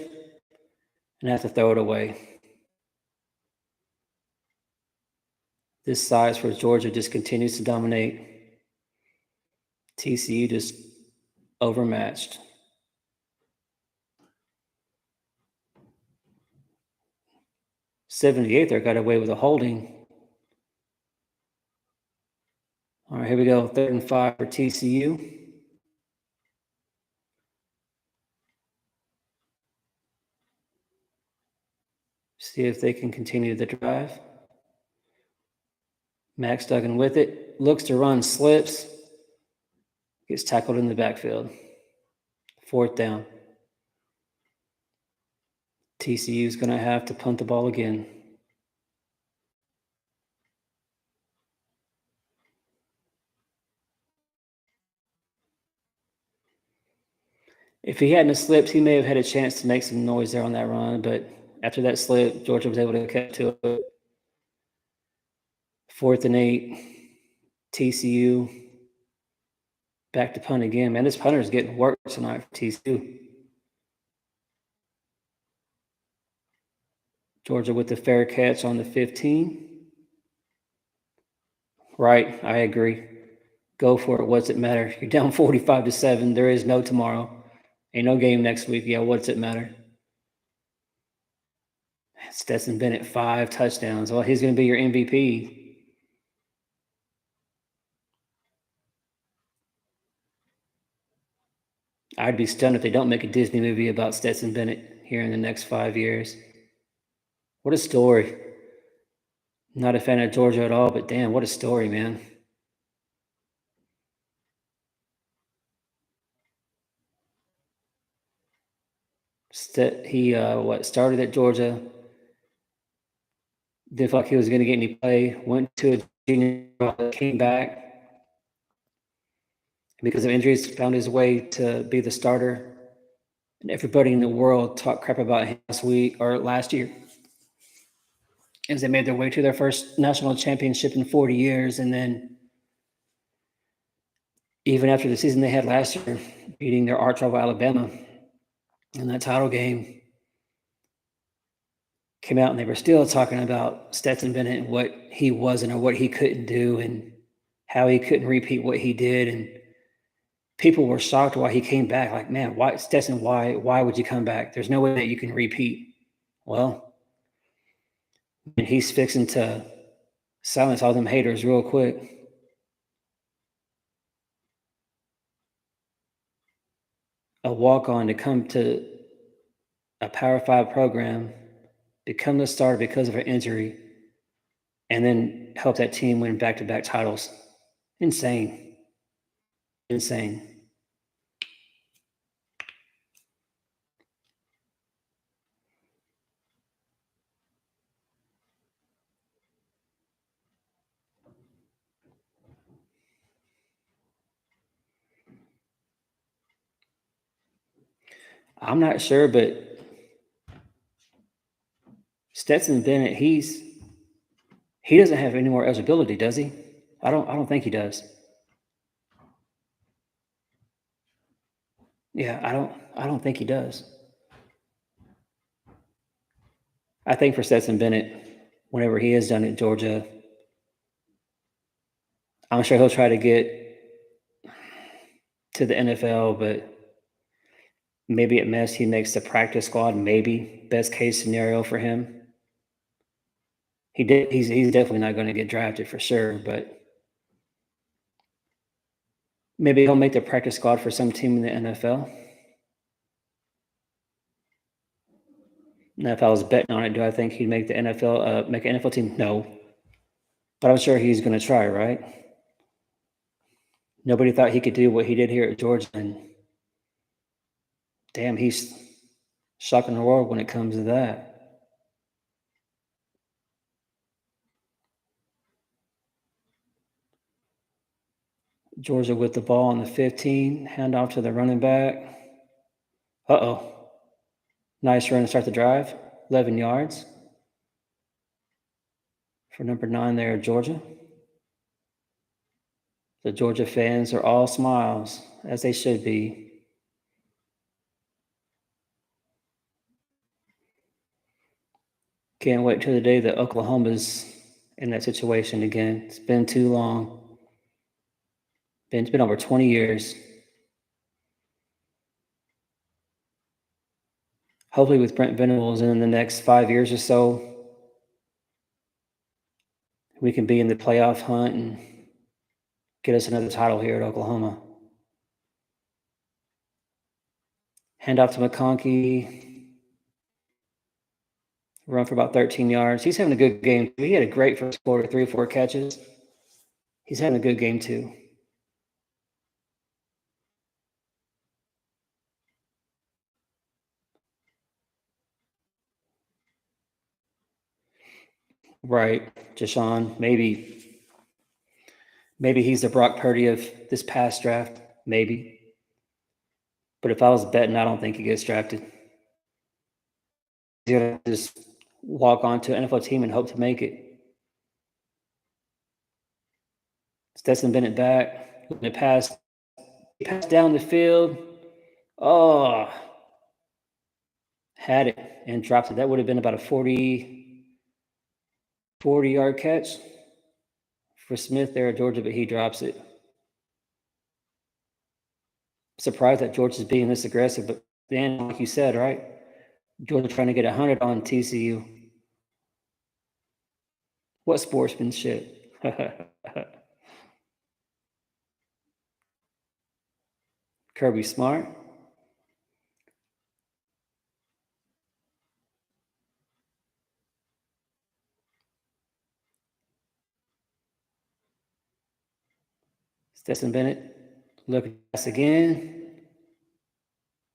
and have to throw it away. This size for Georgia just continues to dominate. TCU just overmatched. '78 there got away with a holding. All right, here we go. 3rd and 5 for TCU. See if they can continue the drive. Max Duggan with it. Looks to run, slips. Gets tackled in the backfield. 4th down. TCU is going to have to punt the ball again. If he hadn't slipped, he may have had a chance to make some noise there on that run, but after that slip, Georgia was able to catch to it. 4th and 8. TCU back to punt again. Man, this punter is getting work tonight for TCU. Georgia with the fair catch on the 15. Right, I agree. Go for it. What's it matter? You're down 45-7. There is no tomorrow. Ain't no game next week. Yeah, what's it matter? Stetson Bennett, 5 touchdowns. Well, he's going to be your MVP. I'd be stunned if they don't make a Disney movie about Stetson Bennett here in the next 5 years. What a story. Not a fan of Georgia at all, but damn, what a story, man. He started at Georgia, didn't feel like he was going to get any play, went to a junior, came back. Because of injuries, found his way to be the starter. And everybody in the world talked crap about him last year, as they made their way to their first national championship in 40 years. And then even after the season they had last year, beating their arch rival Alabama in that title game, came out and they were still talking about Stetson Bennett and what he wasn't or what he couldn't do and how he couldn't repeat what he did. And people were shocked why he came back. Like, man, why, Stetson, why would you come back? There's no way that you can repeat. Well, and he's fixing to silence all them haters real quick. A walk-on to come to a Power 5 program, become the starter because of an injury, and then help that team win back-to-back titles. Insane. I'm not sure, but Stetson Bennett, he doesn't have any more eligibility, does he? I don't think he does. Yeah, I don't think he does. I think for Stetson Bennett, whenever he is done at Georgia, I'm sure he'll try to get to the NFL, but maybe at best he makes the practice squad, maybe best case scenario for him. He's definitely not going to get drafted for sure, but maybe he'll make the practice squad for some team in the NFL. Now, if I was betting on it, do I think he'd make the NFL, make an NFL team? No, but I'm sure he's going to try, right? Nobody thought he could do what he did here at Georgia, and damn, he's shocking the world when it comes to that. Georgia with the ball on the 15, handoff to the running back. Uh-oh. Nice run to start the drive. 11 yards for number 9 there, Georgia. The Georgia fans are all smiles, as they should be. Can't wait till the day that Oklahoma's in that situation again. It's been too long. It's been over 20 years. Hopefully with Brent Venables in the next 5 years or so, we can be in the playoff hunt and get us another title here at Oklahoma. Hand off to McConkey. Run for about 13 yards. He's having a good game. He had a great first quarter, 3 or 4 catches. He's having a good game too. Right, Jashawn. Maybe he's the Brock Purdy of this past draft. Maybe. But if I was betting, I don't think he gets drafted. He's going to just walk on to an NFL team and hope to make it. Stetson Bennett back. He passed down the field. Oh, had it and dropped it. That would have been about a 40-yard catch for Smith there at Georgia, but he drops it. surprised that Georgia's being this aggressive, but then, like you said, right? Georgia trying to get 100 on TCU. What sportsmanship? Kirby Smart. Stetson Bennett. Look at this again.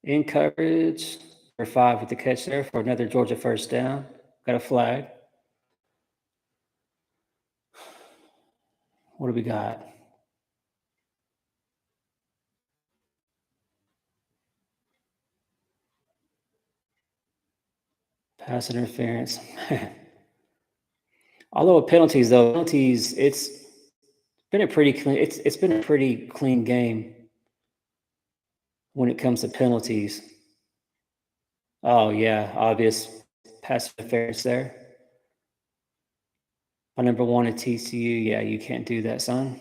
In coverage. Number 5 with the catch there for another Georgia first down. Got a flag. What do we got? Pass interference. Although penalties, it's been a pretty clean. It's been a pretty clean game when it comes to penalties. Oh yeah, obvious pass interference there. My number 1 at TCU. Yeah, you can't do that, son.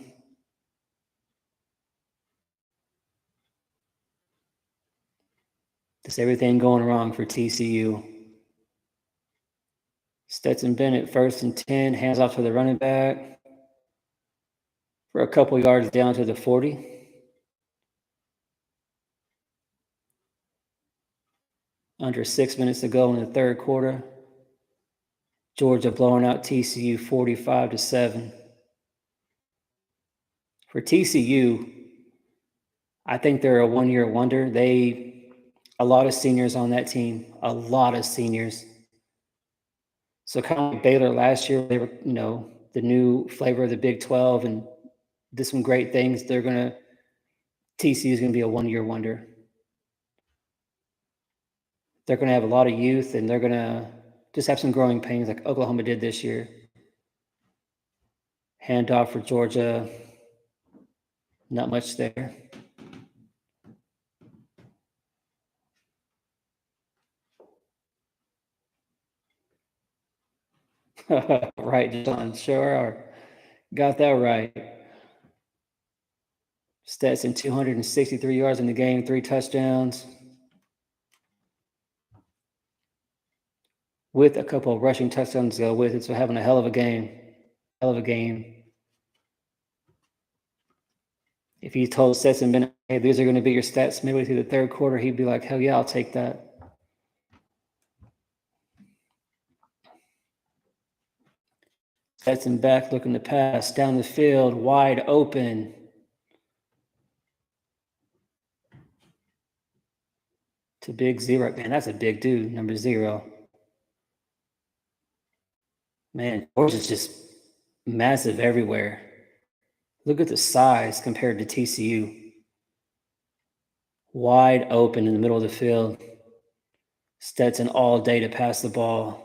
Just everything going wrong for TCU. Stetson Bennett, 1st and 10, hands off to the running back for a couple yards down to the 40. Under 6 minutes to go in the third quarter. Georgia blowing out TCU 45-7. For TCU, I think they're a one-year wonder. A lot of seniors on that team, a lot of seniors. So kind of like Baylor last year, they were, the new flavor of the Big 12 and did some great things. TCU is going to be a one-year wonder. They're going to have a lot of youth, and they're going to just have some growing pains like Oklahoma did this year. Handoff for Georgia. Not much there. Right, John. Sure are. Got that right. Stetson, 263 yards in the game, 3 touchdowns. With a couple of rushing touchdowns to go with it, so having a hell of a game. Hell of a game. If you told Stetson Bennett, hey, these are going to be your stats midway through the third quarter, he'd be like, hell yeah, I'll take that. Stetson back looking to pass down the field, wide open. To big 0. Man, that's a big dude, number 0. Man, Georgia's just massive everywhere. Look at the size compared to TCU. Wide open in the middle of the field. Stetson all day to pass the ball.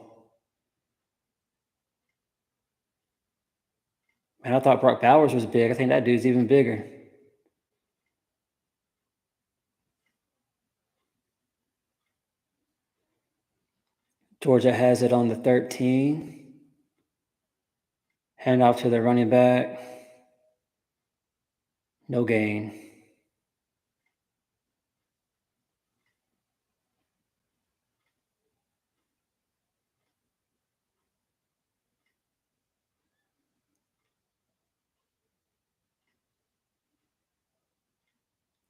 Man, I thought Brock Bowers was big. I think that dude's even bigger. Georgia has it on the 13. Hand off to the running back. No gain.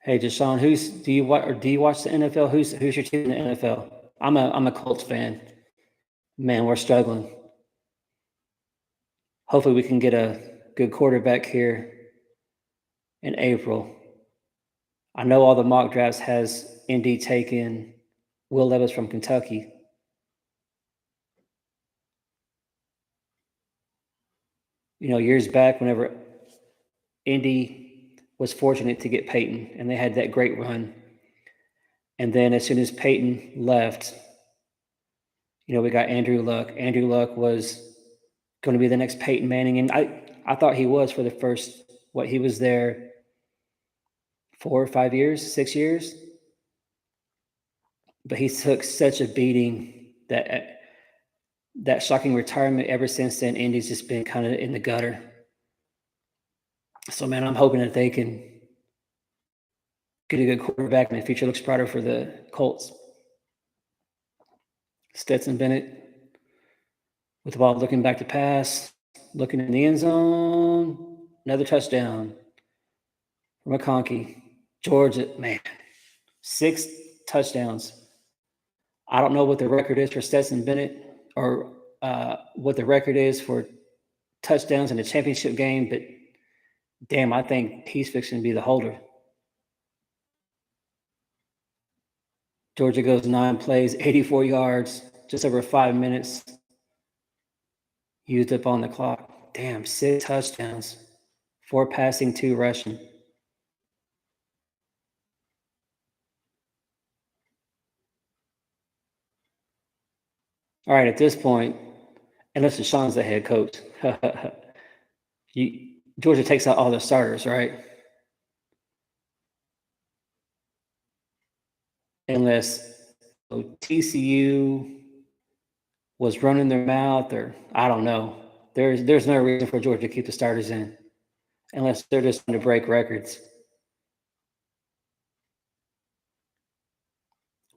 Hey, Deshaun, do you watch the NFL? Who's your team in the NFL? I'm a Colts fan. Man, we're struggling. Hopefully we can get a good quarterback here in April. I know all the mock drafts has Indy taken Will Levis from Kentucky. Years back, whenever Indy was fortunate to get Peyton, and they had that great run. And then as soon as Peyton left, we got Andrew Luck. Andrew Luck was going to be the next Peyton Manning, and I thought he was for the first, he was there 4 or 5 years, 6 years. But he took such a beating that shocking retirement. Ever since then, Indy's just been kind of in the gutter. So, man, I'm hoping that they can get a good quarterback, and the future looks brighter for the Colts. Stetson Bennett with the ball looking back to pass, looking in the end zone, another touchdown for McConkey. Georgia, man, 6 touchdowns. I don't know what the record is for Stetson Bennett or what the record is for touchdowns in the championship game, but damn, I think he's fixing to be the holder. Georgia goes 9 plays, 84 yards, just over 5 minutes used up on the clock. Damn, 6 touchdowns, 4 passing, 2 rushing. All right, at this point, unless Deshaun's the head coach, Georgia takes out all the starters, right? Unless TCU was running their mouth, or I don't know. There's no reason for Georgia to keep the starters in, unless they're just trying to break records.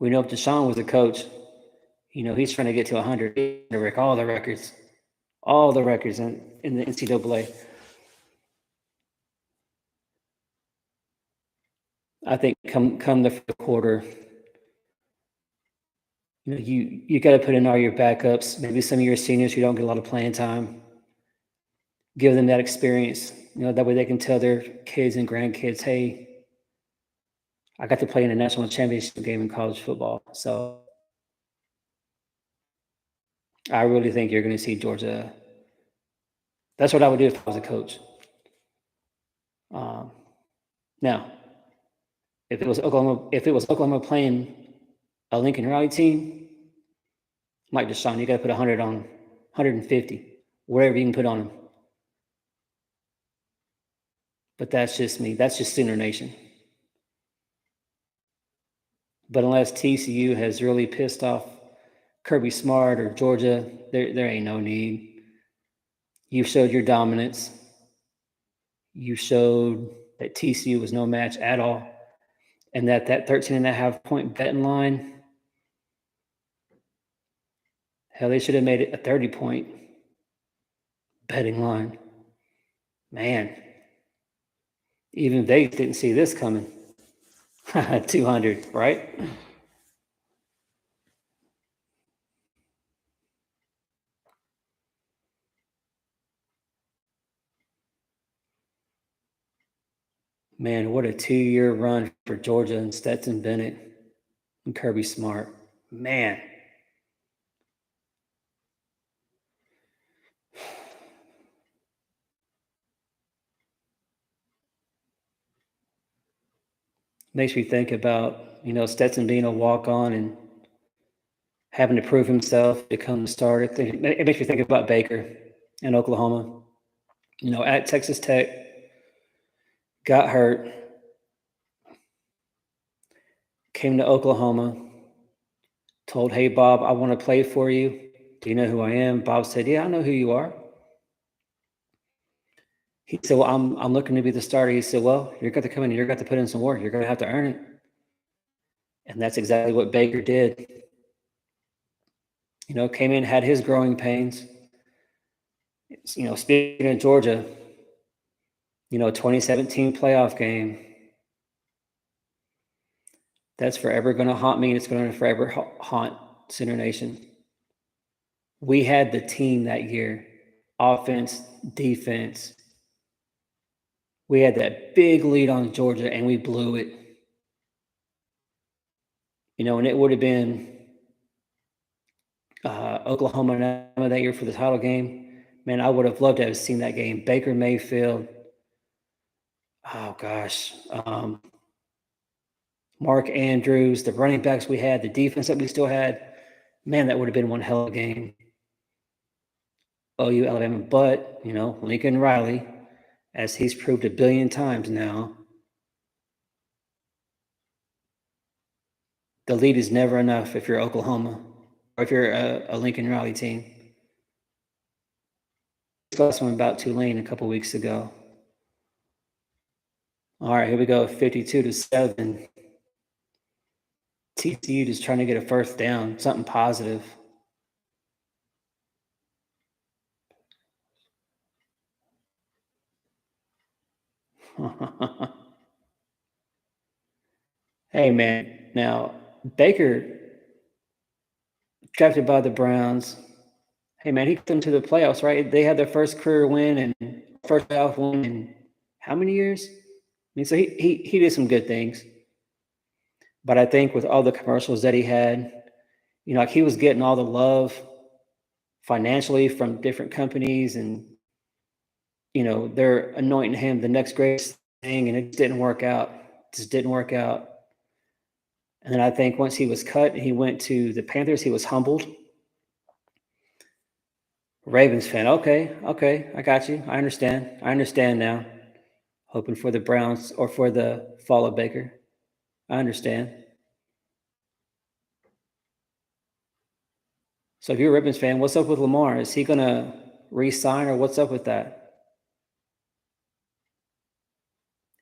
We know if Deshaun was a coach, he's trying to get to 100 to break all the records in the NCAA. I think come the fourth quarter, you got to put in all your backups, maybe some of your seniors who don't get a lot of playing time. Give them that experience, that way they can tell their kids and grandkids, hey, I got to play in a national championship game in college football. So I really think you're going to see Georgia. That's what I would do if I was a coach. Now, if it was Oklahoma playing a Lincoln Riley team, Mike Deshaun, you got to put 100 on 150, whatever you can put on them. But that's just me. That's just Sooner Nation. But unless TCU has really pissed off Kirby Smart or Georgia, there ain't no need. You showed your dominance. You showed that TCU was no match at all, and that 13.5 point betting line, hell, they should have made it a 30-point betting line. Man, even they didn't see this coming. 200, right? Man, what a 2-year run for Georgia and Stetson Bennett and Kirby Smart. Man. Makes me think about, Stetson being a walk-on and having to prove himself to become the starter. It makes me think about Baker in Oklahoma. At Texas Tech, got hurt, came to Oklahoma, told, hey, Bob, I want to play for you. Do you know who I am? Bob said, yeah, I know who you are. He said, well, I'm looking to be the starter. He said, well, you're going to come in, you're going to put in some work. You're going to have to earn it. And that's exactly what Baker did. Came in, had his growing pains. Speaking of Georgia, 2017 playoff game, that's forever going to haunt me, and it's going to forever haunt Sooner Nation. We had the team that year, offense, defense. We had that big lead on Georgia, and we blew it. And it would have been Oklahoma and Alabama that year for the title game. Man, I would have loved to have seen that game. Baker Mayfield. Oh, gosh. Mark Andrews, the running backs we had, the defense that we still had. Man, that would have been one hell of a game. OU, Alabama. But, Lincoln Riley, as he's proved 1 billion times now, the lead is never enough if you're Oklahoma or if you're a Lincoln Riley team. I saw someone about Tulane a couple weeks ago. All right, here we go. 52-7. TCU just trying to get a first down, something positive. Hey, man. Now, Baker, drafted by the Browns. Hey, man, he got them to the playoffs, right? They had their first career win and first playoff win in how many years? I mean, so he did some good things. But I think with all the commercials that he had, like he was getting all the love financially from different companies, and they're anointing him the next greatest thing, and it didn't work out. Just didn't work out. And then I think once he was cut and he went to the Panthers, he was humbled. Ravens fan, okay, I got you. I understand now. Hoping for the Browns or for the fall of Baker. I understand. So if you're a Ravens fan, what's up with Lamar? Is he gonna re-sign, or what's up with that?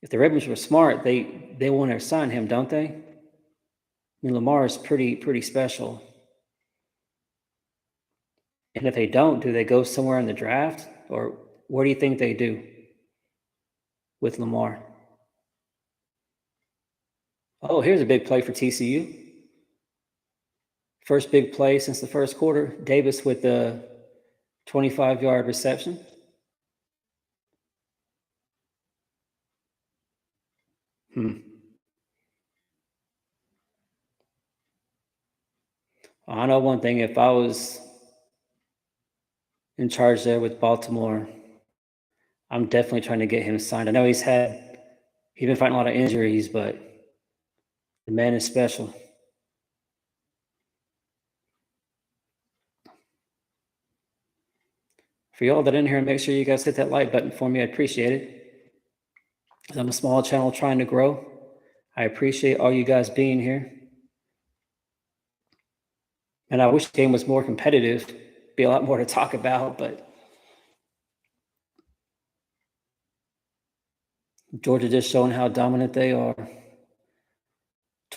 If the Ravens were smart, they want to sign him, don't they? I mean, Lamar is pretty special. And if they don't, do they go somewhere in the draft, or what do you think they do with Lamar? Oh, here's a big play for TCU. First big play since the first quarter. Davis with the 25-yard reception. I know one thing. If I was in charge there with Baltimore, I'm definitely trying to get him signed. I know he's been fighting a lot of injuries, but the man is special. For y'all that are in here, make sure you guys hit that like button for me. I appreciate it. I'm a small channel trying to grow. I appreciate all you guys being here. And I wish the game was more competitive. Be a lot more to talk about, but Georgia just showing how dominant they are.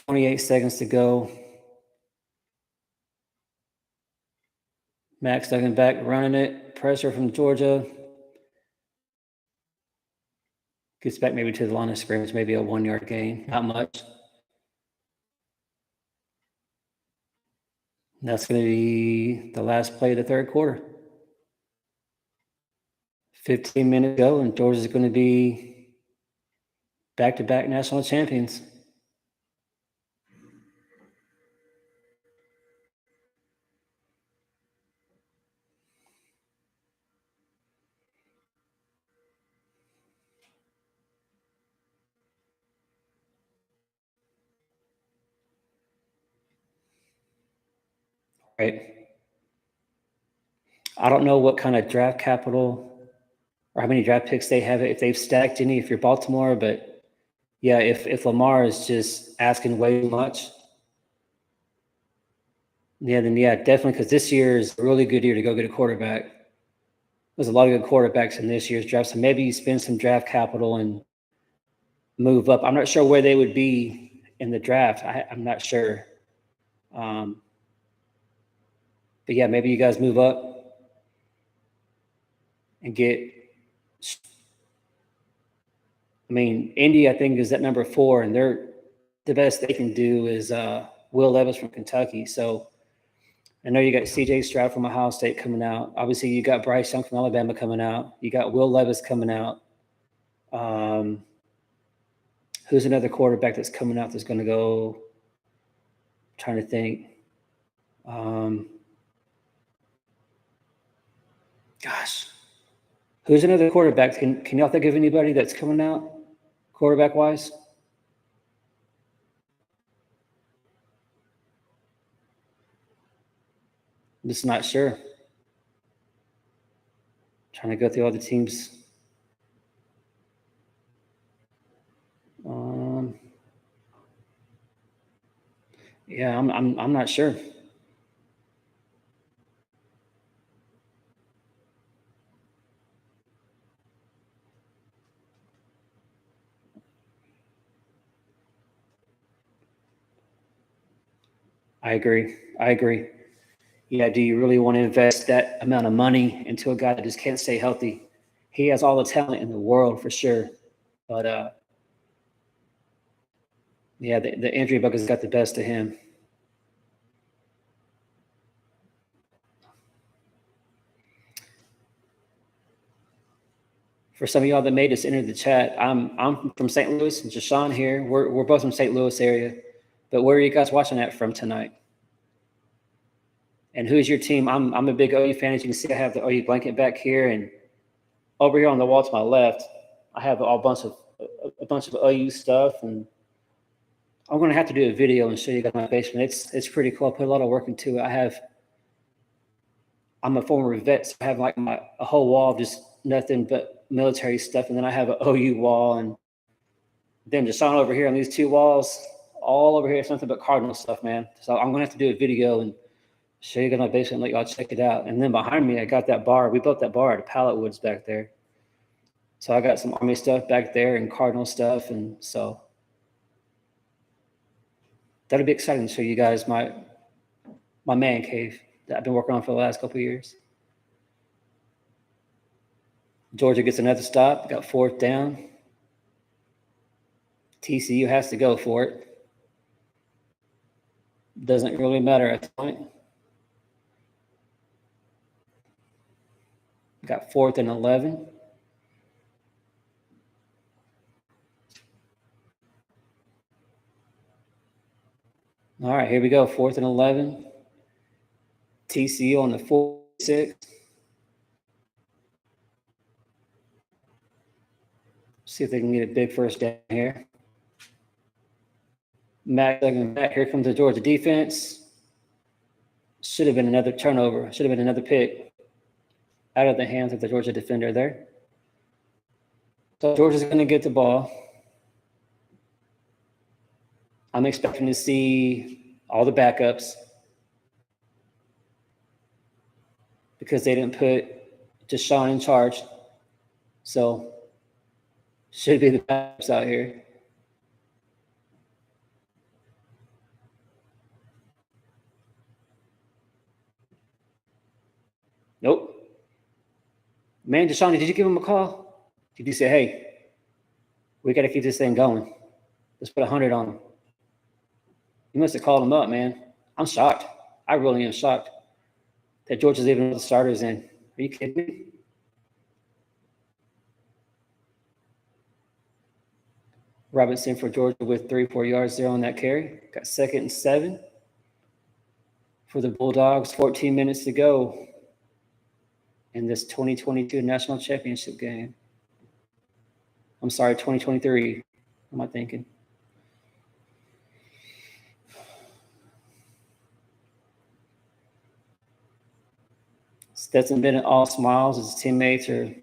28 seconds to go. Max stepping back, running it. Pressure from Georgia. Gets back maybe to the line of scrimmage, maybe a 1-yard gain. Not much. And that's going to be the last play of the third quarter. 15 minutes ago, and Georgia's going to be back-to-back national champions. Right. I don't know what kind of draft capital or how many draft picks they have, if they've stacked any, if you're Baltimore, but yeah, if Lamar is just asking way too much, then definitely, because this year is a really good year to go get a quarterback. There's a lot of good quarterbacks in this year's draft, so maybe you spend some draft capital and move up. I'm not sure where they would be in the draft. I'm not sure. But yeah, maybe you guys move up and get. I mean, Indy, I think, is at number 4, and the best they can do is Will Levis from Kentucky. So I know you got C.J. Stroud from Ohio State coming out. Obviously, you got Bryce Young from Alabama coming out. You got Will Levis coming out. Who's another quarterback that's coming out that's going to go? I'm trying to think. Gosh, who's another quarterback? Can y'all think of anybody that's coming out quarterback wise? I'm just not sure. Trying to go through all the teams. Yeah, I'm not sure. I agree. I agree. Yeah, do you really want to invest that amount of money into a guy that just can't stay healthy? He has all the talent in the world for sure, but yeah, the injury bug has got the best of him. For some of y'all that made us enter the chat, I'm from St. Louis, and Jashawn here. We're both from St. Louis area, but where are you guys watching that from tonight? And who's your team? I'm a big OU fan. As you can see, I have the OU blanket back here, and over here on the wall to my left, I have a bunch of OU stuff, and I'm gonna have to do a video and show you guys my basement. It's pretty cool. I put a lot of work into it. I'm a former vet, so I have like a whole wall of just nothing but military stuff, and then I have an OU wall, and then just on over here on these two walls, all over here, it's nothing but Cardinal stuff, man. So I'm gonna have to do a video and show you guys my basement and let y'all check it out. And then behind me, I got that bar. We built that bar at Pallet Woods back there. So I got some Army stuff back there and Cardinal stuff, and so that'll be exciting to show you guys my man cave that I've been working on for the last couple of years. Georgia gets another stop, got 4th down. TCU has to go for it. Doesn't really matter at this point. Got 4th and 11. All right, here we go. 4th and 11. TCU on the 46. See if they can get a big first down here. Matt, here comes the Georgia defense. Should have been another turnover. Should have been another pick out of the hands of the Georgia defender there. So Georgia's going to get the ball. I'm expecting to see all the backups because they didn't put Deshaun in charge. So should be the backups out here. Nope. Man, Deshaun, did you give him a call? Did you say, hey, we got to keep this thing going? Let's put 100 on him. You must have called him up, man. I'm shocked. I really am shocked that Georgia's even the starters in. Are you kidding me? Robinson for Georgia with 3-4 yards there on that carry. Got 2nd and 7 for the Bulldogs. 14 minutes to go in this 2022 national championship game. I'm sorry, 2023. What am I thinking? Stetson Bennett all smiles. His teammates are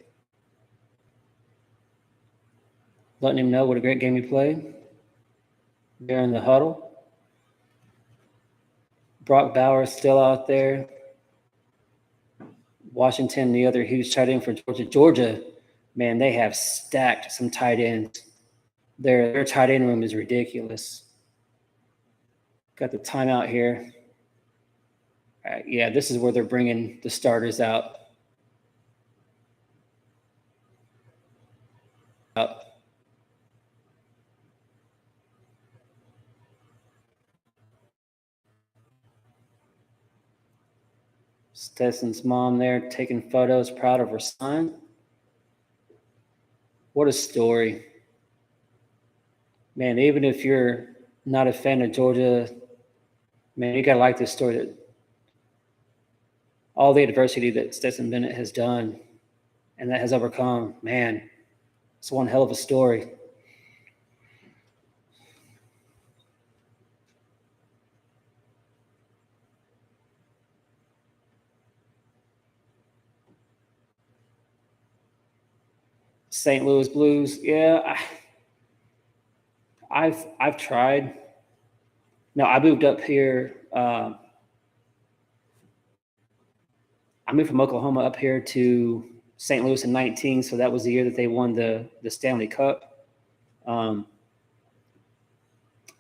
letting him know what a great game he played. They're in the huddle. Brock Bowers still out there. Washington, the other huge tight end for Georgia. Georgia, man, they have stacked some tight ends. Their tight end room is ridiculous. Got the timeout here. Yeah, this is where they're bringing the starters out. Stetson's mom there taking photos, proud of her son. What a story. Man, even if you're not a fan of Georgia, man, you got to like this story. That all the adversity that Stetson Bennett has done and that has overcome, man, it's one hell of a story. St. Louis Blues, yeah, I've tried. No, I moved up here. I moved from Oklahoma up here to St. Louis in 19, so that was the year that they won the Stanley Cup. I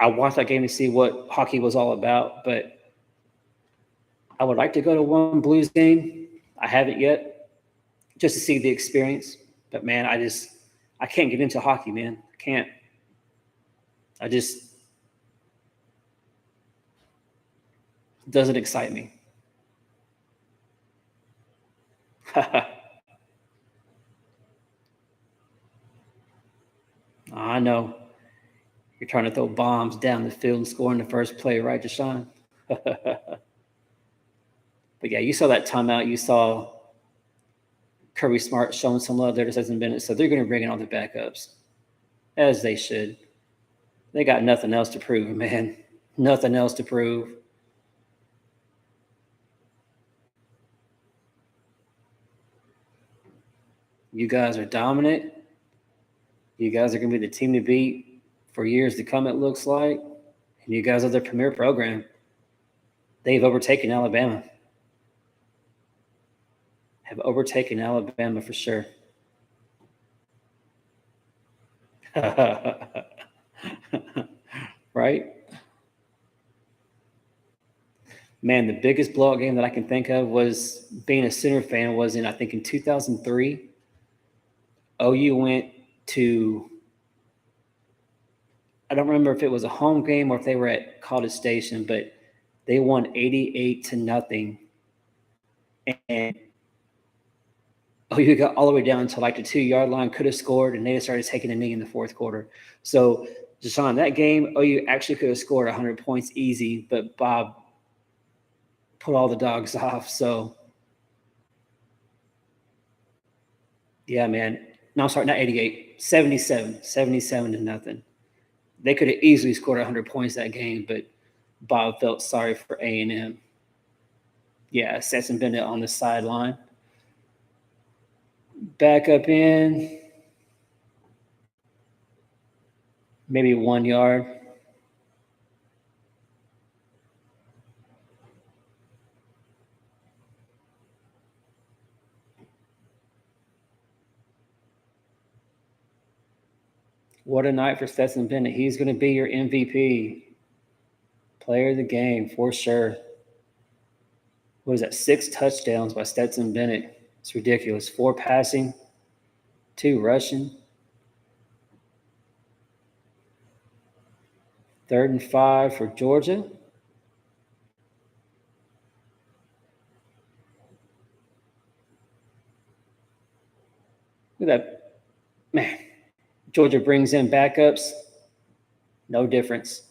watched that game to see what hockey was all about, but I would like to go to one Blues game. I haven't yet, just to see the experience. But man, I can't get into hockey, man. I can't. I just doesn't excite me. I know you're trying to throw bombs down the field and score in the first play, right, Deshaun? But yeah, you saw that timeout. You saw Kirby Smart showing some love there to Stetson Bennett, so they're going to bring in all the backups, as they should. They got nothing else to prove, man. Nothing else to prove. You guys are dominant. You guys are going to be the team to beat for years to come, it looks like. And you guys are the premier program. They've overtaken Alabama. Have overtaken Alabama for sure. Right? Man, the biggest blowout game that I can think of was being a Center fan was I think in 2003. OU went to, I don't remember if it was a home game or if they were at College Station, but they won 88-0. And OU got all the way down to like the 2-yard line, could have scored, and they just started taking a knee in the fourth quarter. So, Deshaun, that game, OU actually could have scored 100 points easy, but Bob put all the dogs off. So, yeah, man. No, I'm sorry, not 88, 77-0. They could have easily scored 100 points that game, but Bob felt sorry for A&M. Yeah, Stetson Bennett on the sideline. Back up in, maybe 1 yard. What a night for Stetson Bennett. He's going to be your MVP, player of the game for sure. What is that? 6 touchdowns by Stetson Bennett. It's ridiculous. 4 passing, 2 rushing. 3rd and 5 for Georgia. Look at that. Man, Georgia brings in backups. No difference.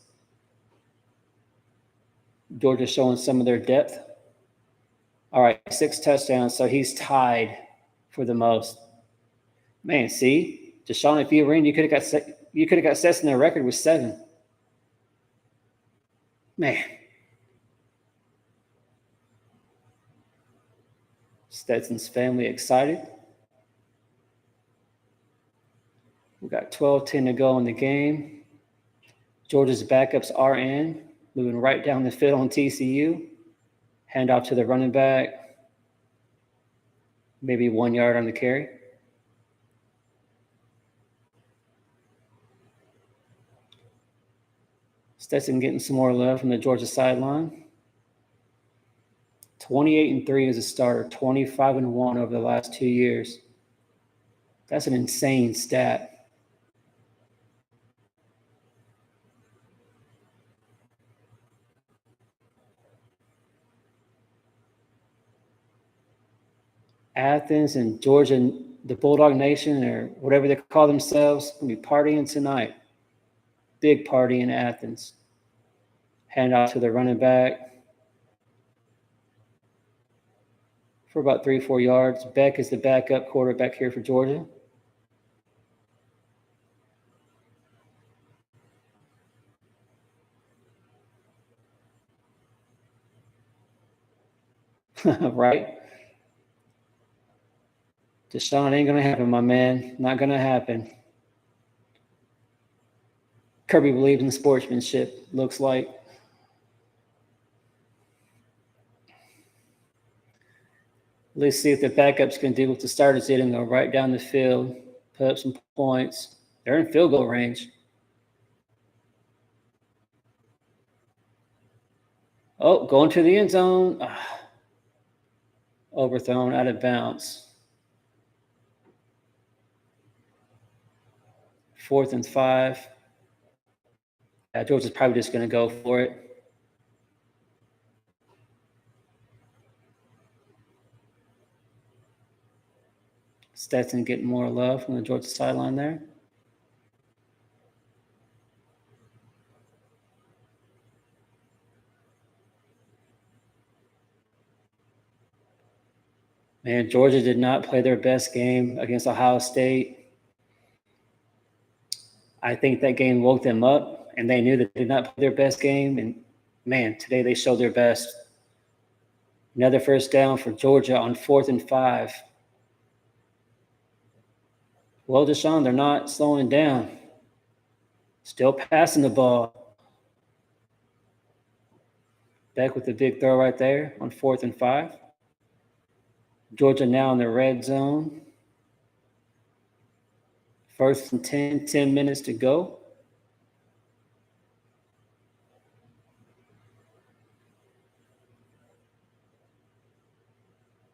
Georgia showing some of their depth. All right, 6 touchdowns, so he's tied for the most. Man, see, Deshaun, if you were in, you could have got Stetson their record with 7. Man, Stetson's family excited. We got 12-10 to go in the game. Georgia's backups are in, moving right down the field on TCU. Hand off to the running back. Maybe 1 yard on the carry. Stetson getting some more love from the Georgia sideline. 28-3 as a starter, 25-1 over the last 2 years. That's an insane stat. Athens and Georgia, the Bulldog Nation, or whatever they call themselves, going to be partying tonight. Big party in Athens. Hand off to the running back for about 3-4 yards. Beck is the backup quarterback here for Georgia. Right? Deshaun, ain't going to happen, my man. Not going to happen. Kirby believes in sportsmanship, looks like. Let's see if the backups can do what the starters did and go right down the field, put up some points. They're in field goal range. Oh, going to the end zone. overthrown out of bounds. 4th and 5. Yeah, Georgia's probably just going to go for it. Stetson getting more love from the Georgia sideline there. Man, Georgia did not play their best game against Ohio State. I think that game woke them up, and they knew that they did not play their best game. And, man, today they showed their best. Another first down for Georgia on 4th and 5. Well, Deshaun, they're not slowing down. Still passing the ball. Beck with the big throw right there on 4th and 5. Georgia now in the red zone. 1st and 10, 10 minutes to go.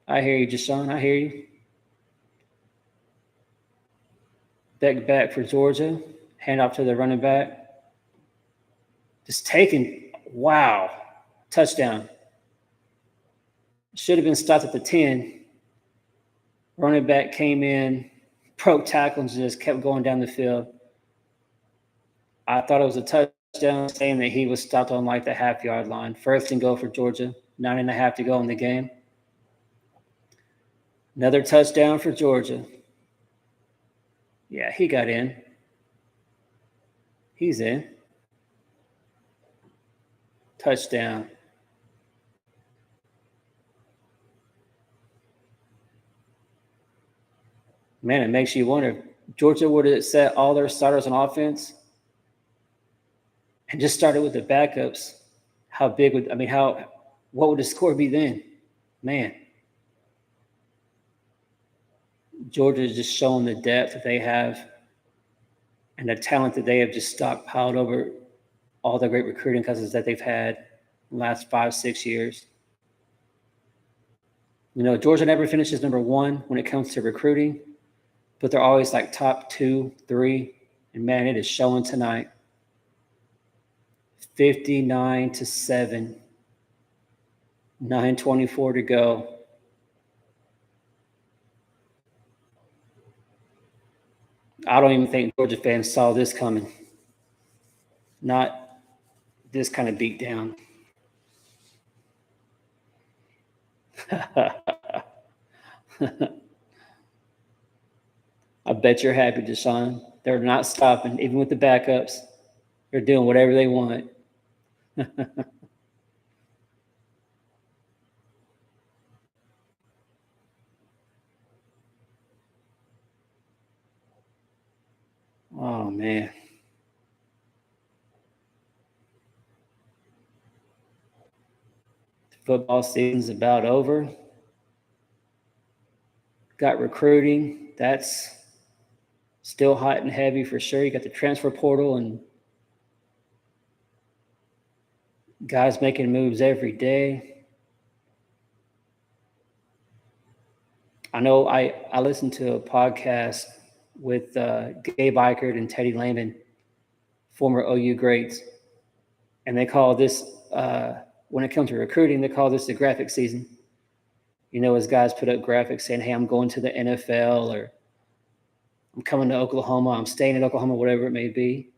I hear you, Deshaun. I hear you. Beck back for Georgia. Hand off to the running back. Just taking, wow, touchdown. Should have been stopped at the 10. Running back came in, broke tackles, and just kept going down the field. I thought it was a touchdown, saying that he was stopped on like the half-yard line. 1st and go for Georgia. 9.5 to go in the game. Another touchdown for Georgia. Yeah, he got in. He's in. Touchdown. Man, it makes you wonder. Georgia would have set all their starters on offense and just started with the backups. What would the score be then? Man. Georgia is just showing the depth that they have and the talent that they have just stockpiled over all the great recruiting classes that they've had in the last 5-6 years. You know, Georgia never finishes number 1 when it comes to recruiting, but they're always like top 2, 3, and man, it is showing tonight. 59-7, 9:24 to go. I don't even think Georgia fans saw this coming. Not this kind of beat down. I bet you're happy, Deshaun. They're not stopping, even with the backups. They're doing whatever they want. Oh, man. The football season's about over. Got recruiting. That's still hot and heavy for sure. You got the transfer portal and guys making moves every day. I know I listened to a podcast with Gabe Eichert and Teddy Lehman, former OU greats, and they call this, when it comes to recruiting, they call this the graphic season. You know, as guys put up graphics saying, hey, I'm going to the NFL, or I'm coming to Oklahoma, I'm staying in Oklahoma, whatever it may be.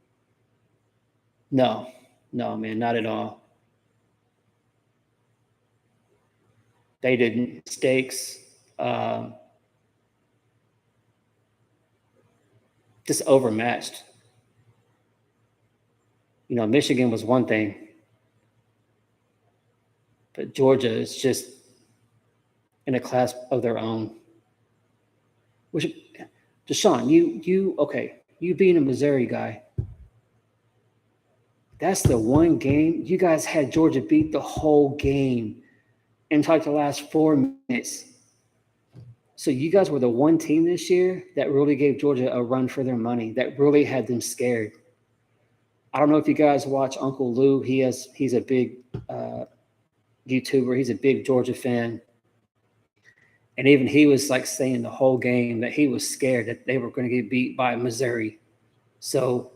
No, man, not at all. They did mistakes. Just overmatched. You know, Michigan was one thing, but Georgia is just in a class of their own. Which, Deshaun, you being a Missouri guy, that's the one game you guys had Georgia beat the whole game in like the last 4 minutes. So you guys were the one team this year that really gave Georgia a run for their money, that really had them scared. I don't know if you guys watch Uncle Lou. He's a big YouTuber. He's a big Georgia fan. And even he was like saying the whole game that he was scared that they were going to get beat by Missouri. So,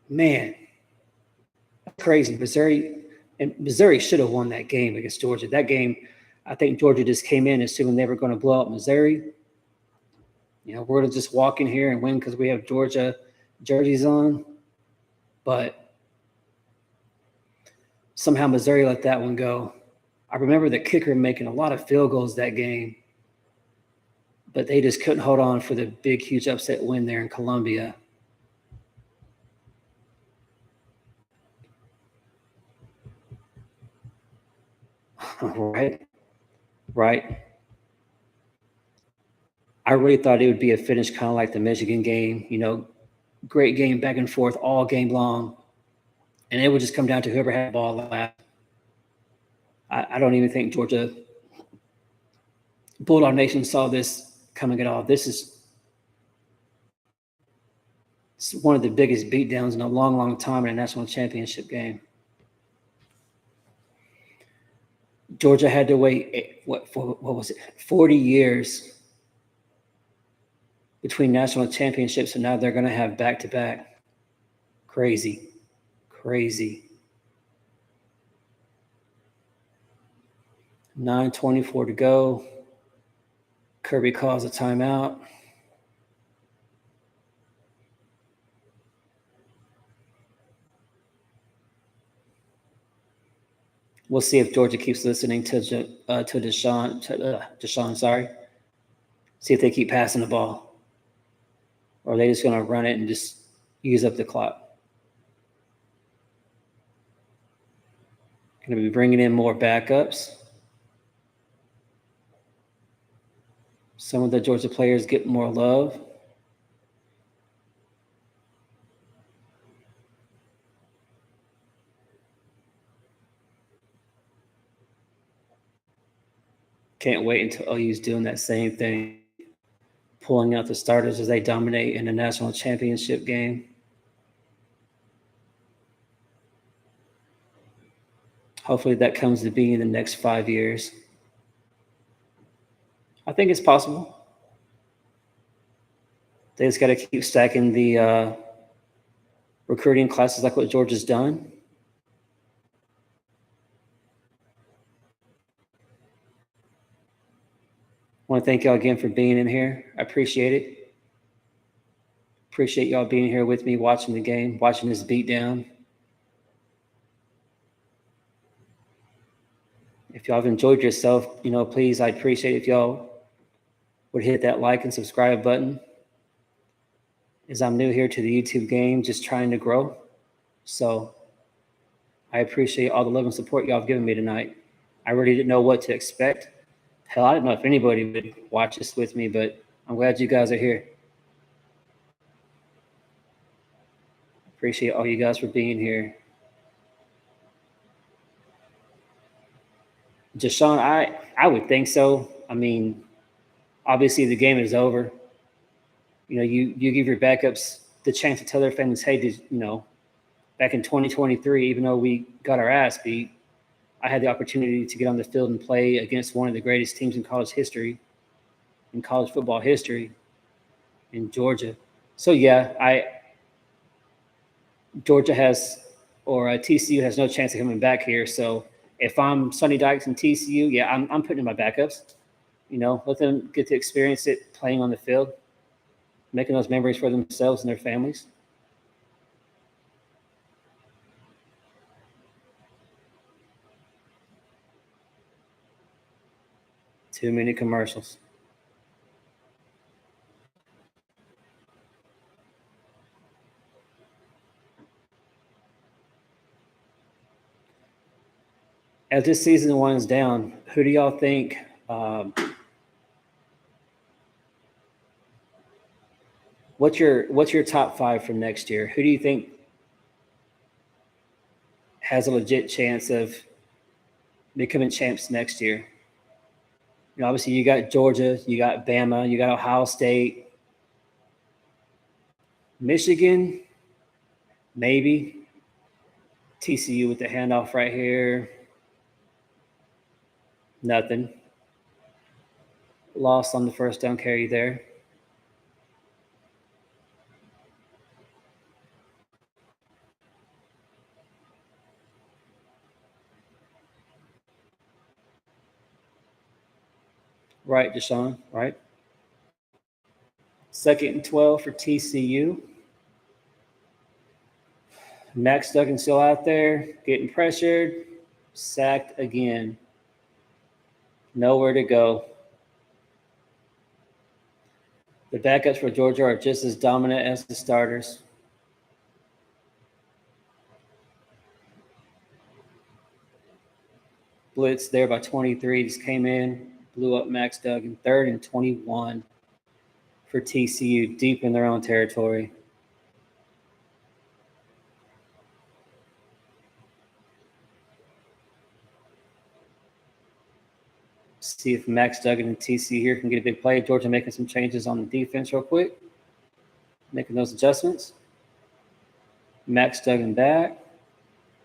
man, that's crazy. Missouri should have won that game against Georgia. That game, I think Georgia just came in assuming they were going to blow up Missouri. We're going to just walk in here and win because we have Georgia jerseys on. But somehow Missouri let that one go. I remember the kicker making a lot of field goals that game, but they just couldn't hold on for the big, huge upset win there in Columbia. Right. I really thought it would be a finish kind of like the Michigan game, great game back and forth all game long. And it would just come down to whoever had the ball last. I don't even think Georgia Bulldog Nation saw this coming at all. This is one of the biggest beatdowns in a long, long time in a national championship game. Georgia had to wait, what was it, 40 years between national championships, and now they're going to have back-to-back. Crazy. 9:24 to go. Kirby calls a timeout. We'll see if Georgia keeps listening to Deshaun. Sorry. See if they keep passing the ball, or are they just going to run it and just use up the clock? Going to be bringing in more backups. Some of the Georgia players get more love. Can't wait until OU's doing that same thing, pulling out the starters as they dominate in the national championship game. Hopefully that comes to be in the next 5 years. I think it's possible. They just got to keep stacking the recruiting classes like what Georgia's done. I want to thank y'all again for being in here. I appreciate it. Appreciate y'all being here with me, watching the game, watching this beatdown. If y'all have enjoyed yourself, please, I'd appreciate it if y'all would hit that like and subscribe button. As I'm new here to the YouTube game, just trying to grow. So I appreciate all the love and support y'all have given me tonight. I really didn't know what to expect. Hell, I didn't know if anybody would watch this with me, but I'm glad you guys are here. Appreciate all you guys for being here. Deshaun, I would think so. I mean, obviously the game is over. You give your backups the chance to tell their families, hey, back in 2023, even though we got our ass beat, I had the opportunity to get on the field and play against one of the greatest teams in college history, in college football history, in Georgia. So yeah, Georgia has, or TCU has no chance of coming back here. So if I'm Sonny Dykes and TCU, yeah, I'm putting in my backups. Let them get to experience it playing on the field, making those memories for themselves and their families. Too many commercials. As this season winds down, who do y'all think what's your top 5 for next year? Who do you think has a legit chance of becoming champs next year? Obviously you got Georgia, you got Bama, you got Ohio State, Michigan, maybe. TCU with the handoff right here. Nothing. loss on the first down carry there. Right, Deshaun, right? 2nd and 12 for TCU. Max Duggan still out there, getting pressured, sacked again. Nowhere to go. The backups for Georgia are just as dominant as the starters. Blitz there by 23, just came in, blew up Max Duggan. 3rd and 21 for TCU, deep in their own territory. See if Max Duggan and TCU here can get a big play. Georgia making some changes on the defense real quick, making those adjustments. Max Duggan back,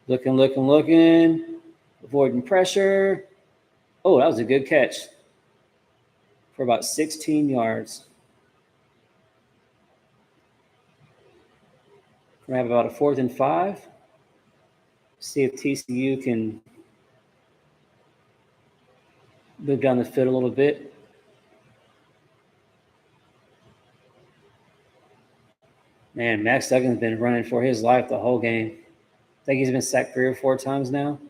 looking, avoiding pressure. Oh, that was a good catch for about 16 yards. We're going to have about a 4th and 5. See if TCU can move down the field a little bit. Man, Max Duggan's been running for his life the whole game. I think he's been sacked 3 or 4 times now.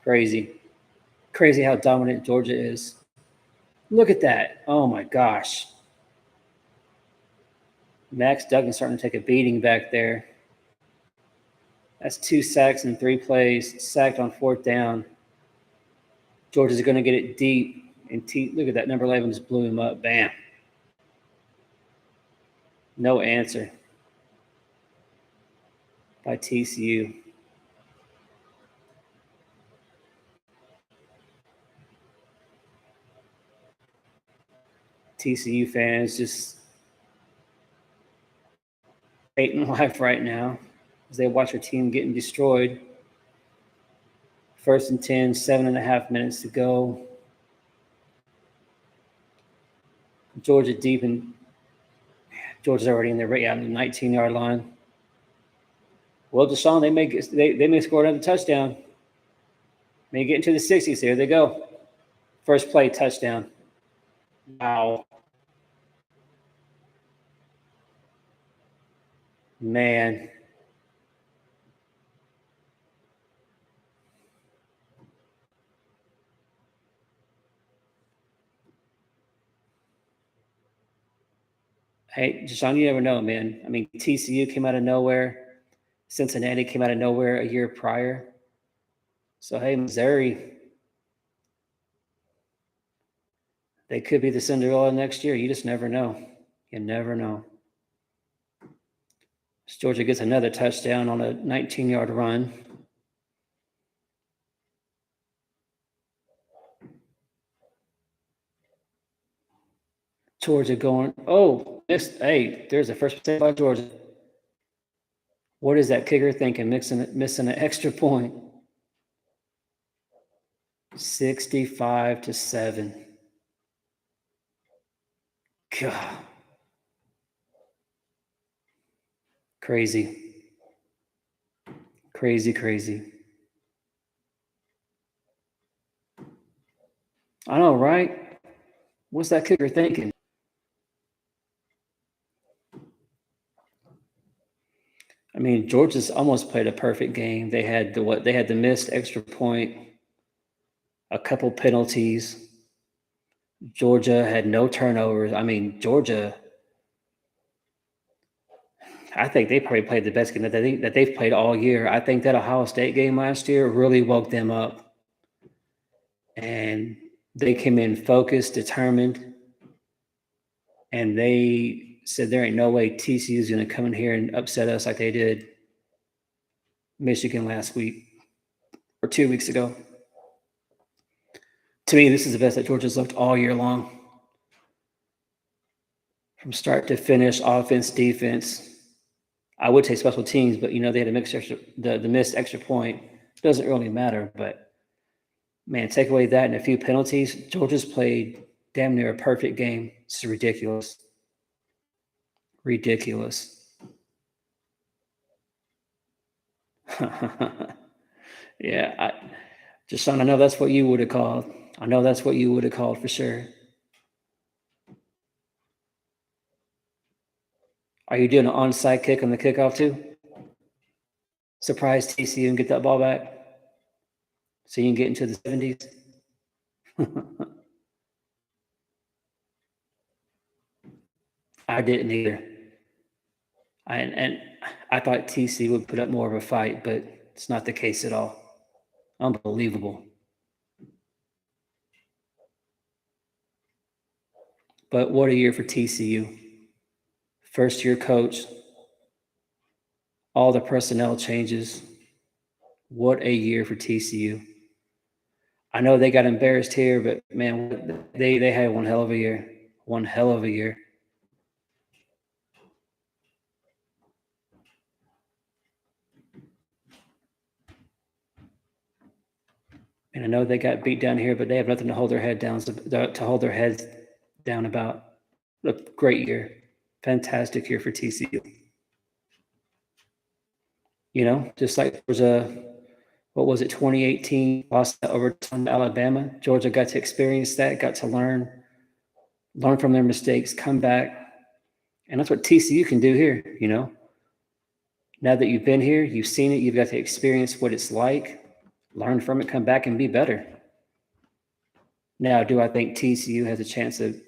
Crazy. Crazy how dominant Georgia is. Look at that. Oh, my gosh. Max Duggan's starting to take a beating back there. That's 2 sacks in 3 plays, sacked on 4th down. Georgia's going to get it deep. And look at that. Number 11 just blew him up. Bam. No answer by TCU. TCU fans just hating life right now as they watch their team getting destroyed. 1st and 10, 7.5 minutes to go. Georgia deep, and Georgia's already in there right on the 19-yard line. Well, Deshaun, they may score another touchdown. May get into the 60s. There they go. First play, touchdown. Wow. Man. Hey, Deshaun, you never know, man. I mean, TCU came out of nowhere. Cincinnati came out of nowhere a year prior. So, hey, Missouri, they could be the Cinderella next year. You just never know. You never know. Georgia gets another touchdown on a 19-yard run. Georgia going, oh, missed. Hey, there's the first mistake by Georgia. What is that kicker thinking, missing an extra point? 65-7. God. Crazy. Crazy. I know, right? What's that kicker thinking? I mean, Georgia's almost played a perfect game. They had the missed extra point, a couple penalties. Georgia had no turnovers. I mean, Georgia, I think they probably played the best game that they've played all year. I think that Ohio State game last year really woke them up. And they came in focused, determined, and they said there ain't no way TCU is going to come in here and upset us like they did Michigan last week or 2 weeks ago. To me, this is the best that Georgia's looked all year long. From start to finish, offense, defense. I would say special teams, but, they had the missed extra point. It doesn't really matter, but, man, take away that and a few penalties. Georgia's played damn near a perfect game. It's ridiculous. Ridiculous. Yeah, I know that's what you would have called. I know that's what you would have called for sure. Are you doing an onside kick on the kickoff too? Surprise TCU and get that ball back so you can get into the 70s? I didn't either. I thought TCU would put up more of a fight, but it's not the case at all. Unbelievable. But what a year for TCU. First year coach, all the personnel changes. What a year for TCU. I know they got embarrassed here, but man, they had one hell of a year. One hell of a year. And I know they got beat down here, but they have nothing to hold their head down to hold their heads down about. A great year. Fantastic year for TCU. You know, just like there was what was it, 2018, lost that overtime to Alabama. Georgia got to experience that, got to learn from their mistakes, come back. And that's what TCU can do here, you know. Now that you've been here, you've seen it, you've got to experience what it's like, learn from it, come back and be better. Now, do I think TCU has a chance of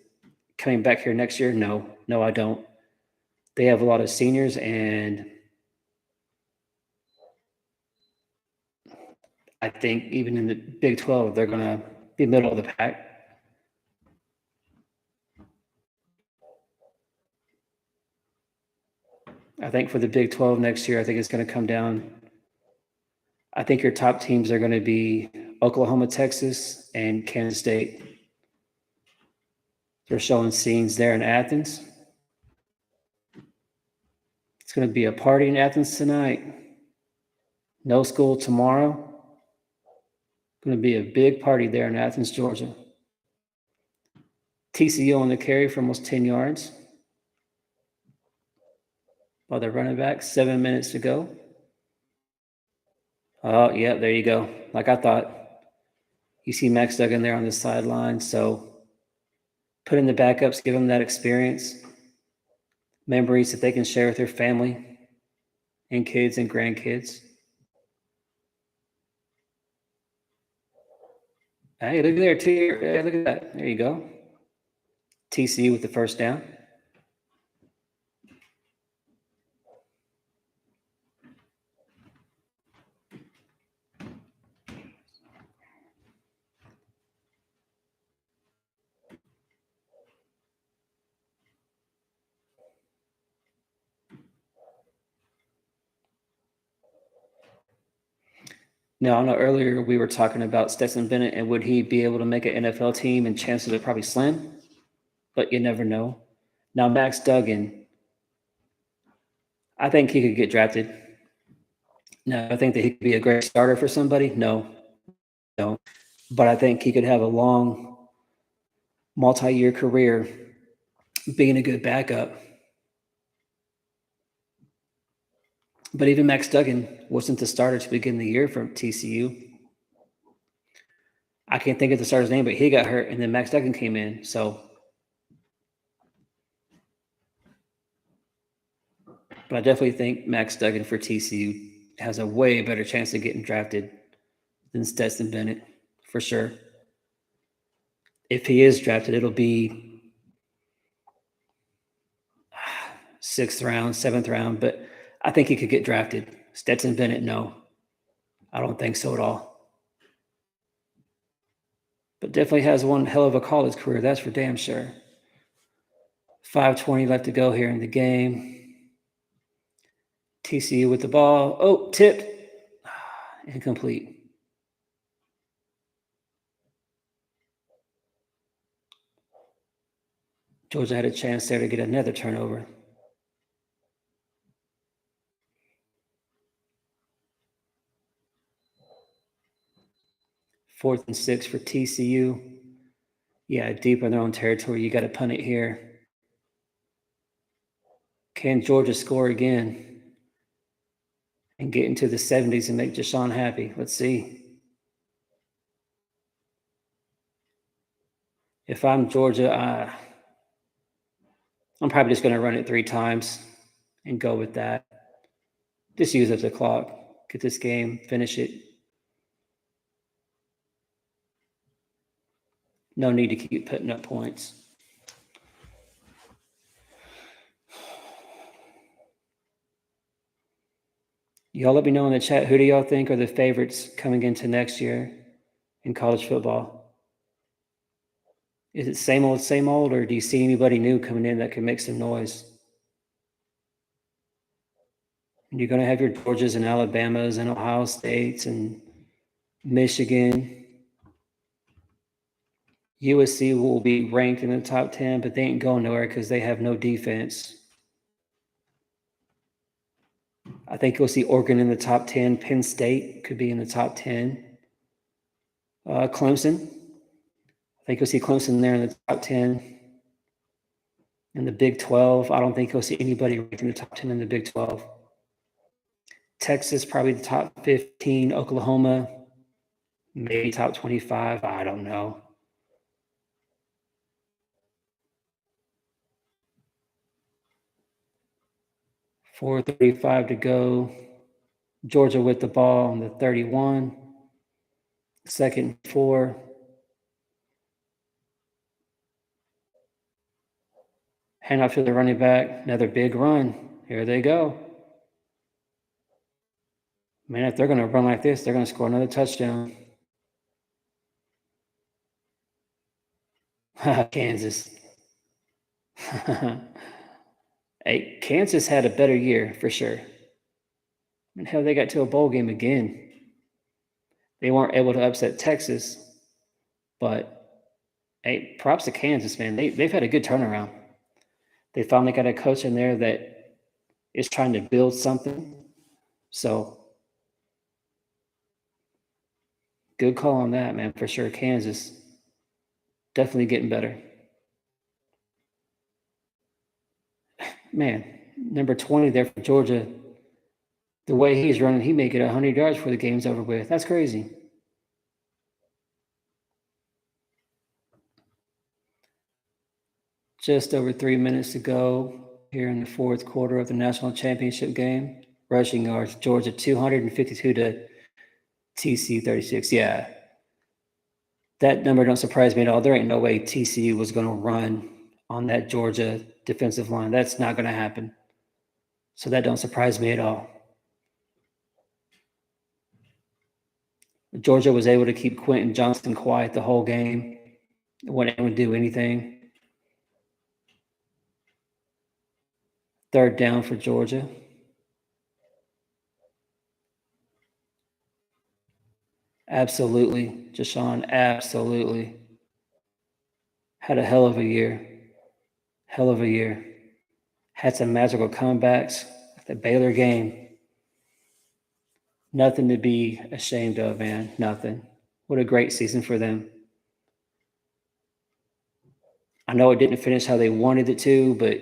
coming back here next year? No, I don't. They have a lot of seniors, and I think even in the Big 12, they're going to be middle of the pack. I think for the Big 12 next year, I think it's going to come down. I think your top teams are going to be Oklahoma, Texas, and Kansas State. They're showing scenes there in Athens. It's going to be a party in Athens tonight. No school tomorrow. Going to be a big party there in Athens, Georgia. TCU on the carry for almost 10 yards. While they're running back, 7 minutes to go. Oh, yeah, there you go. Like I thought. You see Max Duggan there on the sideline. So put in the backups, give them that experience, memories that they can share with their family and kids and grandkids. Hey, look there, too. Hey, look at that. There you go. TCU with the first down. Now, I know earlier we were talking about Stetson Bennett and would he be able to make an NFL team, and chances are probably slim, but you never know. Now, Max Duggan, I think he could get drafted. Now, I think that he could be a great starter for somebody. No. But I think he could have a long, multi-year career being a good backup. But even Max Duggan wasn't the starter to begin the year for TCU. I can't think of the starter's name, but he got hurt, and then Max Duggan came in. So, but I definitely think Max Duggan for TCU has a way better chance of getting drafted than Stetson Bennett, for sure. If he is drafted, it'll be 6th round, 7th round, but I think he could get drafted. Stetson Bennett, no. I don't think so at all. But definitely has one hell of a college career, that's for damn sure. 5:20 left to go here in the game. TCU with the ball. Oh, tipped. Incomplete. Georgia had a chance there to get another turnover. 4th and 6 for TCU. Yeah, deep in their own territory. You got to punt it here. Can Georgia score again and get into the 70s and make Deshaun happy? Let's see. If I'm Georgia, I'm probably just going to run it 3 times and go with that. Just use up the clock. Get this game, finish it. No need to keep putting up points. Y'all let me know in the chat, who do y'all think are the favorites coming into next year in college football? Is it same old, or do you see anybody new coming in that can make some noise? And you're going to have your Georgias and Alabamas and Ohio States and Michigan. USC will be ranked in the top 10, but they ain't going nowhere because they have no defense. I think you'll see Oregon in the top 10. Penn State could be in the top 10. Clemson. I think you'll see Clemson there in the top 10. In the Big 12, I don't think you'll see anybody ranked in the top 10 in the Big 12. Texas, probably the top 15. Oklahoma, maybe top 25. I don't know. .435 to go. Georgia with the ball on the 31. 2nd and 4. Hand off to the running back. Another big run. Here they go. Man, if they're going to run like this, they're going to score another touchdown. Kansas. Hey, Kansas had a better year for sure. And hell, they got to a bowl game again. They weren't able to upset Texas, but hey, props to Kansas, man. They've had a good turnaround. They finally got a coach in there that is trying to build something. So, good call on that, man, for sure. Kansas definitely getting better. Man, number 20 there for Georgia. The way he's running, he may get 100 yards before the game's over with. That's crazy. Just over 3 minutes to go here in the 4th quarter of the national championship game. Rushing yards, Georgia 252 to TCU 36. Yeah, that number don't surprise me at all. There ain't no way TCU was going to run on that Georgia defensive line. That's not going to happen. So that don't surprise me at all. Georgia was able to keep Quentin Johnston quiet the whole game. Wouldn't able to do anything. 3rd down for Georgia. Absolutely, Deshaun, absolutely. Had a hell of a year. Hell of a year. Had some magical comebacks. The Baylor game. Nothing to be ashamed of, man. Nothing. What a great season for them. I know it didn't finish how they wanted it to, but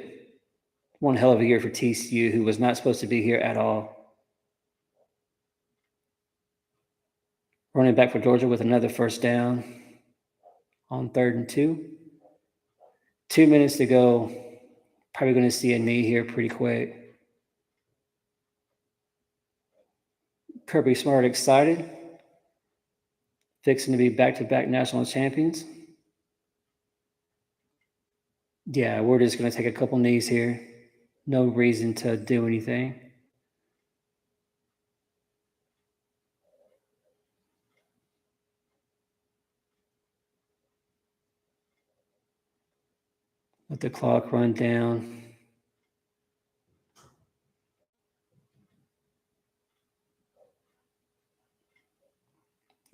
one hell of a year for TCU, who was not supposed to be here at all. Running back for Georgia with another 1st down on 3rd and 2. 2 minutes to go. Probably going to see a knee here pretty quick. Kirby Smart excited. Fixing to be back-to-back national champions. Yeah, we're just going to take a couple knees here. No reason to do anything. Let the clock run down.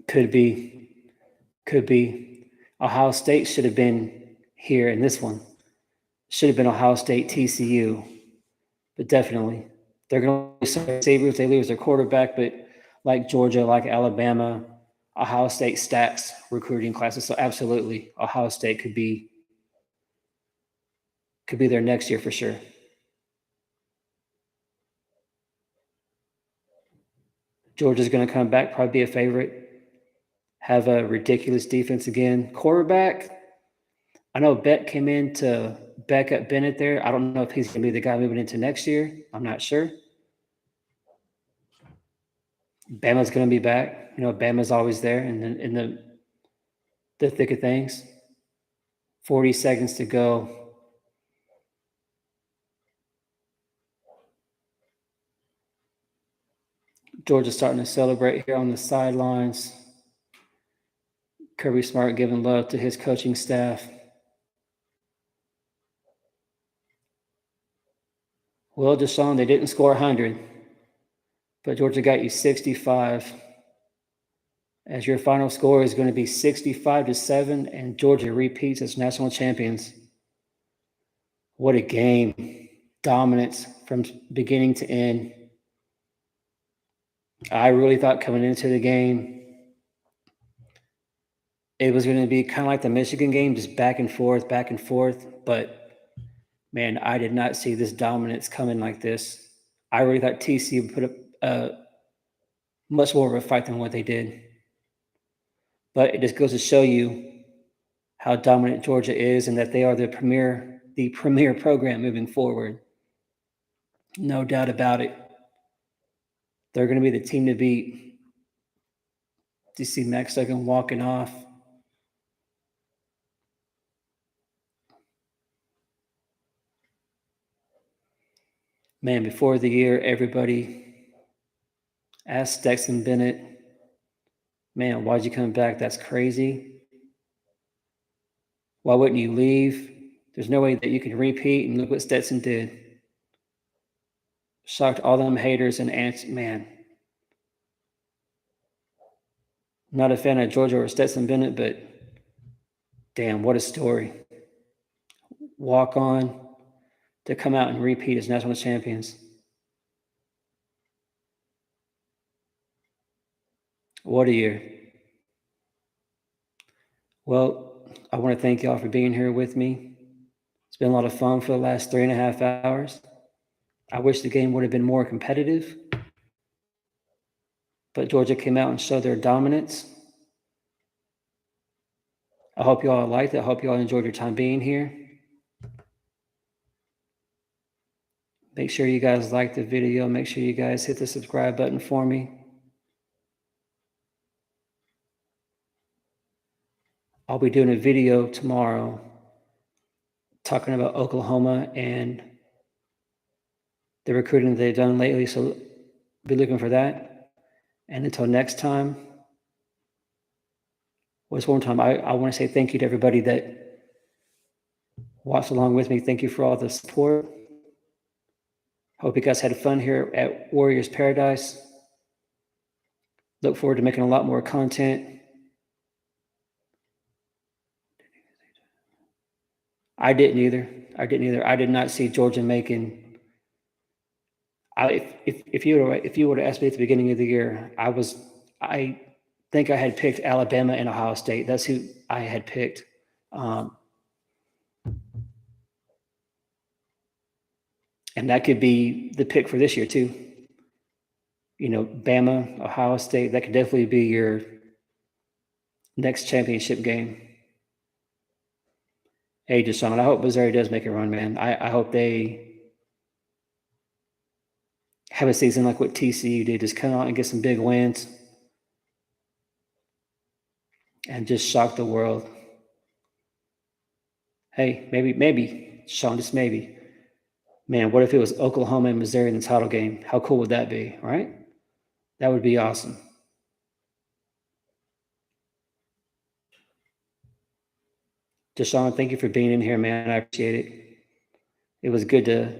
Could be. Ohio State should have been here in this one. Should have been Ohio State, TCU. But definitely, they're going to lose some receivers. They lose their quarterback, but like Georgia, like Alabama, Ohio State stacks recruiting classes. So absolutely, Ohio State could be there next year for sure. Georgia's going to come back, probably be a favorite. Have a ridiculous defense again. Quarterback, I know Beck came in to back up Bennett there. I don't know if he's going to be the guy moving into next year. I'm not sure. Bama's going to be back. Bama's always there in the thick of things. 40 seconds to go. Georgia's starting to celebrate here on the sidelines. Kirby Smart giving love to his coaching staff. Well, Deshaun, they didn't score 100, but Georgia got you 65. As your final score is going to be 65-7, and Georgia repeats as national champions. What a game. Dominance from beginning to end. I really thought coming into the game, it was going to be kind of like the Michigan game, just back and forth. But, man, I did not see this dominance coming like this. I really thought TCU would put up much more of a fight than what they did. But it just goes to show you how dominant Georgia is and that they are the premier program moving forward. No doubt about it. They're going to be the team to beat. Do you see Max Duggan walking off? Man, before the year, everybody asked Stetson Bennett, man, why'd you come back? That's crazy. Why wouldn't you leave? There's no way that you can repeat, and look what Stetson did. Shocked all them haters and ants. Man, not a fan of Georgia or Stetson Bennett, but damn, what a story. Walk on to come out and repeat as national champions. What a year. Well, I want to thank y'all for being here with me. It's been a lot of fun for the last 3.5 hours. I wish the game would have been more competitive, but Georgia came out and showed their dominance. I hope you all liked it. I hope you all enjoyed your time being here. Make sure you guys like the video. Make sure you guys hit the subscribe button for me. I'll be doing a video tomorrow talking about Oklahoma and the recruiting they've done lately, so be looking for that. And until next time, one more time, I want to say thank you to everybody that watched along with me. Thank you for all the support. Hope you guys had fun here at Warriors Paradise. Look forward to making a lot more content. I didn't either. I did not see Georgia making. If you would have asked me at the beginning of the year, I think I had picked Alabama and Ohio State. That's who I had picked. And that could be the pick for this year too. Bama, Ohio State, that could definitely be your next championship game. Hey, Deshaun, I hope Missouri does make a run, man. I hope they have a season like what TCU did, just come out and get some big wins and just shock the world. Hey, maybe, Sean, just maybe. Man, what if it was Oklahoma and Missouri in the title game? How cool would that be, right? That would be awesome. Deshaun, thank you for being in here, man. I appreciate it. It was good to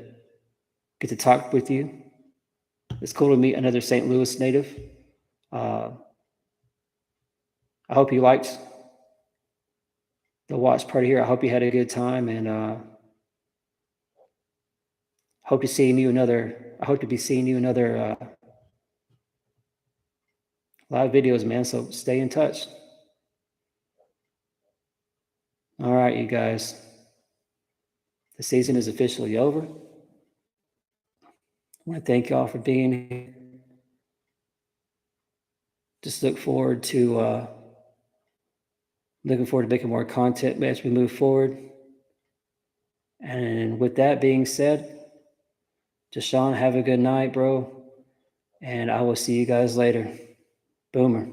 get to talk with you. It's cool to meet another St. Louis native. I hope you liked the watch party here. I hope you had a good time, and hope to be seeing you another A lot of videos, man. So stay in touch. All right, you guys. The season is officially over. I want to thank y'all for being here. Just looking forward to making more content as we move forward. And with that being said, Deshaun, have a good night, bro. And I will see you guys later. Boomer.